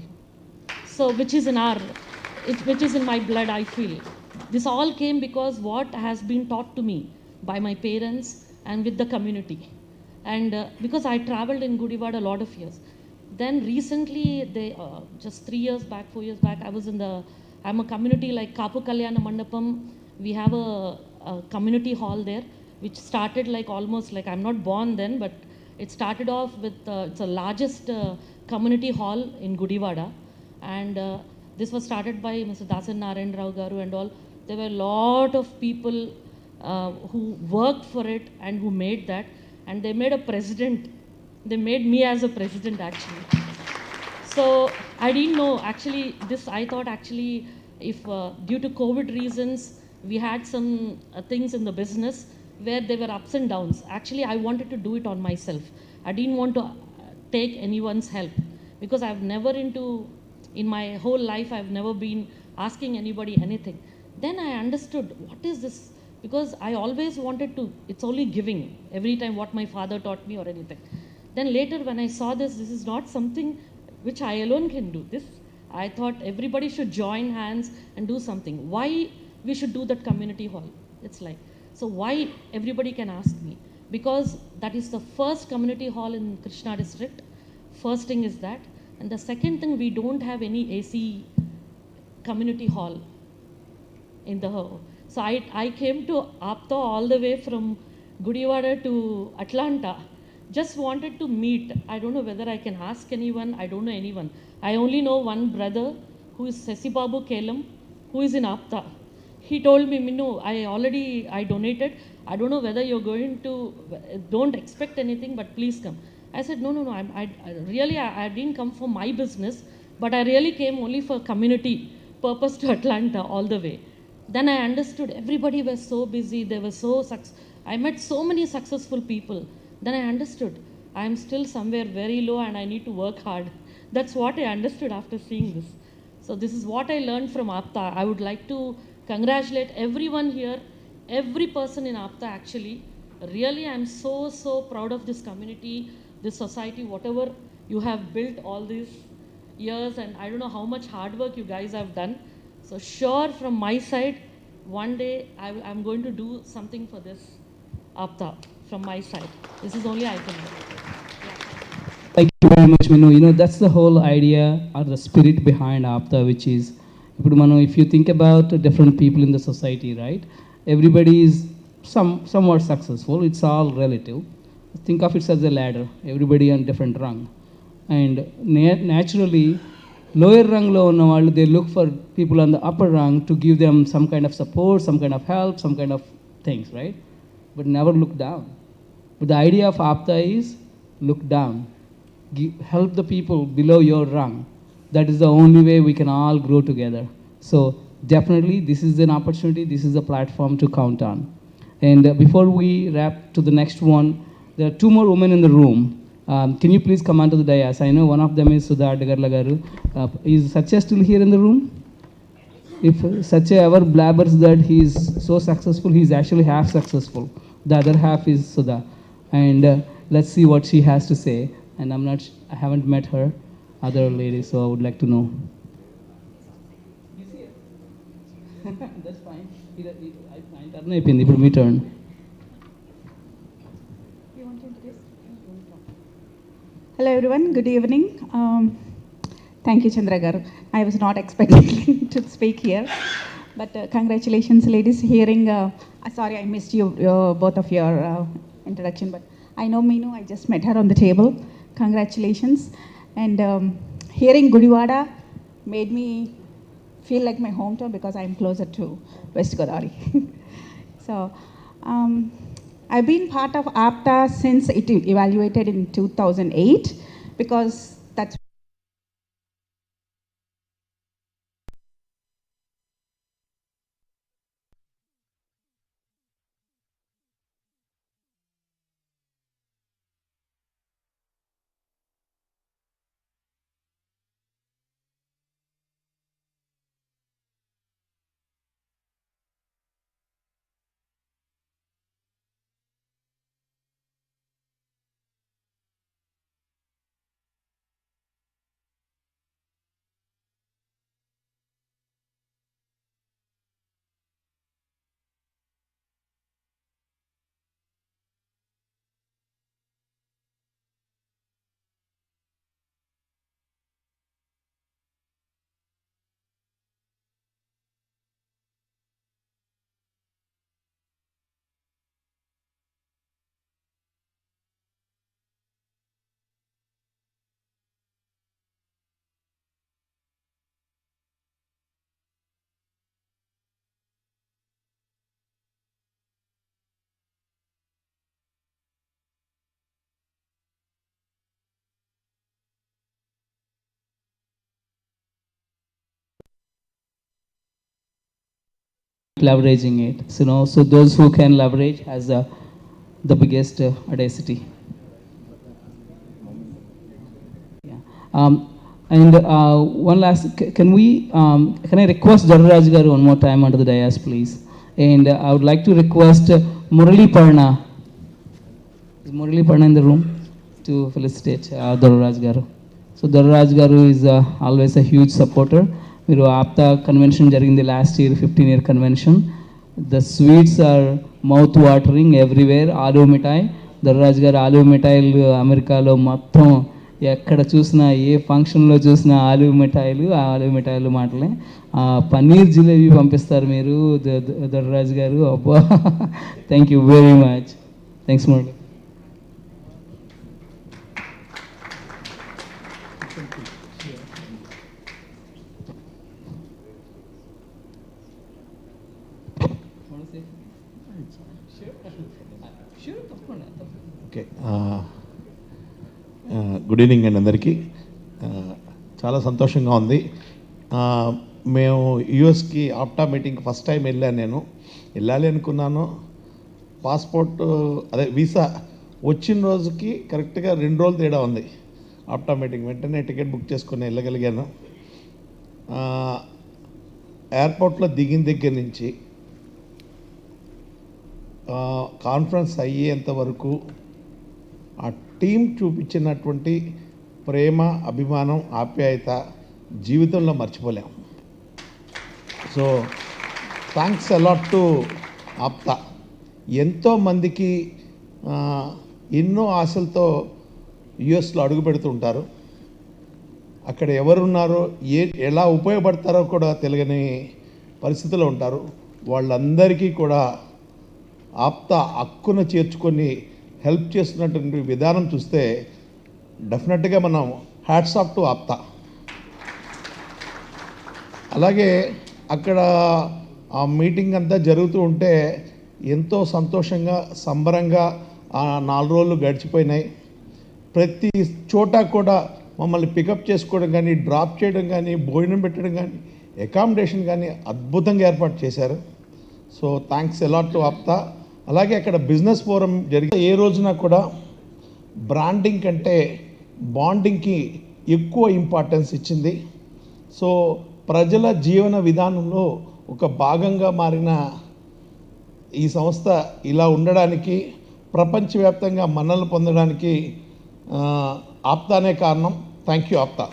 So which is in my blood, I feel. This all came because what has been taught to me by my parents and with the community. And because I traveled in Gudivada a lot of years. Then recently, just 3 years back, 4 years back, I'm a community like Kapu Kalyana Mandapam. We have a community hall there, which started like almost like, I'm not born then, but it started off with, it's the largest community hall in Gudivada. And this was started by Mr. Dasan Narayan Rao Garu and all. There were a lot of people who worked for it and who made that, and they made a president. They made me as a president actually. So I didn't know actually this. I thought actually if due to COVID reasons we had some things in the business where there were ups and downs. Actually, I wanted to do it on myself. I didn't want to take anyone's help, because I've never in my whole life I've never been asking anybody anything. Then I understood what is this, because I always wanted to, it's only giving every time what my father taught me or anything. Then later when I saw this is not something which I alone can do this. I thought everybody should join hands and do something. Why we should do that community hall? It's like, so why everybody can ask me? Because that is the first community hall in Krishna district. First thing is that. And the second thing, we don't have any AC community hall in the hall. So I came to APTA all the way from Gudivada to Atlanta, Just wanted to meet. I don't know whether I can ask anyone. I don't know anyone. I only know one brother who is Sesibabu Kelam, who is in APTA. He told me, Minu, I donated. I don't know whether you're going to, don't expect anything, but please come. I said, no, I didn't come for my business, but I really came only for community purpose to Atlanta all the way. Then I understood everybody was so busy. They were so I met so many successful people. Then I understood I am still somewhere very low and I need to work hard. That's what I understood after seeing this. So this is what I learned from APTA. I would like to congratulate everyone here, every person in APTA actually. Really, I'm so proud of this community, this society, whatever you have built all these years, and I don't know how much hard work you guys have done. So sure, from my side, one day I'm going to do something for this APTA from my side. This is only I can do. Thank you very much, Minu. You know, that's the whole idea or the spirit behind APTA, which is, if you think about different people in the society, right? Everybody is somewhat successful. It's all relative. Think of it as a ladder. Everybody on different rung. And naturally, lower rung lo unna vallu, they look for people on the upper rung to give them some kind of support, some kind of help, some kind of things, right? But never look down. But the idea of APTA is look down. Help the people below your rung. That is the only way we can all grow together. So definitely this is an opportunity, this is a platform to count on. And before we wrap to the next one, there are two more women in the room. Can you please come onto the dais? I know one of them is Sudha Degarla Garu. Is Satya still here in the room? If Satya ever blabbers that he is so successful, he is actually half successful. The other half is Sudha. And let's see what she has to say. And I haven't met her, other lady, so I would like to know. That's fine. I find me turn. Hello everyone, good evening. Thank you, Chandra Garu. I was not expecting to speak here, but congratulations, ladies. Hearing, sorry I missed you, both of your introduction, but I know Meenu, I just met her on the table. Congratulations. And hearing Gudivada made me feel like my hometown because I'm closer to West Godavari. So I've been part of APTA since it evaluated in 2008 because that's leveraging it. So those who can leverage has the biggest audacity. Yeah. And one last, can I request Darraj Garu one more time onto the dais, please? And I would like to request Murali Parna. Is Murali Parna in the room to felicitate Darraj Garu? So Darraj Garu is always a huge supporter. మీరు APTA convention జరిగింది last year 15-year కన్వెన్షన్. The sweets are mouth watering everywhere. ఆలూ మిఠాయి, దర్రాజ్ గారు ఆలూ మిఠాయిలు అమెరికాలో మొత్తం ఎక్కడ చూసినా ఏ ఫంక్షన్లో చూసినా ఆలూ మిఠాయిలు మాటలే. పన్నీర్ జిలేబీ పంపిస్తారు మీరు దర్రాజ్ గారు. అబ్బా, thank you very much. Thanks Murali. Okay, good evening అండి అందరికీ. చాలా సంతోషంగా ఉంది. మేము యూఎస్కి ఆప్టా మీటింగ్ ఫస్ట్ టైం వెళ్ళాను. నేను వెళ్ళాలి అనుకున్నాను. పాస్పోర్ట్ అదే వీసా వచ్చిన రోజుకి కరెక్ట్గా 2 రోజులు తేడా ఉంది. ఆప్టా మీటింగ్ వెంటనే టికెట్ బుక్ చేసుకొని వెళ్ళగలిగాను. ఎయిర్పోర్ట్లో దిగిన దగ్గర నుంచి కాన్ఫరెన్స్ అయ్యేంత వరకు ఆ టీం చూపించినటువంటి ప్రేమ, అభిమానం, ఆప్యాయత జీవితంలో మర్చిపోలేం. So thanks a lot to APTA. ఎంతోమందికి ఎన్నో ఆశలతో యుఎస్లో అడుగు పెడుతుంటారు. అక్కడ ఎవరున్నారో ఎలా ఉపయోగపడతారో కూడా తెలియని పరిస్థితిలో ఉంటారు. వాళ్ళందరికీ కూడా ఆప్తా హక్కున చేర్చుకొని హెల్ప్ చేస్తున్నటువంటి విధానం చూస్తే డెఫినెట్గా మనం హ్యాట్స్ ఆఫ్ టు ఆప్తా. అలాగే అక్కడ ఆ మీటింగ్ అంతా జరుగుతూ ఉంటే ఎంతో సంతోషంగా, సంబరంగా ఆ 4 రోజులు గడిచిపోయినాయి. ప్రతి చోట కూడా మమ్మల్ని పికప్ చేసుకోవడం కానీ, డ్రాప్ చేయడం కానీ, భోజనం పెట్టడం కానీ, అకామిడేషన్ కానీ అద్భుతంగా ఏర్పాటు చేశారు. So thanks a lot to APTA. అలాగే అక్కడ బిజినెస్ ఫోరం జరిగే ఏ రోజున కూడా బ్రాండింగ్ కంటే బాండింగ్కి ఎక్కువ ఇంపార్టెన్స్ ఇచ్చింది. సో ప్రజల జీవన విధానంలో ఒక భాగంగా మారిన ఈ సంస్థ ఇలా ఉండడానికి, ప్రపంచవ్యాప్తంగా మన్ననలు పొందడానికి ఆప్తానే కారణం. Thank you APTA.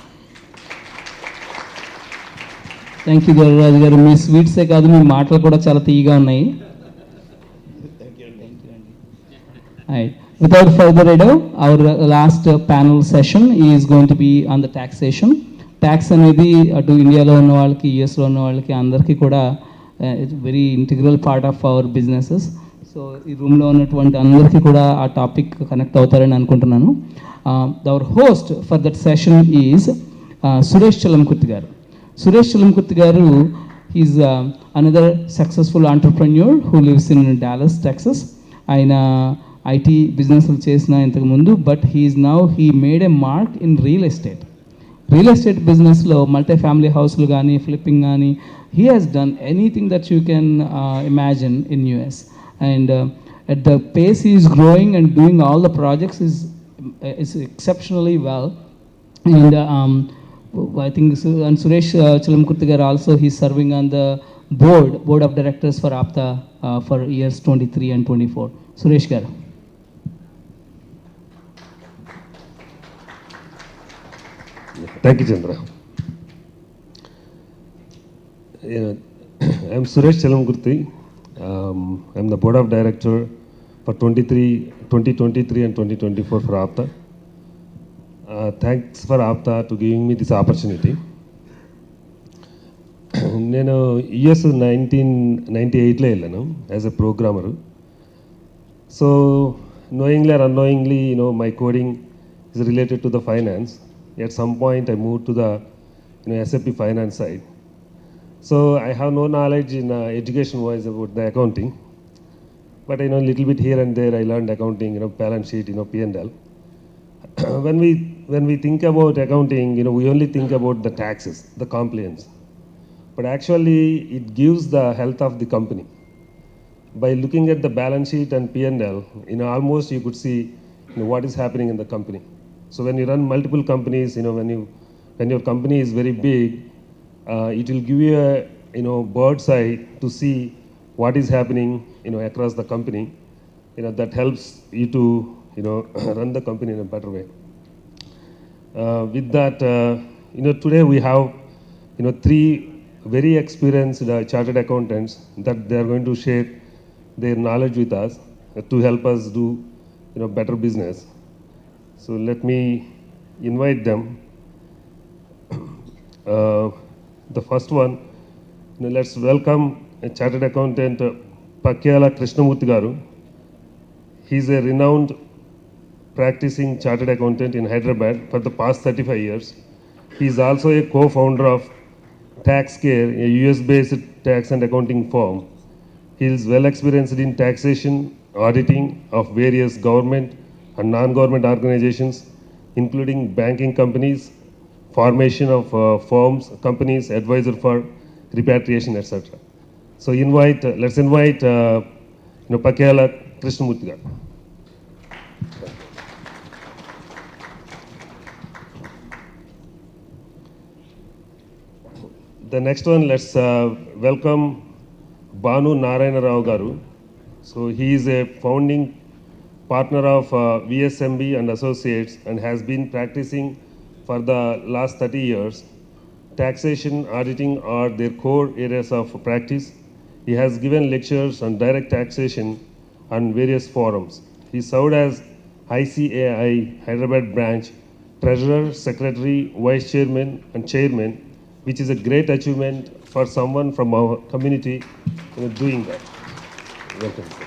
Thank you Gouravaraju garu. మీ స్వీట్సే కాదు, మీ మాటలు కూడా చాలా తీయగా ఉన్నాయి. Without further ado, our last panel session is going to be on the taxation. Tax అనేది అటు ఇండియాలో ఉన్న వాళ్ళకి, యూఎస్లో ఉన్న వాళ్ళకి అందరికీ కూడా it's very integral part of our businesses. So ఈ రూమ్లో ఉన్నటువంటి అందరికీ కూడా ఆ టాపిక్ కనెక్ట్ అవుతారని అనుకుంటున్నాను. Our host for that session is Suresh Chalamkurthi garu. Suresh Chalamkurthi garu is another successful entrepreneur who lives in Dallas, Texas. ఆయన ఐటీ బిజినెస్లు చేసిన ఇంతకుముందు, but he made a mark in real estate. Real estate బిజినెస్లో మల్టీ ఫ్యామిలీ హౌస్లు కానీ, ఫ్లిప్పింగ్ కానీ, he has done anything that you can imagine in US. And at the pace he is growing and doing all the projects is exceptionally well. And I think and Suresh Chalamkurti garu also, he is serving on the board of directors for APTA for years 23 and 24. Suresh garu. Thank you, Chandra. I'm Suresh Chalamkurti. I'm the board of director for 2023 and 2024 for APTA. Thanks for APTA to giving me this opportunity. నేను US 1998లో వెళ్ళాను as a programmer. So knowingly or unknowingly, my coding is related to the finance. At some point I moved to the SAP finance side. So I have no knowledge in education-wise about the accounting, but I know a little bit here and there. I learned accounting, balance sheet, P&L. When we think about accounting, we only think about the taxes, the compliance, but actually it gives the health of the company. By looking at the balance sheet and P&L, almost you could see what is happening in the company. So when you run multiple companies, when your company is very big, it will give you a bird's eye to see what is happening across the company. That helps you to run the company in a better way. With that, today we have 3 very experienced chartered accountants that they are going to share their knowledge with us to help us do better business. So let me invite them. The first one, let's welcome a chartered accountant, Pakyala Krishnamurthy garu. He's a renowned practicing chartered accountant in Hyderabad for the past 35 years. He's also a co-founder of TaxCare, a US-based tax and accounting firm. He is well experienced in taxation, auditing of various government and non-government organizations, including banking companies, formation of firms, companies, advisor for repatriation, etc. So let's invite Pakela Krishnamurthy garu. The next one, let's welcome Banu Narayana Rao garu. So he is a founding partner of VSMB and Associates and has been practicing for the last 30 years. Taxation, auditing are their core areas of practice. He has given lectures on direct taxation on various forums. He served as ICAI Hyderabad branch treasurer, secretary, vice chairman, and chairman, which is a great achievement for someone from our community doing that. Welcome, sir.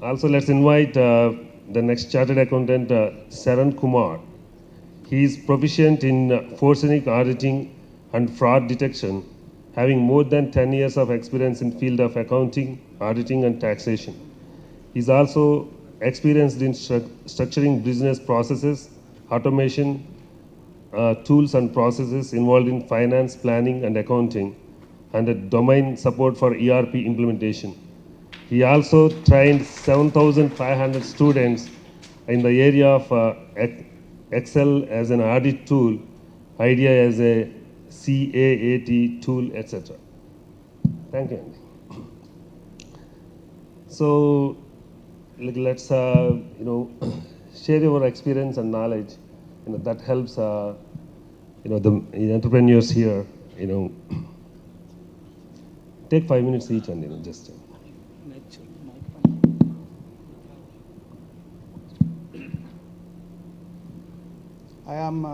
Also, let's invite the next chartered accountant, Saran Kumar. He is proficient in forensic auditing and fraud detection, having more than 10 years of experience in field of accounting, auditing, and taxation. He is also experienced in structuring business processes, automation, tools and processes involved in finance, planning, and accounting, and domain support for ERP implementation. He also trained 7,500 students in the area of Excel as an audit tool, IDEA as a CAAT tool, etc. Thank you, Andy. So let's share your experience and knowledge. That helps the entrepreneurs here. Take 5 minutes each, and just. I am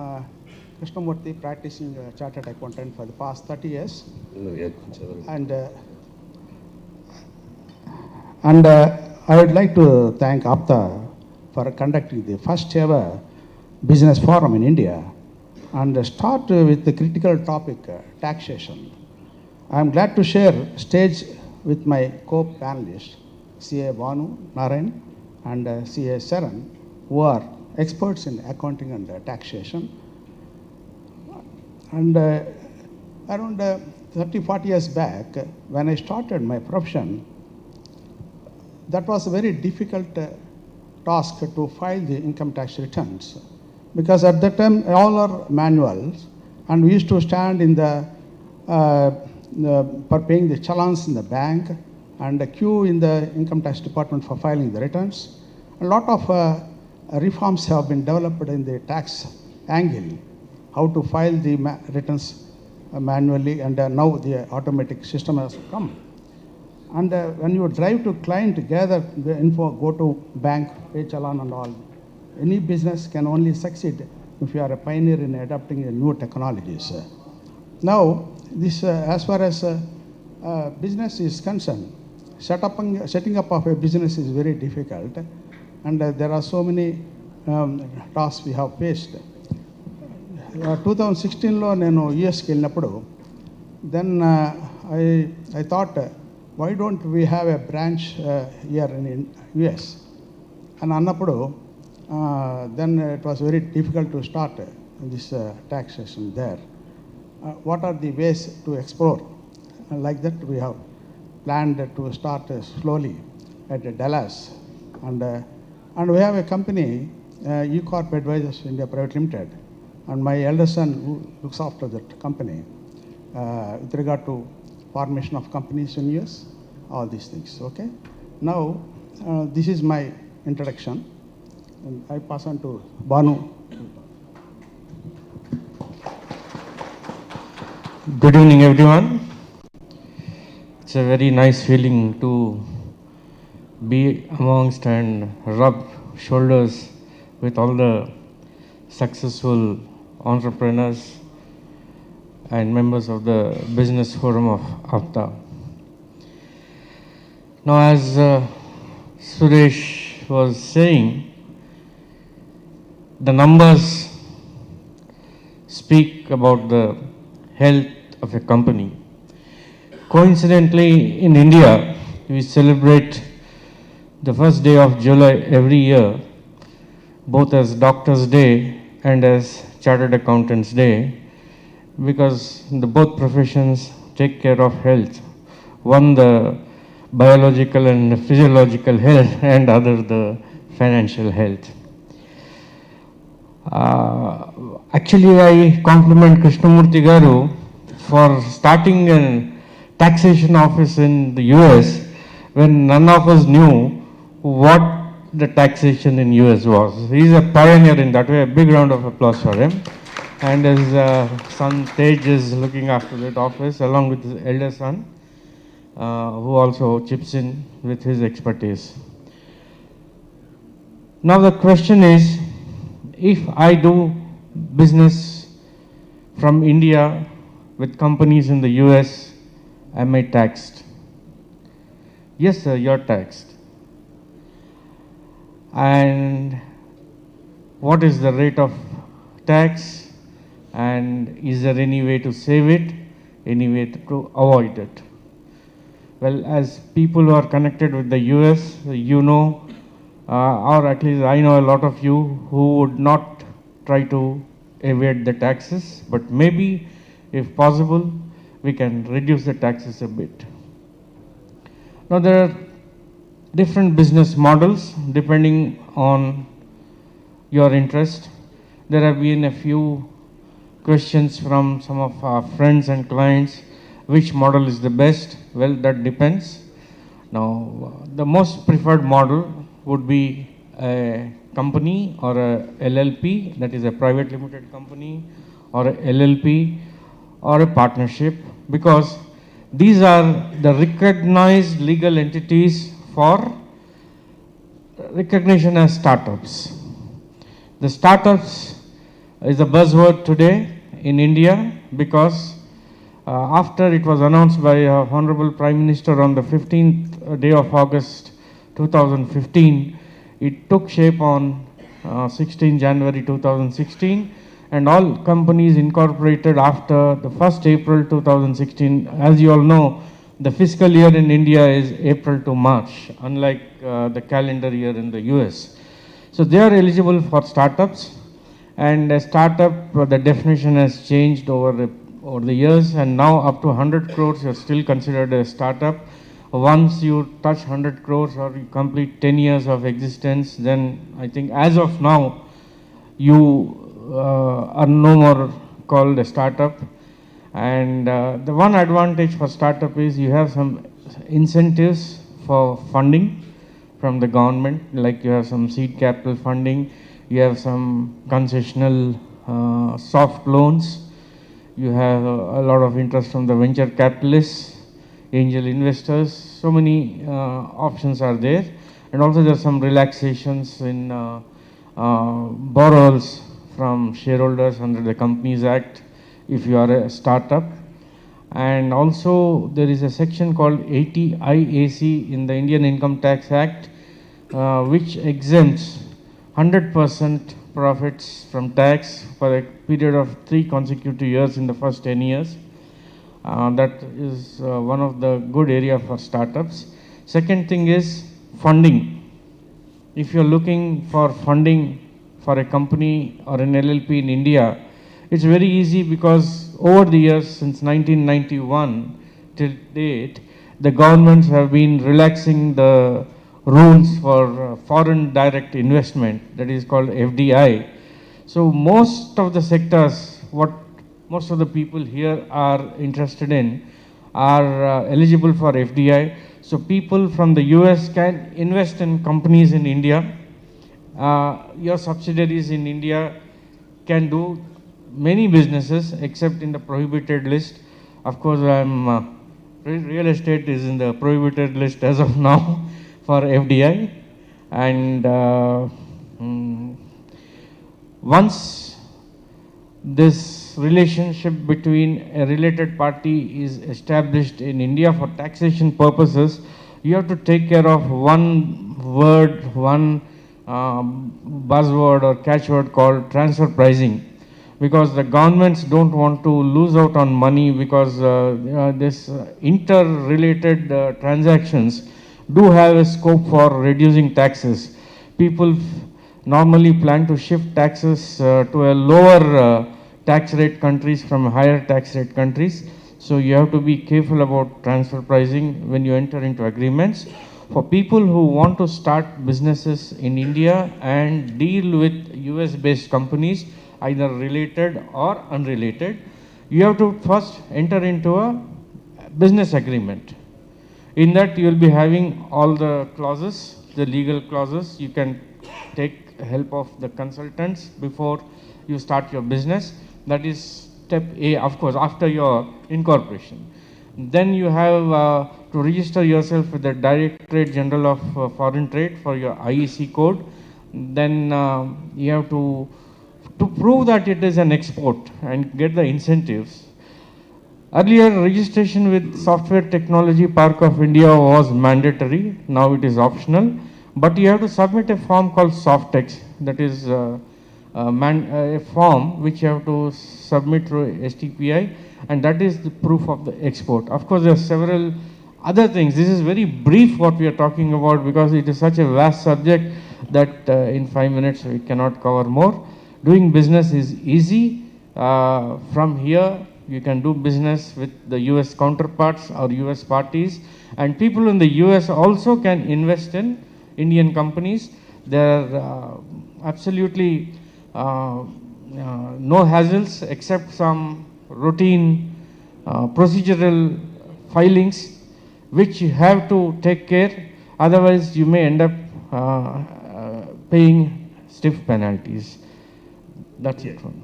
Krishnamurthy, practicing chartered accountant for the past 30 years. And I would like to thank APTA for conducting the first ever business forum in India and start with the critical topic, taxation. I am glad to share stage with my co-panelists, CA Banu Narayan and CA Saran, who are experts in accounting and taxation. And around 30-40 years back, when I started my profession, that was a very difficult task to file the income tax returns, because at that time all are manuals, and we used to stand in the for paying the challans in the bank and a queue in the income tax department for filing the returns. A lot of reforms have been developed in the tax angle, how to file the returns manually, and now the automatic system has come. And when you drive to client, gather the info, go to bank, pay challan and all. Any business can only succeed if you are a pioneer in adopting new technologies. Now, this as far as business is concerned, setting up of a business is very difficult, and there are so many tasks we have faced. 2016 లో నేను యుఎస్కి వెళ్ళినప్పుడు then I thought, why don't we have a branch here in US? And అన్నప్పుడు then it was very difficult to start this taxation there. What are the ways to explore? Like that we have planned to start slowly at Dallas, and we have a company, E-Corp Advisors India Private Limited, and my elder son who looks after that company with regard to formation of companies in US, all these things. Okay. Now this is my introduction, and I pass on to Banu. Good evening, everyone. It's a very nice feeling to be amongst and rub shoulders with all the successful entrepreneurs and members of the business forum of APTA. Now, as Suresh was saying, the numbers speak about the health of a company. Coincidentally, in India, we celebrate the first day of July every year, both as Doctors' Day and as Chartered Accountants' Day, because the both professions take care of health. One, the biological and physiological health, and other, the financial health. Actually, I compliment Krishnamurti Garu for starting a taxation office in the US when none of us knew what the taxation in US was. He is a pioneer in that way. A big round of applause for him. And his son Tej is looking after that office along with his elder son, who also chips in with his expertise. Now the question is, if I do business from India with companies in the US, am I taxed? Yes, sir, you're taxed. And what is the rate of tax? And is there any way to save it? Any way to avoid it? Well, as people who are connected with the US, you know, or at least I know a lot of you who would not try to evade the taxes, but maybe, if possible, we can reduce the taxes a bit. Now, there are different business models depending on your interest. There have been a few questions from some of our friends and clients. Which model is the best? Well, that depends. Now, the most preferred model would be a company or a LLP, that is a private limited company, or a LLP, or a partnership, because these are the recognized legal entities for recognition as startups. The startups is a buzzword today in India because after it was announced by Honorable Prime Minister on the 15th day of August 2015, it took shape on 16 January 2016, and all companies incorporated after the 1st April 2016. As you all know, the fiscal year in India is April to March, unlike the calendar year in the US. So they are eligible for startups, and a startup, the definition has changed over the years, and now up to 100 crores you're still considered a startup. Once you touch 100 crores or you complete 10 years of existence, then I think as of now, you are no more called a startup. And the one advantage for startup is you have some incentives for funding from the government, like you have some seed capital funding, you have some concessional soft loans, you have a lot of interest from the venture capitalists, angel investors. So many options are there, and also there are some relaxations in borrowals from shareholders under the Companies Act if you are a startup. And also there is a section called ATIAC in the Indian Income Tax Act, which exempts 100% profits from tax for a period of 3 consecutive years in the first 10 years. That is one of the good area for startups. Second thing is funding. If you're looking for funding for a company or an LLP in India, it's very easy because over the years since 1991 till date, the governments have been relaxing the rules for foreign direct investment, that is called FDI. So most of the sectors, what most of the people here are interested in are eligible for FDI. So people from the US can invest in companies in India. Your subsidiaries in India can do many businesses except in the prohibited list. Of course, real estate is in the prohibited list as of now for FDI. And once this relationship between a related party is established in India for taxation purposes, you have to take care of one word, one buzzword or catchword called transfer pricing. because the governments don't want to lose out on money, because this interrelated transactions do have a scope for reducing taxes. People normally plan to shift taxes to a lower tax rate countries from higher tax rate countries. So you have to be careful about transfer pricing when you enter into agreements. For people who want to start businesses in India and deal with US based companies, either related or unrelated, you have to first enter into a business agreement. In that you will be having all the clauses, the legal clauses. You can take help of the consultants before you start your business. That is step A, of course, after your incorporation. Then you have to register yourself with the Directorate General of Foreign Trade for your IEC code. Then you have to prove that it is an export and get the incentives. Earlier, registration with Software Technology Park of India was mandatory. Now it is optional. But you have to submit a form called Softex. That is a form which you have to submit through STPI, and that is the proof of the export. Of course, there are several other things. This is very brief what we are talking about, because it is such a vast subject that in 5 minutes we cannot cover more. Doing business is easy. From here, you can do business with the US counterparts or US parties, and people in the US also can invest in Indian companies. There are absolutely no hassles except some routine procedural filings which you have to take care. Otherwise, you may end up paying stiff penalties. That's it from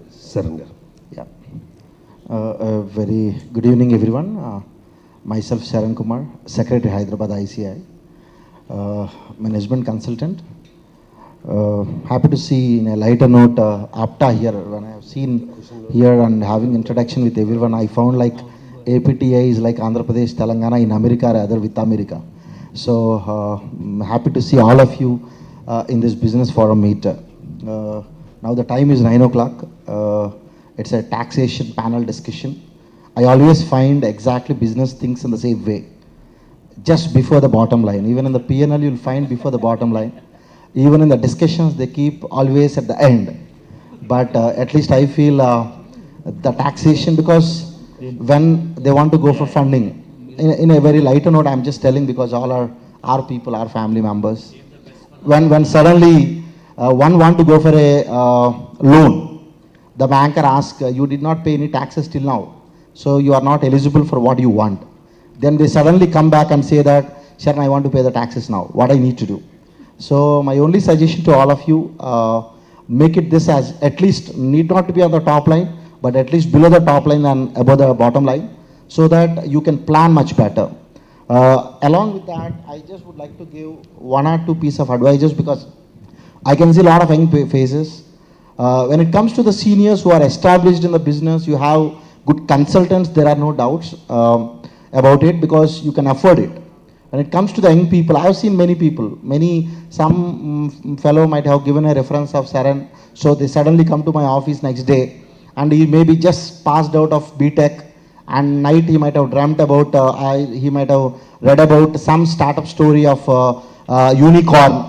Saranga. Yeah. Very good evening, everyone. Myself, Sharan Kumar, Secretary, Hyderabad ICI, management consultant. Happy to see in a lighter note APTA here. When I have seen here and having introduction with everyone, I found like APTA is like Andhra Pradesh, Telangana in America rather with America. So happy to see all of you in this business forum meet. Now the time is 9 o'clock. It's a taxation panel discussion. I always find exactly business thinks in the same way. Just before the bottom line. Even in the P&L you'll find before the bottom line. Even in the discussions they keep always at the end. But at least I feel the taxation, because when they want to go for funding, in a very lighter note I'm just telling, because all our people, our family members, when suddenly one want to go for a loan, the banker asks, you did not pay any taxes till now, so you are not eligible for what you want. Then they suddenly come back and say that, Sharan, I want to pay the taxes now. What I need to do? So my only suggestion to all of you, make it this as at least need not to be on the top line, but at least below the top line and above the bottom line, so that you can plan much better. Along with that, I just would like to give one or two pieces of advice, because I can see a lot of young faces. When it comes to the seniors who are established in the business, you have good consultants, there are no doubts about it, because you can afford it. When it comes to the young people, I have seen many people, some fellow might have given a reference of Sharan, so they suddenly come to my office next day, and he may be just passed out of BTech, and night he might have dreamt about, he might have read about some startup story of unicorn.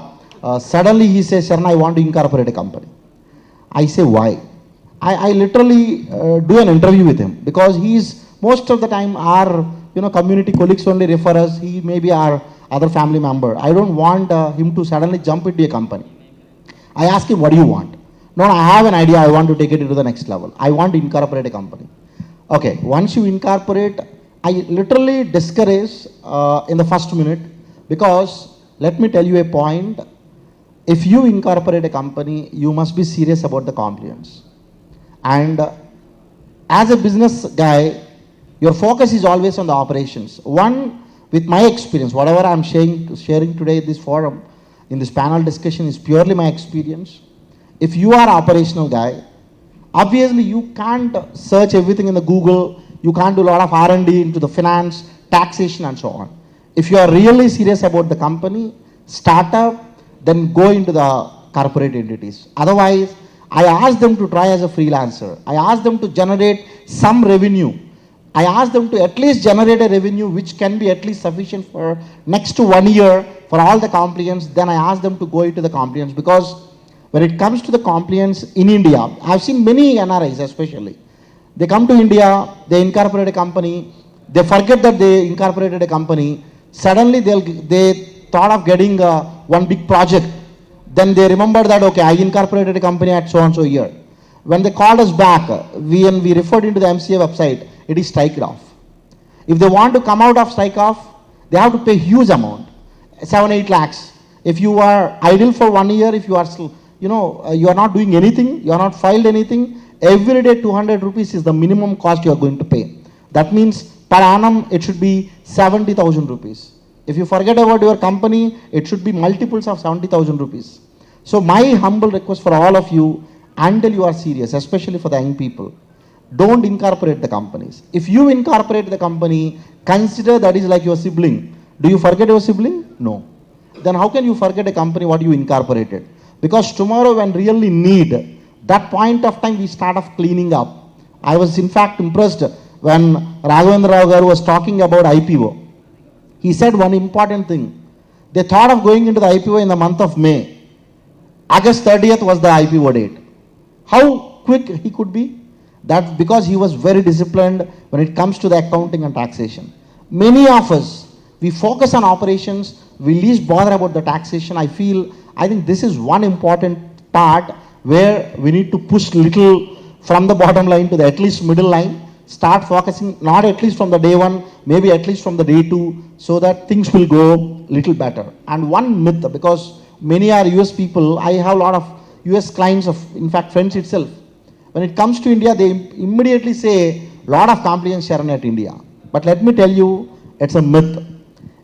Suddenly he says, Sharan, I want to incorporate a company. I say, why? I literally do an interview with him, because he is, most of the time our community colleagues only refer us, he may be our other family member. I don't want him to suddenly jump into a company. I ask him, what do you want? No, I have an idea, I want to take it to the next level. I want to incorporate a company. Okay, once you incorporate, I literally discourage in the first minute, because let me tell you a point. If you incorporate a company, you must be serious about the compliance. And as a business guy, your focus is always on the operations. One, with my experience, whatever I'm sharing today in this forum, in this panel discussion, is purely my experience. If you are an operational guy, obviously you can't search everything in the Google, you can't do a lot of R&D into the finance, taxation and so on. If you are really serious about the company, startup, then go into the corporate entities. Otherwise, I ask them to try as a freelancer. I ask them to generate some revenue. I ask them to at least generate a revenue which can be at least sufficient for next to 1 year for all the compliance. Then I ask them to go into the compliance, because when it comes to the compliance in India, I've seen many NRIs especially. They come to India, they incorporate a company, they forget that they incorporated a company. Suddenly they thought of getting one big project. Then they remember that, okay, I incorporated a company at so and so year. When they called us back, when we referred into the MCA website, it is striked off. If they want to come out of strike off, they have to pay huge amount, 7-8 lakhs. If you are idle for 1 year, if you are still, you are not doing anything, you are not filed anything, every day 200 rupees is the minimum cost you are going to pay. That means per annum it should be 70,000 rupees. If you forget about your company, it should be multiples of 70,000 rupees. So my humble request for all of you, until you are serious, especially for the young people, don't incorporate the companies. If you incorporate the company, consider that is like your sibling. Do you forget your sibling? No. Then how can you forget a company what you incorporated? Because tomorrow when really need, that point of time we start off cleaning up. I was in fact impressed when Raghavendra Rao Garu was talking about IPO. He said one important thing. They thought of going into the IPO in the month of May. August 30th was the IPO date. How quick he could be? That's because he was very disciplined when it comes to the accounting and taxation. Many of us, we focus on operations, we least bother about the taxation. I think this is one important part where we need to push little from the bottom line to the at least middle line, start focusing not at least from the day one, maybe at least from the day two, so that things will go little better. And one myth, because many are US people, I have a lot of US clients, in fact friends itself. When it comes to India, they immediately say a lot of compliance sharing at India. But let me tell you, it's a myth.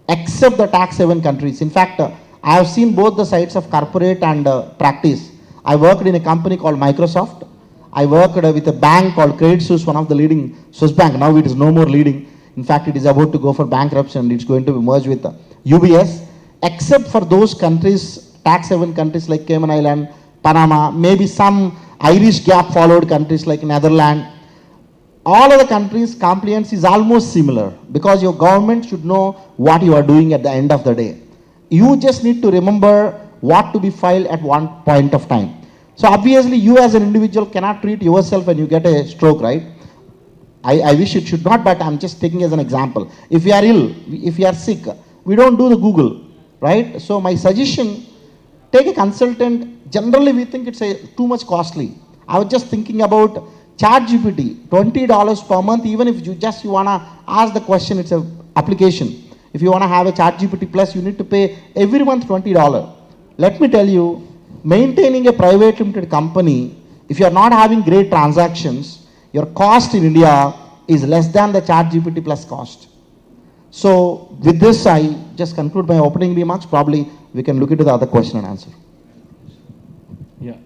Except the tax haven countries. In fact, I have seen both the sides of corporate and practice. I worked in a company called Microsoft. I worked with a bank called Credit Suisse, one of the leading Swiss bank. Now it is no more leading. In fact, it is about to go for bankruptcy and it's going to be merged with UBS. Except for those countries, tax haven countries like Cayman Island, Panama, maybe some Irish gap followed countries like Netherlands. All of the countries, compliance is almost similar because your government should know what you are doing at the end of the day. You just need to remember what to be filed at one point of time. So obviously you as an individual cannot treat yourself when you get a stroke, right? I wish it should not, but I'm just taking as an example. If you are ill, if you are sick, we don't do the Google, right? So my suggestion, take a consultant. Generally we think it's too much costly. I was just thinking about ChatGPT, $20 per month. Even if you want to ask the question, it's an application. If you want to have a ChatGPT Plus, you need to pay every month $20. Let me tell you, maintaining a private limited company, if you are not having great transactions, your cost in India is less than the ChatGPT Plus cost. So with this, I just conclude my opening remarks. Probably we can look into the other question and answer. Yeah.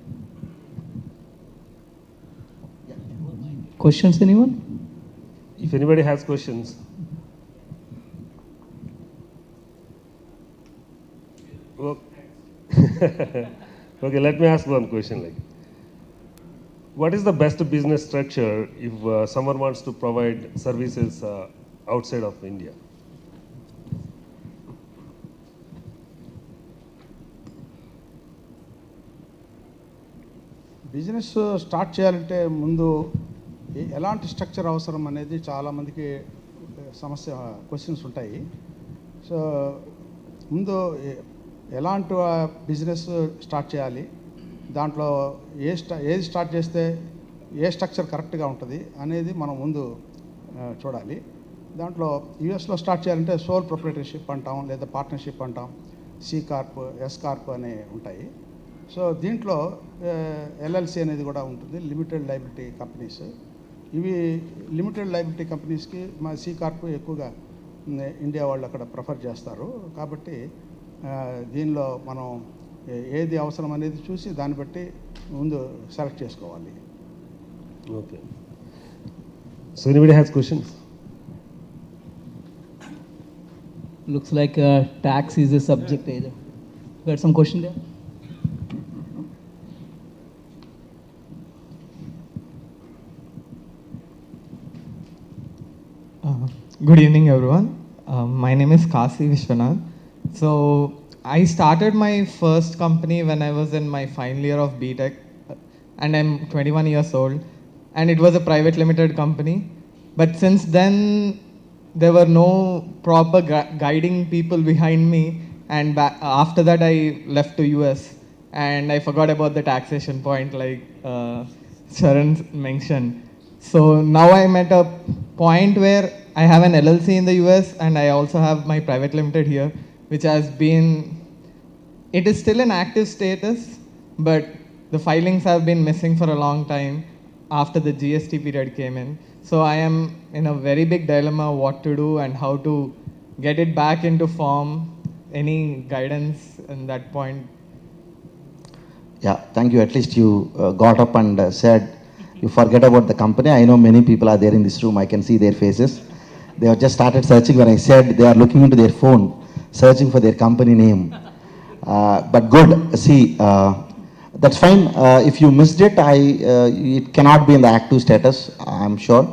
Questions, anyone? If anybody has questions. Well, okay, let me ask one question. What is the best business structure if someone wants to provide services outside of India? Business start చేయాలంటే ముందు ఎలాంటి structure అవసరం అనేది చాలామందికి questions ఉంటాయి. So ముందు ఎలాంటి business start చేయాలి, దాంట్లో ఏది స్టార్ట్ చేస్తే ఏ స్ట్రక్చర్ కరెక్ట్గా ఉంటుంది అనేది మనం ముందు చూడాలి. దాంట్లో యూఎస్లో స్టార్ట్ చేయాలంటే సోల్ ప్రొప్రైటర్షిప్ అంటాం, లేదా పార్ట్నర్షిప్ అంటాం, సి కార్ప్, ఎస్ కార్ప్ అని ఉంటాయి. సో దీంట్లో ఎల్ఎల్సి అనేది కూడా ఉంటుంది, లిమిటెడ్ లయబిలిటీ కంపెనీస్. ఇవి లిమిటెడ్ లయబిలిటీ కంపెనీస్కి మా సి కార్ప్ ఎక్కువగా ఇండియా వాళ్ళు అక్కడ ప్రిఫర్ చేస్తారు. కాబట్టి దీనిలో మనం ఏది అవసరం అనేది చూసి దాన్ని బట్టి ముందు సెలెక్ట్ చేసుకోవాలి. Okay. So anybody has questions? Looks like tax is a subject. Got some question there? Good evening, everyone. My name is Kasi Vishwanath. So, I started my first company when I was in my final year of BTech, and I'm 21 years old, and it was a private limited company. But since then, there were no proper guiding people behind me, and after that, I left to US, and I forgot about the taxation point, like Sharon mentioned. So now I'm at a point where I have an LLC in the US and I also have my private limited here, which has been, it is still an active status, but the filings have been missing for a long time after the GST period came in. So I am in a very big dilemma what to do and how to get it back into form. Any guidance in that point? Yeah, thank you. At least you got up and said you forget about the company. I know many people are there in this room. I can see their faces. They have just started searching when I said they are looking into their phone, searching for their company name. But good. See, that's fine. If you missed it, it cannot be in the active status, I'm sure.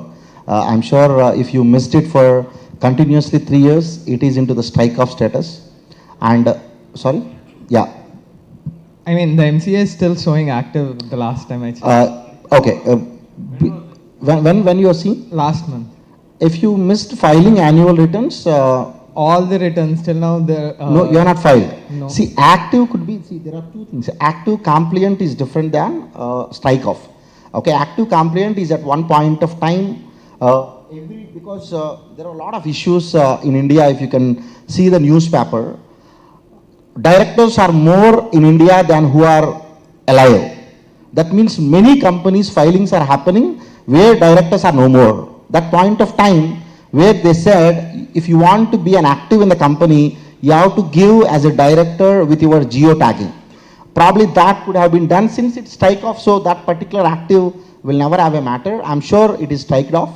I'm sure if you missed it for continuously 3 years, it is into the strike-off status. And, sorry? Yeah. I mean, the MCA is still showing active the last time I checked. Okay. When you are seeing? Last month. If you missed filing annual returns, all the returns till now, no, you are not filed. No. See, active could be, see, there are two things. Active compliant is different than strike off. Okay, active compliant is at one point of time, because there are a lot of issues in India. If you can see the newspaper, directors are more in India than who are alive. That means many companies filings are happening where directors are no more. That point of time where they said, if you want to be an active in the company, you have to give as a director with your geotagging. Probably that could have been done since it's strike off, so that particular active will never have a matter. I'm sure it is striked off.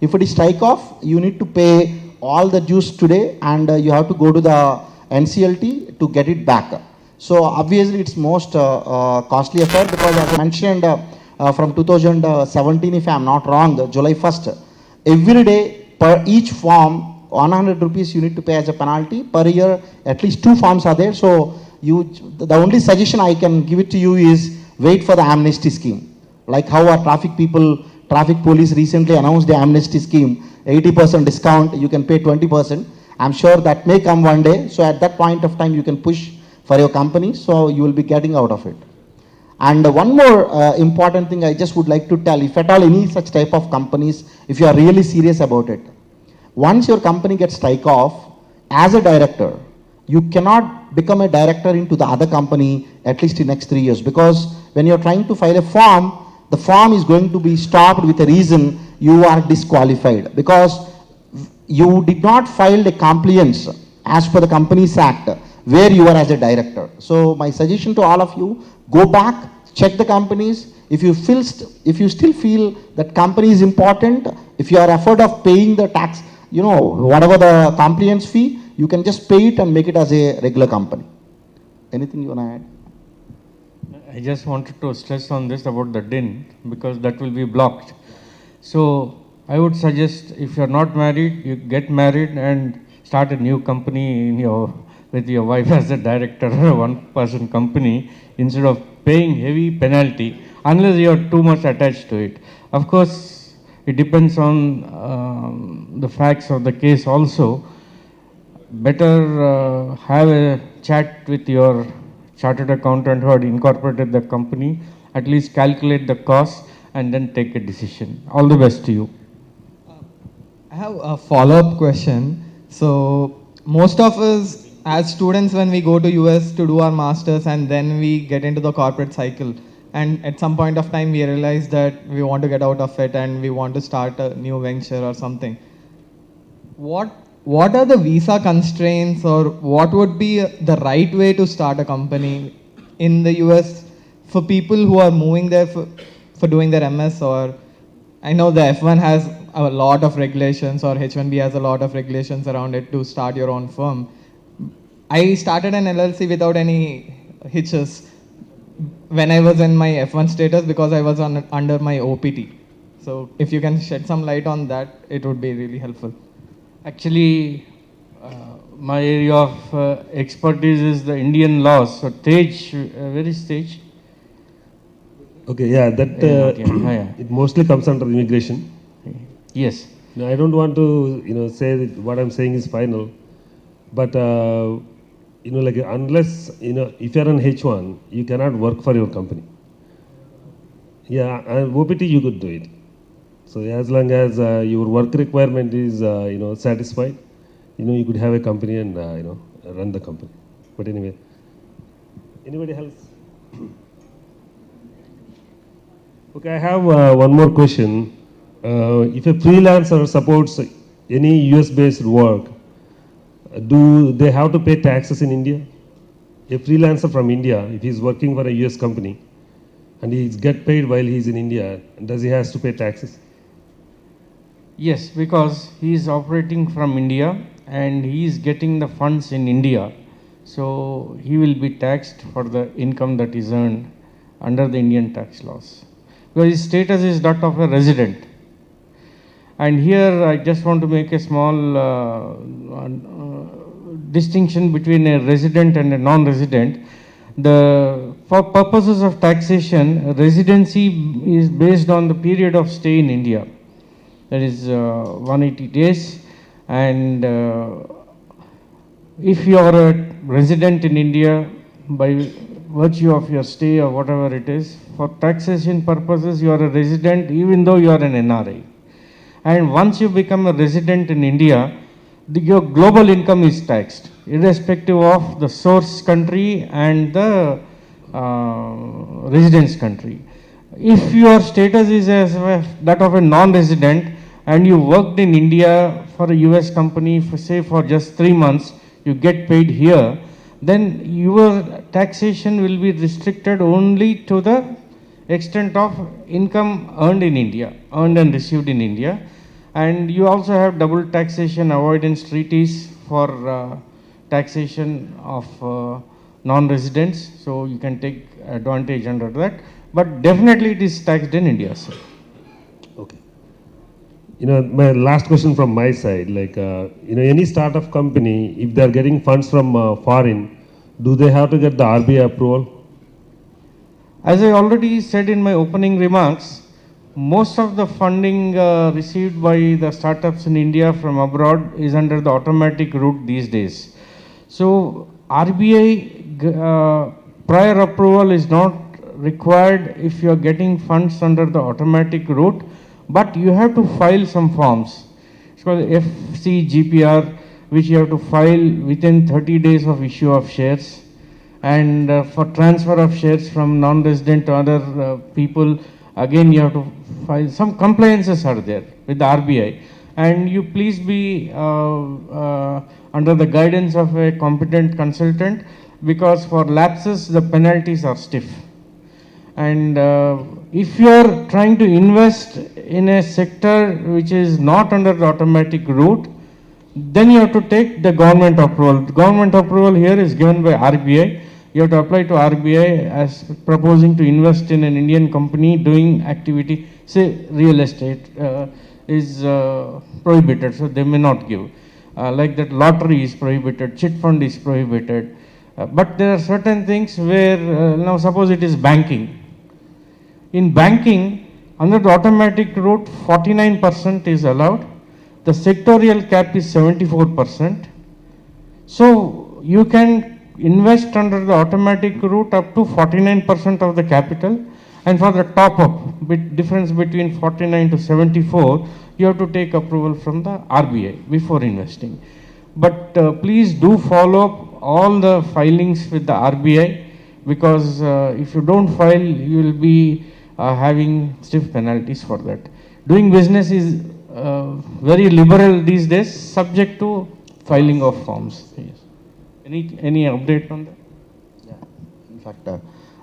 If it is strike off, you need to pay all the dues today and you have to go to the NCLT to get it back. So obviously it's most costly affair, because as I mentioned from 2017, if I am not wrong, July 1st, every day per each form, 100 rupees you need to pay as a penalty. Per year, at least 2 forms are there. So the only suggestion I can give it to you is wait for the amnesty scheme. Like how our traffic police recently announced the amnesty scheme, 80% discount, you can pay 20%. I'm sure that may come one day. So at that point of time, you can push for your company, so you will be getting out of it. And one more important thing I just would like to tell, if at all any such type of companies, if you are really serious about it, once your company gets strike off, as a director, you cannot become a director into the other company at least in next 3 years, because when you're trying to file a form, the form is going to be stopped with a reason you are disqualified, because you did not file a compliance as per the Companies Act where you are as a director. So my suggestion to all of you, go back, check the companies. If you still feel that company is important, if you are afraid of paying the tax, whatever the compliance fee, you can just pay it and make it as a regular company. Anything you want to add? I just wanted to stress on this about the DIN, because that will be blocked. So I would suggest, if you are not married, you get married and start a new company with your wife as a director, a one-person company, instead of paying heavy penalty, unless you are too much attached to it. Of course, it depends on the facts of the case also. Better have a chat with your chartered accountant who had incorporated the company, at least calculate the cost and then take a decision. All the best to you. I have a follow-up question. So most of us as students, when we go to US to do our masters and then we get into the corporate cycle, and at some point of time we realize that we want to get out of it and we want to start a new venture or something. What are the visa constraints, or what would be the right way to start a company in the US for people who are moving there for doing their MS? Or I know the F1 has a lot of regulations, or H1B has a lot of regulations around it to start your own firm. I started an LLC without any hitches when I was in my F1 status, because I was under my OPT. So if you can shed some light on that, it would be really helpful. Actually, my area of expertise is the Indian laws. So, Tej, where is Tej? Okay, yeah, that it mostly comes under immigration. Yes. No, I don't want to, say that what I'm saying is final, but like unless if you're an H1, you cannot work for your company. Yeah, and OPT you could do it. So as long as your work requirement is satisfied, you could have a company and run the company. But anyway, anybody else? Okay, I have one more question. If a freelancer supports any US-based work, do they have to pay taxes in India? A freelancer from India, if he's working for a US company and he get paid while he's in India, does he has to pay taxes? Yes, because he is operating from India and he is getting the funds in India. So he will be taxed for the income that is earned under the Indian tax laws. Because his status is that of a resident. And here I just want to make a small distinction between a resident and a non-resident. For purposes of taxation, residency is based on the period of stay in India. That is 180 days. And if you are a resident in India by virtue of your stay or whatever it is, for taxation purposes you are a resident even though you are an NRI. And once you become a resident in India, your global income is taxed, irrespective of the source country and the residence country. If your status is as that of a non-resident and you worked in India for a US company for just 3 months, you get paid here, then your taxation will be restricted only to the extent of income earned in India, earned and received in India. And you also have double taxation avoidance treaties for taxation of non-residents, so you can take advantage under that. But definitely it is taxed in India, sir. Okay. My last question from my side, like, any startup company, if they are getting funds from foreign, do they have to get the RBI approval? As I already said in my opening remarks, most of the funding received by the startups in India from abroad is under the automatic route these days. So RBI prior approval is not required if you are getting funds under the automatic route, but you have to file some forms. It's called FCGPR, which you have to file within 30 days of issue of shares. And for transfer of shares from non-resident to other people, again you have to file. Some compliances are there with the RBI. And you please be under the guidance of a competent consultant, because for lapses the penalties are stiff. And if you are trying to invest in a sector which is not under the automatic route, then you have to take the government approval. The government approval here is given by RBI. You have to apply to RBI as proposing to invest in an Indian company doing activity, say real estate is prohibited, so they may not give. Like that, lottery is prohibited, chit fund is prohibited. But there are certain things where, now suppose it is banking. In banking, under the automatic route, 49% is allowed. The sectorial cap is 74%. So you can invest under the automatic route up to 49% of the capital, and for the top up, difference between 49 to 74, you have to take approval from the RBI before investing. But please do follow up all the filings with the RBI, because if you don't file, you will be having stiff penalties for that. Doing business is very liberal these days, subject to filing of forms. Yes. Any update on that? Yeah. In fact,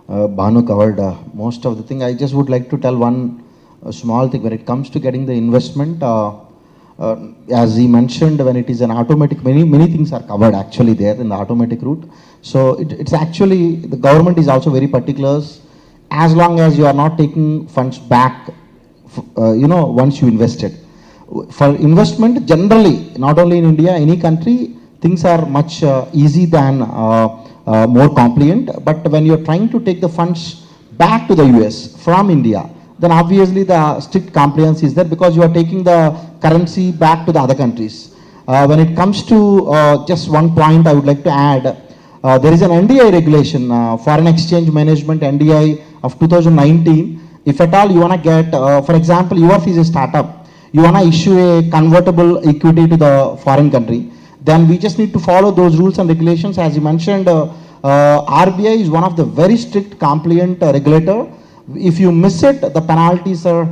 Bhanu covered most of the thing. I just would like to tell one small thing. When it comes to getting the investment, as he mentioned, when it is an automatic, many things are covered actually there in the automatic route. So it's actually, the government is also very particular. As long as you are not taking funds back once you invested. For investment, generally, not only in India, any country, things are much easy than more compliant. But when you're trying to take the funds back to the US from India, then obviously the strict compliance is there because you are taking the currency back to the other countries. When it comes to just one point I would like to add, there is an NDI regulation, Foreign Exchange Management NDI of 2019. If at all you want to get, for example, yours is a startup, you want to issue a convertible equity to the foreign country, then we just need to follow those rules and regulations. As you mentioned, RBI is one of the very strict compliant regulator. If you miss it, the penalties are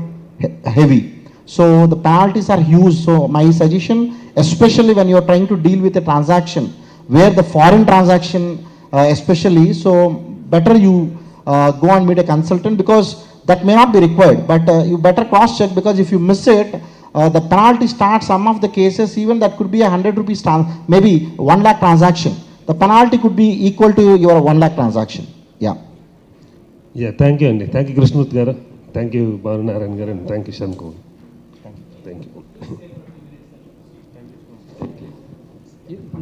heavy. So the penalties are huge. So my suggestion, especially when you are trying to deal with a transaction where the foreign transaction especially, so better you go and meet a consultant, because that may not be required, but you better cross check, because if you miss it, the penalty starts, some of the cases even that could be 100 rupees, maybe 1 lakh transaction. The penalty could be equal to your 1 lakh transaction. Yeah. Yeah, thank you, Andy. Thank you, Krishnamurthy garu. Thank you, Bharunarayan garu, and thank you, Shanku. Thank you.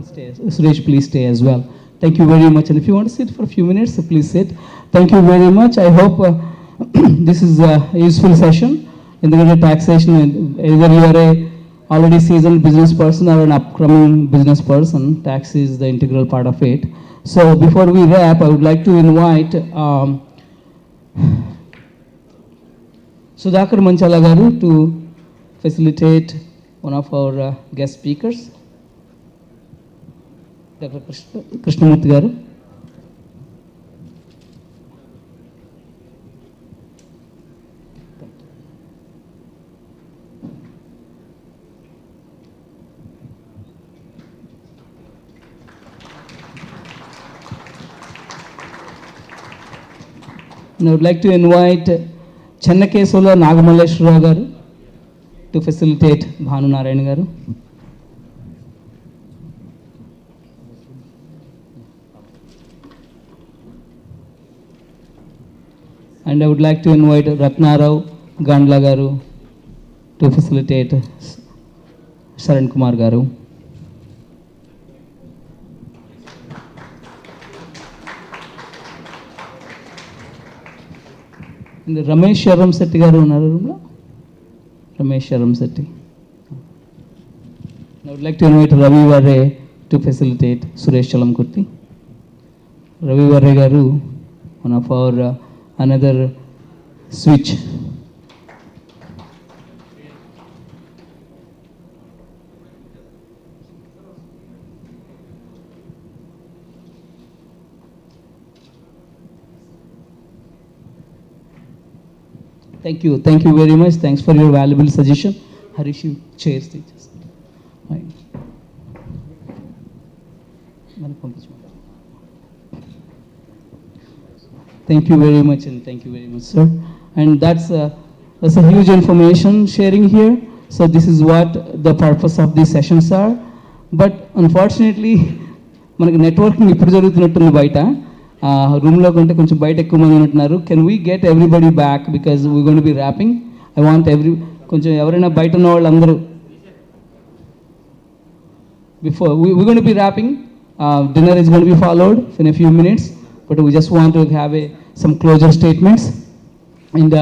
Stay. Suresh, please stay as well. Thank you very much. And if you want to sit for a few minutes, please sit. Thank you very much. I hope this is a useful session. In the taxation, either you are a already seasoned business person or an upcoming business person, tax is the integral part of it. So before we wrap, I would like to invite Sudhakar Manchala garu to facilitate one of our guest speakers. Dr. Krishnamurthy garu. And I would like to invite Chennakesula Nagamalleshwara garu to facilitate Bhanunarayan garu. And I would like to invite Ratnarao Gandla garu to facilitate Sharan Kumar garu. And Ramesh Sharam Setti garu unnaru room lo? Ramesh Sharam Setti. I would like to invite Ravi Varre to facilitate Suresh Chalamkurti. Ravi Varre garu, one of our another switch. Thank you very much. Thanks for your valuable suggestion. Harish, you chair stages. Right. Thank you very much, and thank you very much, sir. And that's a huge information sharing here. So this is what the purpose of these sessions are. But unfortunately, మనకి networking ఇప్పుడు జరుగుతున్నట్టుంది బయట రూమ్లో కంటే కొంచెం బయట ఎక్కువ మంది ఉంటున్నారు. Can we get everybody back because we gonna be wrapping. I want కొంచెం ఎవరైనా బయట ఉన్న వాళ్ళందరూ before we gonna be wrapping. Dinner is going to be followed in a few minutes, but we just want to have some closure statements. And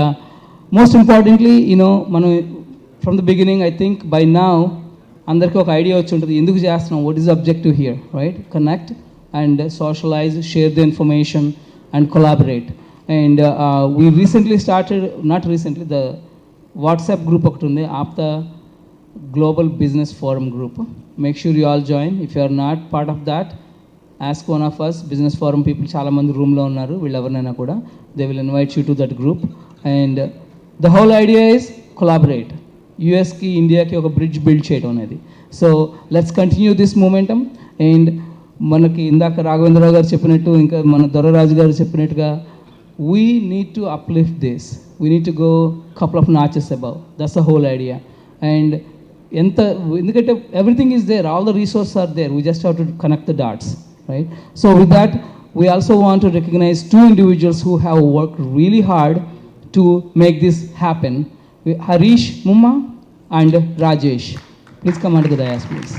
most importantly, from the beginning, I think by now, andarki oka idea vachi untadi enduku chestunam, what is the objective here, right? Connect and socialize, share the information and collaborate. And we recently started, not recently, the WhatsApp group okati undi, APTA Global Business Forum group. Make sure you all join. If you are not part of that, ask one of us. Business Forum people చాలా మంది రూమ్లో ఉన్నారు, వీళ్ళు ఎవరినైనా కూడా they will invite you to that group. And the whole idea is collaborate. యూఎస్కి ఇండియాకి ఒక bridge build చేయడం అనేది. So let's continue this momentum. And మనకి ఇందాక రాఘవేంద్రరావు గారు చెప్పినట్టు, ఇంకా మన దొరరాజు గారు చెప్పినట్టుగా, we need to uplift this. We need to go couple of notches above. That's the whole idea. And ఎందుకంటే everything is there, all the resources are there, we just have to connect the dots, right? So with that, we also want to recognize two individuals who have worked really hard to make this happen. Harish Mumma and Rajesh. Please come onto the dais, please.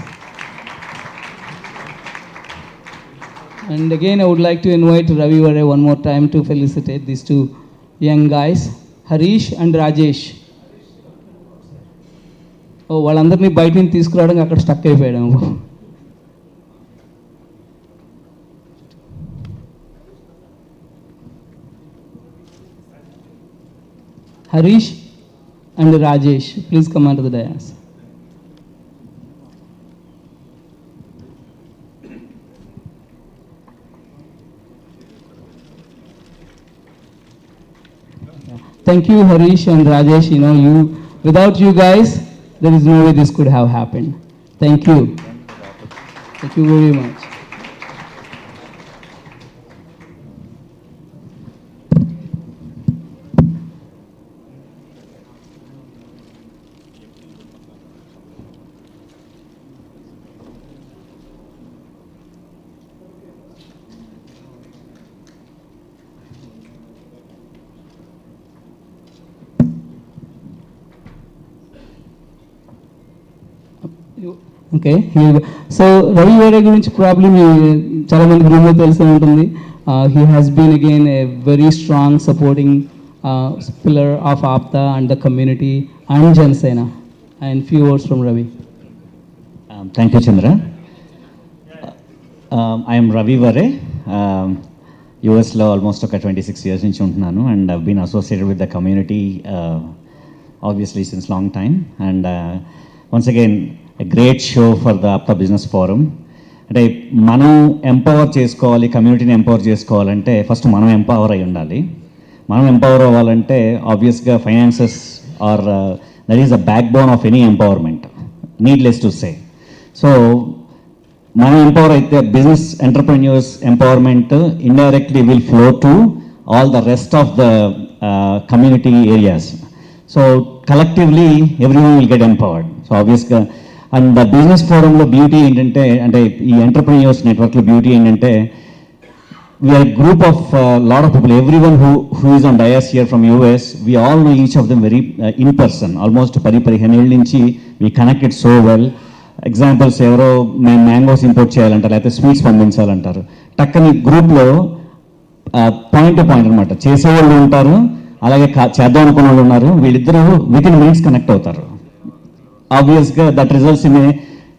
And again, I would like to invite Ravi Vare one more time to felicitate these two young guys, Harish and Rajesh. ఓ వాళ్ళందరినీ బయట నుంచి తీసుకురావడానికి అక్కడ stuck అయిపోయాడు. Harish and Rajesh, please come onto the dais. Thank you, Harish and Rajesh. You know, without you guys, there is no way this could have happened. Thank you. Thank you very much. Okay, so Ravi వేరే గురించి problem చాలా మంది రూమ్లో తెలిసే ఉంటుంది. He has been again a very strong supporting pillar of APTA and the community and Janasena. And few words from Ravi. Thank you Chandra. I'm Ravi Vare. యూఎస్లో almost ఒక 26 years నుంచి ఉంటున్నాను and I've been associated with the community obviously since long time. And once again a great show for the APTA Business Forum. అంటే మనం empower చేసుకోవాలి, కమ్యూనిటీని empower చేసుకోవాలంటే first మనం ఎంపవర్ అయి ఉండాలి. మనం ఎంపవర్ అవ్వాలంటే ఆబ్వియస్గా finances are that is the backbone of any empowerment, needless to say. So మనం ఎంపవర్ అయితే business entrepreneurs empowerment indirectly will flow to all the rest of the community areas. So collectively everyone will get empowered. So ఆబ్వియస్గా and the business ఫోరంలో beauty ఏంటంటే, అంటే ఈ entrepreneurs నెట్వర్క్లో beauty ఏంటంటే, we're group of lot of people, every one who is on dais here from US, we all know each of them very in person. Almost 10-15 ఏళ్ళ నుంచి we connected so well. Examples, ఎవరో మేము mangoes import చేయాలంటారు, లేకపోతే sweets పంపించాలంటారు, టక్కని గ్రూప్లో point to point అనమాట చేసేవాళ్ళు ఉంటారు, అలాగే చేద్దాం అనుకున్న వాళ్ళు ఉన్నారు. వీళ్ళిద్దరూ వితిన్ మినిట్స్ కనెక్ట్ అవుతారు. Obviously, that results in a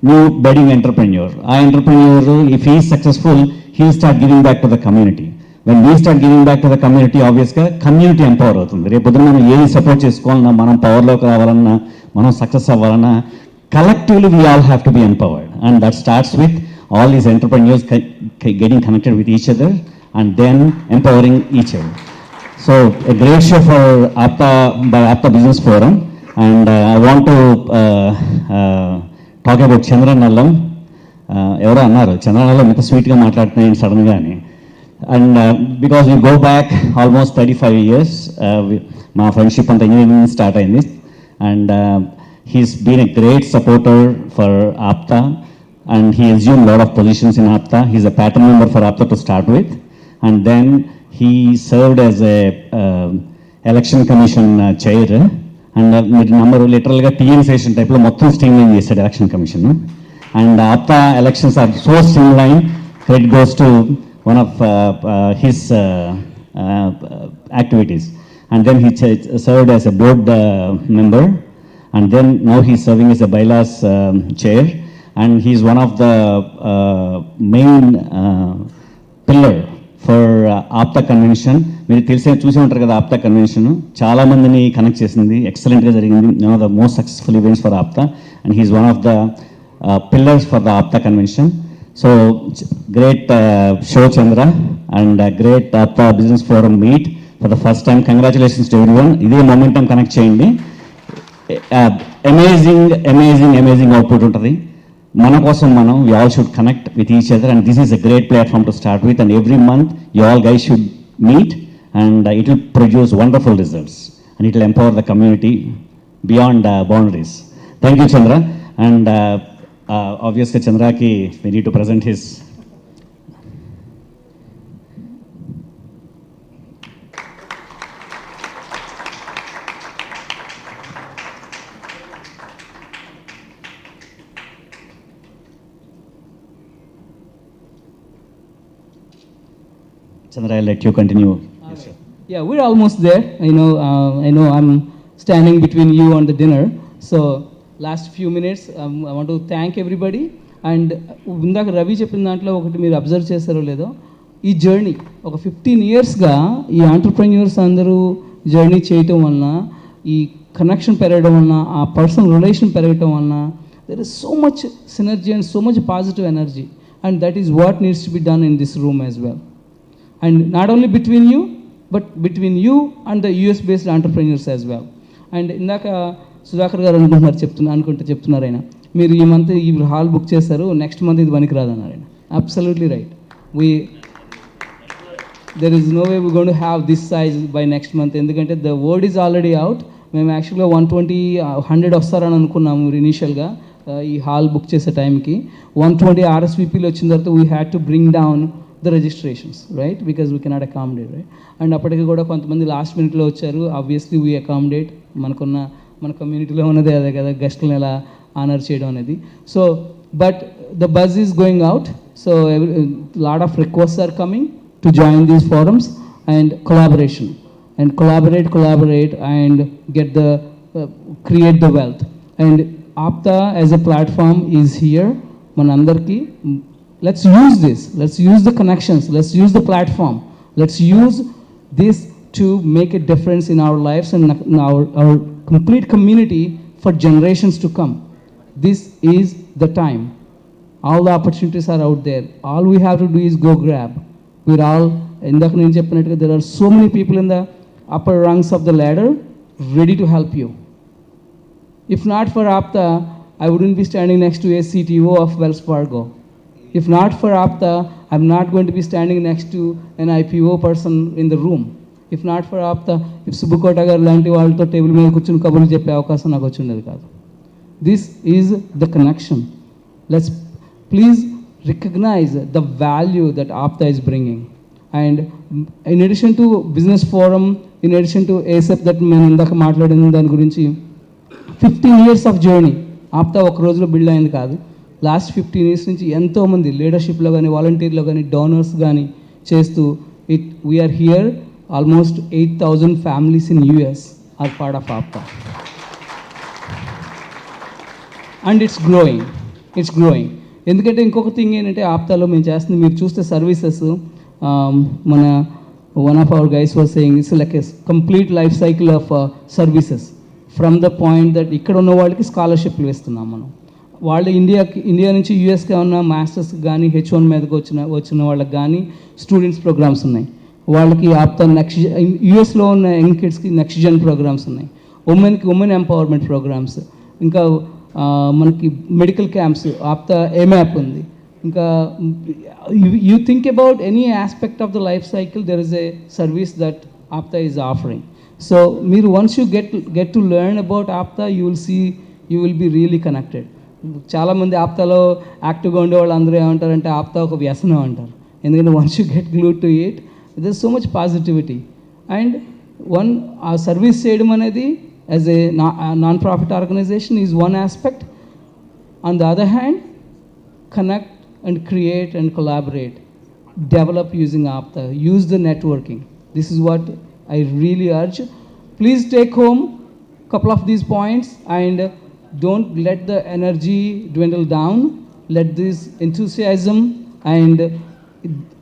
new budding entrepreneur. Our entrepreneur, if he is successful, he will start giving back to the community. When we start giving back to the community, obviously, community empower అవుతుంది. రేపు పొద్దున మనం ఏది support చేసుకోవాలన్నా, మనం పవర్లోకి రావాలన్నా, మనం success అవ్వాలన్నా, collectively we all have to be empowered. And that starts with all these entrepreneurs getting connected with each other and then empowering each other. So, a great show for APTA by APTA Business Forum. And I want to talk about చంద్రనల్లం. ఎవరో అన్నారు చంద్రనల్లం ఇంత స్వీట్గా మాట్లాడుతున్నాయి సడన్గా అని. And because we go back almost 35 years, మా friendship అంతా engineering start అయింది. And he's been a great supporter for APTA and he assume lot of positions in APTA. He's a patron member for APTA to start with. And then he served as a election commission chair. And మీరు number లిటరల్గా TM session టైప్లో మొత్తం streamline చేశాడు election commission. And APTA elections are so streamline. Credit goes to one of his activities. And then he served as a board member. And then now he serving as a bylaws chair. And he is one of the main pillar for APTA convention. మీరు చూసే ఉంటారు కదా, APTA convention చాలా మందిని connect చేసింది, ఎక్సలెంట్గా జరిగింది. One of the most successful events for APTA and he is one of the pillars for the APTA convention. So great show Chandra and great APTA business forum meet for the first time. Congratulations to everyone. ఇదే momentum connect చేయండి. Amazing amazing amazing output ఉంటుంది. మన కోసం మనం, we all should connect with each other and this is a great platform to start with, and every month you all guys should meet and it will produce wonderful results and it will empower the community beyond boundaries. Thank you Chandra. And obviously Chandra ki we need to present his Chandra, I'll let you continue. Yes, sir. Yeah, we're almost there. I know I'm standing between you and the dinner. So last few minutes, I want to thank everybody. And ఇందాక రవి చెప్పిన దాంట్లో ఒకటి మీరు observe చేస్తారో లేదో, ఈ journey ఒక 15 ఇయర్స్గా ఈ ఆంటర్ప్రెన్యూర్స్ అందరూ జర్నీ చేయటం వలన, ఈ కనెక్షన్ పెరగడం వలన, ఆ పర్సనల్ రిలేషన్ పెరగటం వలన, there is so much synergy and so much positive energy. And that is what needs to be done in this room as well. And not only between you, but between you and the US-based entrepreneurs as well. And ఇందాక సుధాకర్ గారు చెప్తున్నారు ఆయన, మీరు ఈ month ఈ hall book చేశారు, next month ఇది పనికి రాదన్నారు ఆయన. Absolutely right. There is no way we going to have this size by next month. ఎందుకంటే the word is already out. మేము యాక్చువల్గా 120, 100 వస్తారని అనుకున్నాము ఇనీషియల్గా ఈ హాల్ బుక్ చేసే టైంకి. 120 RSVPలు వచ్చిన తర్వాత we had to bring down the registrations, right, because we cannot accommodate, right. And అప్పటికి కూడా కొంతమంది లాస్ట్ మినిట్లో వచ్చారు. Obviously we accommodate. మన కమ్యూనిటీలో ఉన్నదే అదే కదా, గెస్ట్లను ఎలా ఆనర్ చేయడం అనేది. So but the buzz is going out. So lot of requests are coming to join these forums and collaboration and collaborate and get the create the wealth. And APTA as a platform is here manandarki. Let's use this, let's use the connections, let's use the platform, let's use this to make a difference in our lives and in our complete community for generations to come. This is the time. All the opportunities are out there. All we have to do is go grab. We're all indaka nenu cheppinattuga, there are so many people in the upper rungs of the ladder ready to help you. If not for APTA, I wouldn't be standing next to a CTO of Wells Fargo. If not for APTA, I'm not going to be standing next to an IPO person in the room. If not for APTA, if Subukota garu lanti vaalto table మీద కూర్చుని కబుర్లు చెప్పే అవకాశం నాకు వచ్చుండేది కాదు. This is the connection. Let's please recognize the value that APTA is bringing. And in addition to business forum, in addition to ASAP that మేము ఇందాక మాట్లాడిన దాని గురించి, 15 years of journey APTA ఒక రోజులో బిల్డ్ అయింది కాదు. లాస్ట్ 15 years నుంచి ఎంతోమంది లీడర్షిప్లో కానీ, వాలంటీర్లో కానీ, డోనర్స్ కానీ చేస్తూ we're here. Almost 8,000 families in US are part of APTA. And it's growing. ఎందుకంటే ఇంకొక థింగ్ ఏంటంటే ఆప్తాలో మేము చేస్తుంది, మీరు చూస్తే సర్వీసెస్, మన one of our guys was saying it's like a complete life cycle of services from the point that ఇక్కడ ఉన్న వాళ్ళకి స్కాలర్షిప్లు ఇస్తున్నాం మనం. వాళ్ళు ఇండియా నుంచి యూఎస్కి ఉన్న మాస్టర్స్ కానీ, H1 మీదకి వచ్చిన వాళ్ళకి కానీ స్టూడెంట్స్ ప్రోగ్రామ్స్ ఉన్నాయి. వాళ్ళకి ఆప్తా నెక్స్ట్ యూఎస్లో ఉన్న యంగ్ కిడ్స్కి నెక్స్ట్ జన్ ప్రోగ్రామ్స్ ఉన్నాయి. ఉమెన్ ఎంపవర్మెంట్ ప్రోగ్రామ్స్, ఇంకా మనకి మెడికల్ క్యాంప్స్, ఆప్తా ఏమ్యాప్ ఉంది. ఇంకా you think about any aspect of the life cycle, there is a service that APTA is offering. So once you get to learn about APTA, you will be really connected. చాలామంది ఆప్తాలో యాక్టివ్గా ఉండే వాళ్ళు అందరూ ఏమంటారంటే ఆప్తా ఒక వ్యసనం అంటారు. ఎందుకంటే once you get glued to it, there is so much positivity. And ఆ సర్వీస్ చేయడం అనేది as a non profit organisation is one aspect. On the other hand, connect and create and collaborate, develop using APTA, use the networking. This is what I really urge. Please take home a couple of these points and don't let the energy dwindle down. Let this enthusiasm and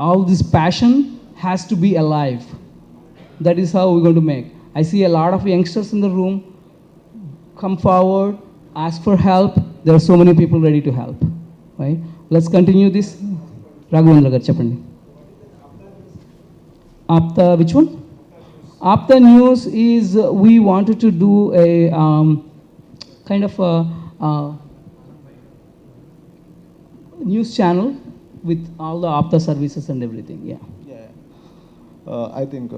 all this passion has to be alive. That is how we're going to make. I see a lot of youngsters in the room. Come forward, ask for help. There are so many people ready to help. Right? Let's continue this. Raghavendra garu cheppandi. APTA, which one? APTA News is we wanted to do a kind of a news channel with all the APTA services and everything. Yeah. I think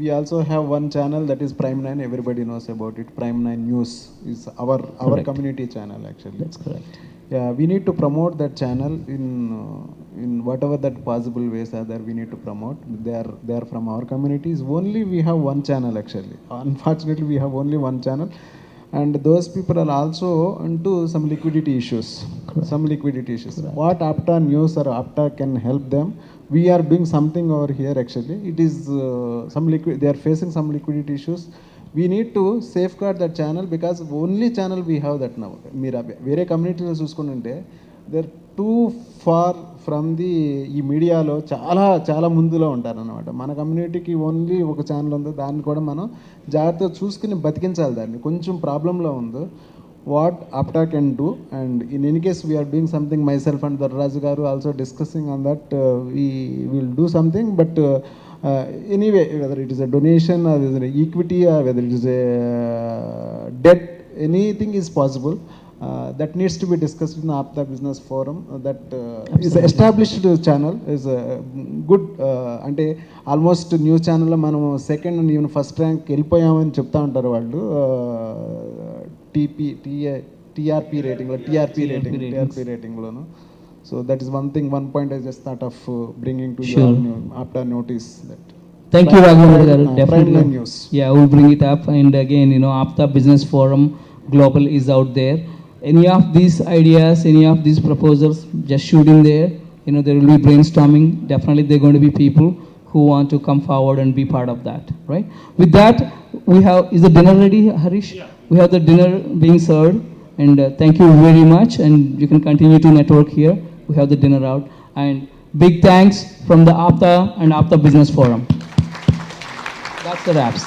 we also have one channel that is Prime 9. Everybody knows about it. Prime 9 News is our Correct. community channel actually. That's correct. Yeah, we need to promote that channel in whatever that possible ways are there. We need to promote. They are from our communities. Only we have one channel actually. Unfortunately, we have only one channel. and those people are also into some liquidity issues. Some liquidity issues. What APTA News or APTA can help them? We are doing something over here actually. It is they are facing some liquidity issues. We need to safeguard that channel because only channel we have that now. మీరు వేరే కమ్యూనిటీలో చూసుకుంటుంటే they're too far from the ఈ మీడియాలో చాలా చాలా ముందులో ఉంటారన్నమాట. మన కమ్యూనిటీకి ఓన్లీ ఒక ఛానల్ ఉంది, దాన్ని కూడా మనం జాగ్రత్తగా చూసుకుని బతికించాలి. దాన్ని కొంచెం ప్రాబ్లంలో ఉంది. What APTA can do, and in any case we are doing something, myself and Darraju garu also discussing on that. We will do something, but anyway, whether it is a donation or whether it is equity or whether it is a debt, anything is possible. That needs to be discussed in the APTA Business Forum. That is an established channel, is a good, అంటే almost news ఛానల్లో మనం second and even first rank వెళ్ళిపోయామని చెప్తా ఉంటారు వాళ్ళు. TRP రేటింగ్లోను. So that is one thing, one point I just thought of bringing to your APTA notice that. Thank you, Raghavendra garu. Definitely. News. Yeah, we'll bring it up. And again, APTA Business Forum Global is out there. Any of these ideas, any of these proposals, just shoot in there. There will be brainstorming. Definitely, there are going to be people who want to come forward and be part of that, right? With that, is the dinner ready, Harish? Yeah. We have the dinner being served, and thank you very much, and you can continue to network here. We have the dinner out, and big thanks from the APTA and APTA Business Forum. That's the wraps.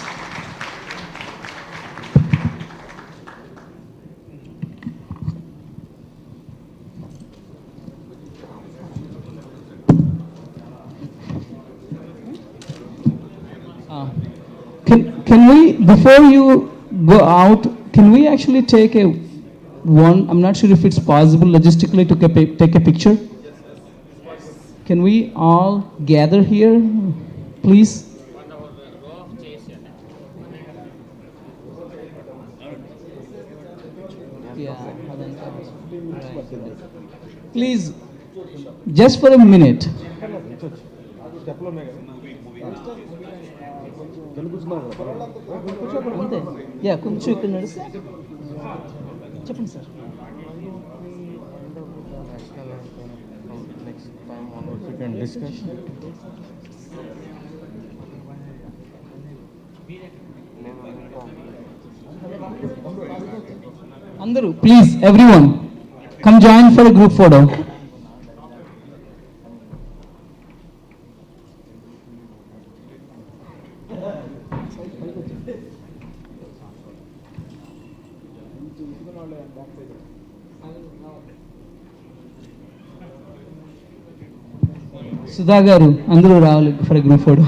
Can we, before you go out, can we actually take I'm not sure if it's possible logistically to take a picture? Can we all gather here, please? Yeah. Please, just for a minute. అంతే కొంచెం ఇక్కడ నడిస్తే చెప్పండి sir. అందరూ please, everyone come join for a group photo. Sudha గారు అందరూ రావాలి for group photo.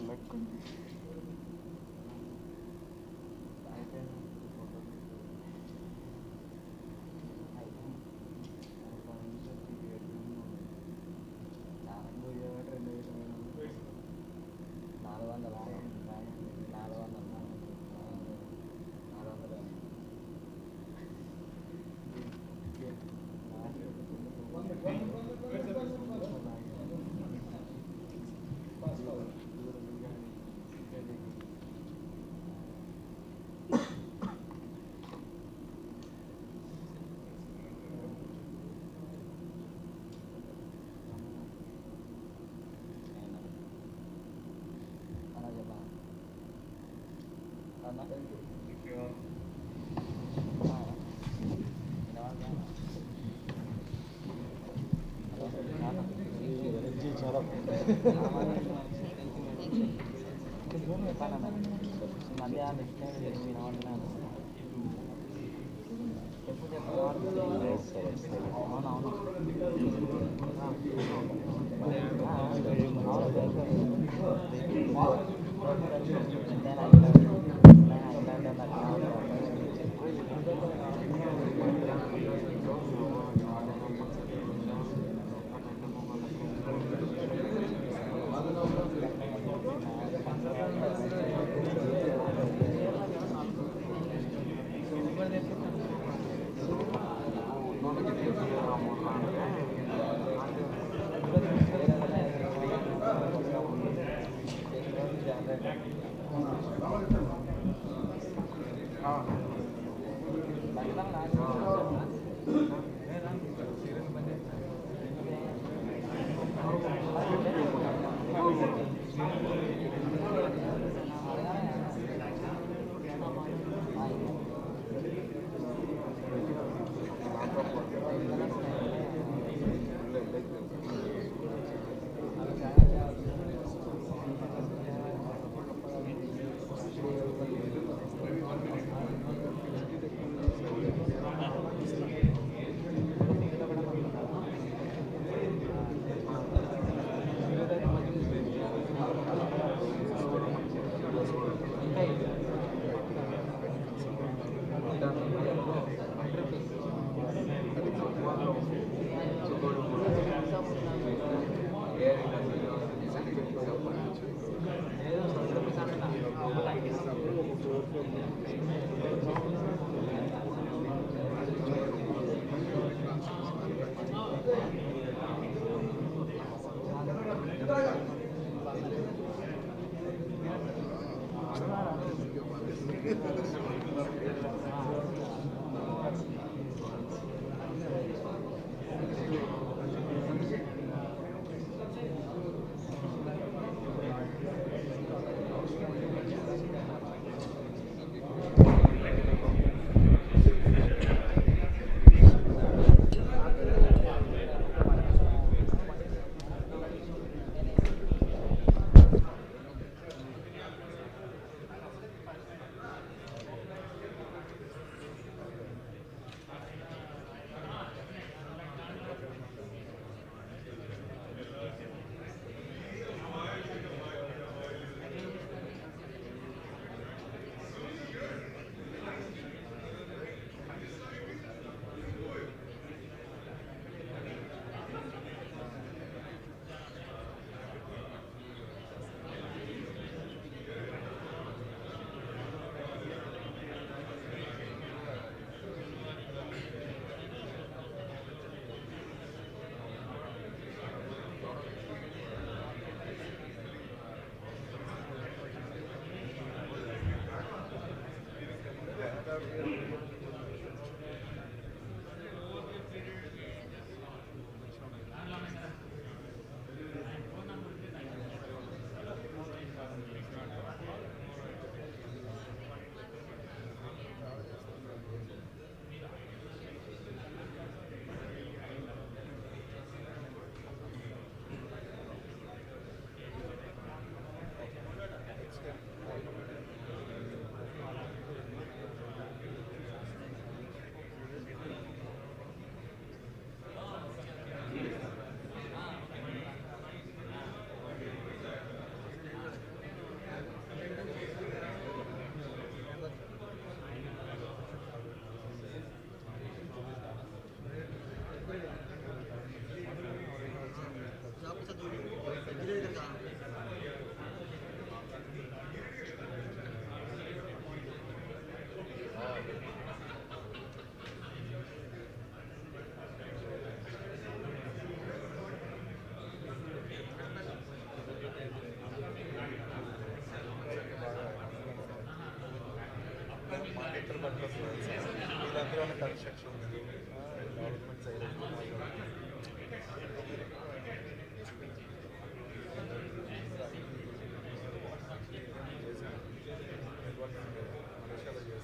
Like ఇద్దరు పర్పస్ వీళ్ళందరూ ఉన్న కన్స్ట్రక్షన్ డెవలప్మెంట్ సైడ్ మనషాలో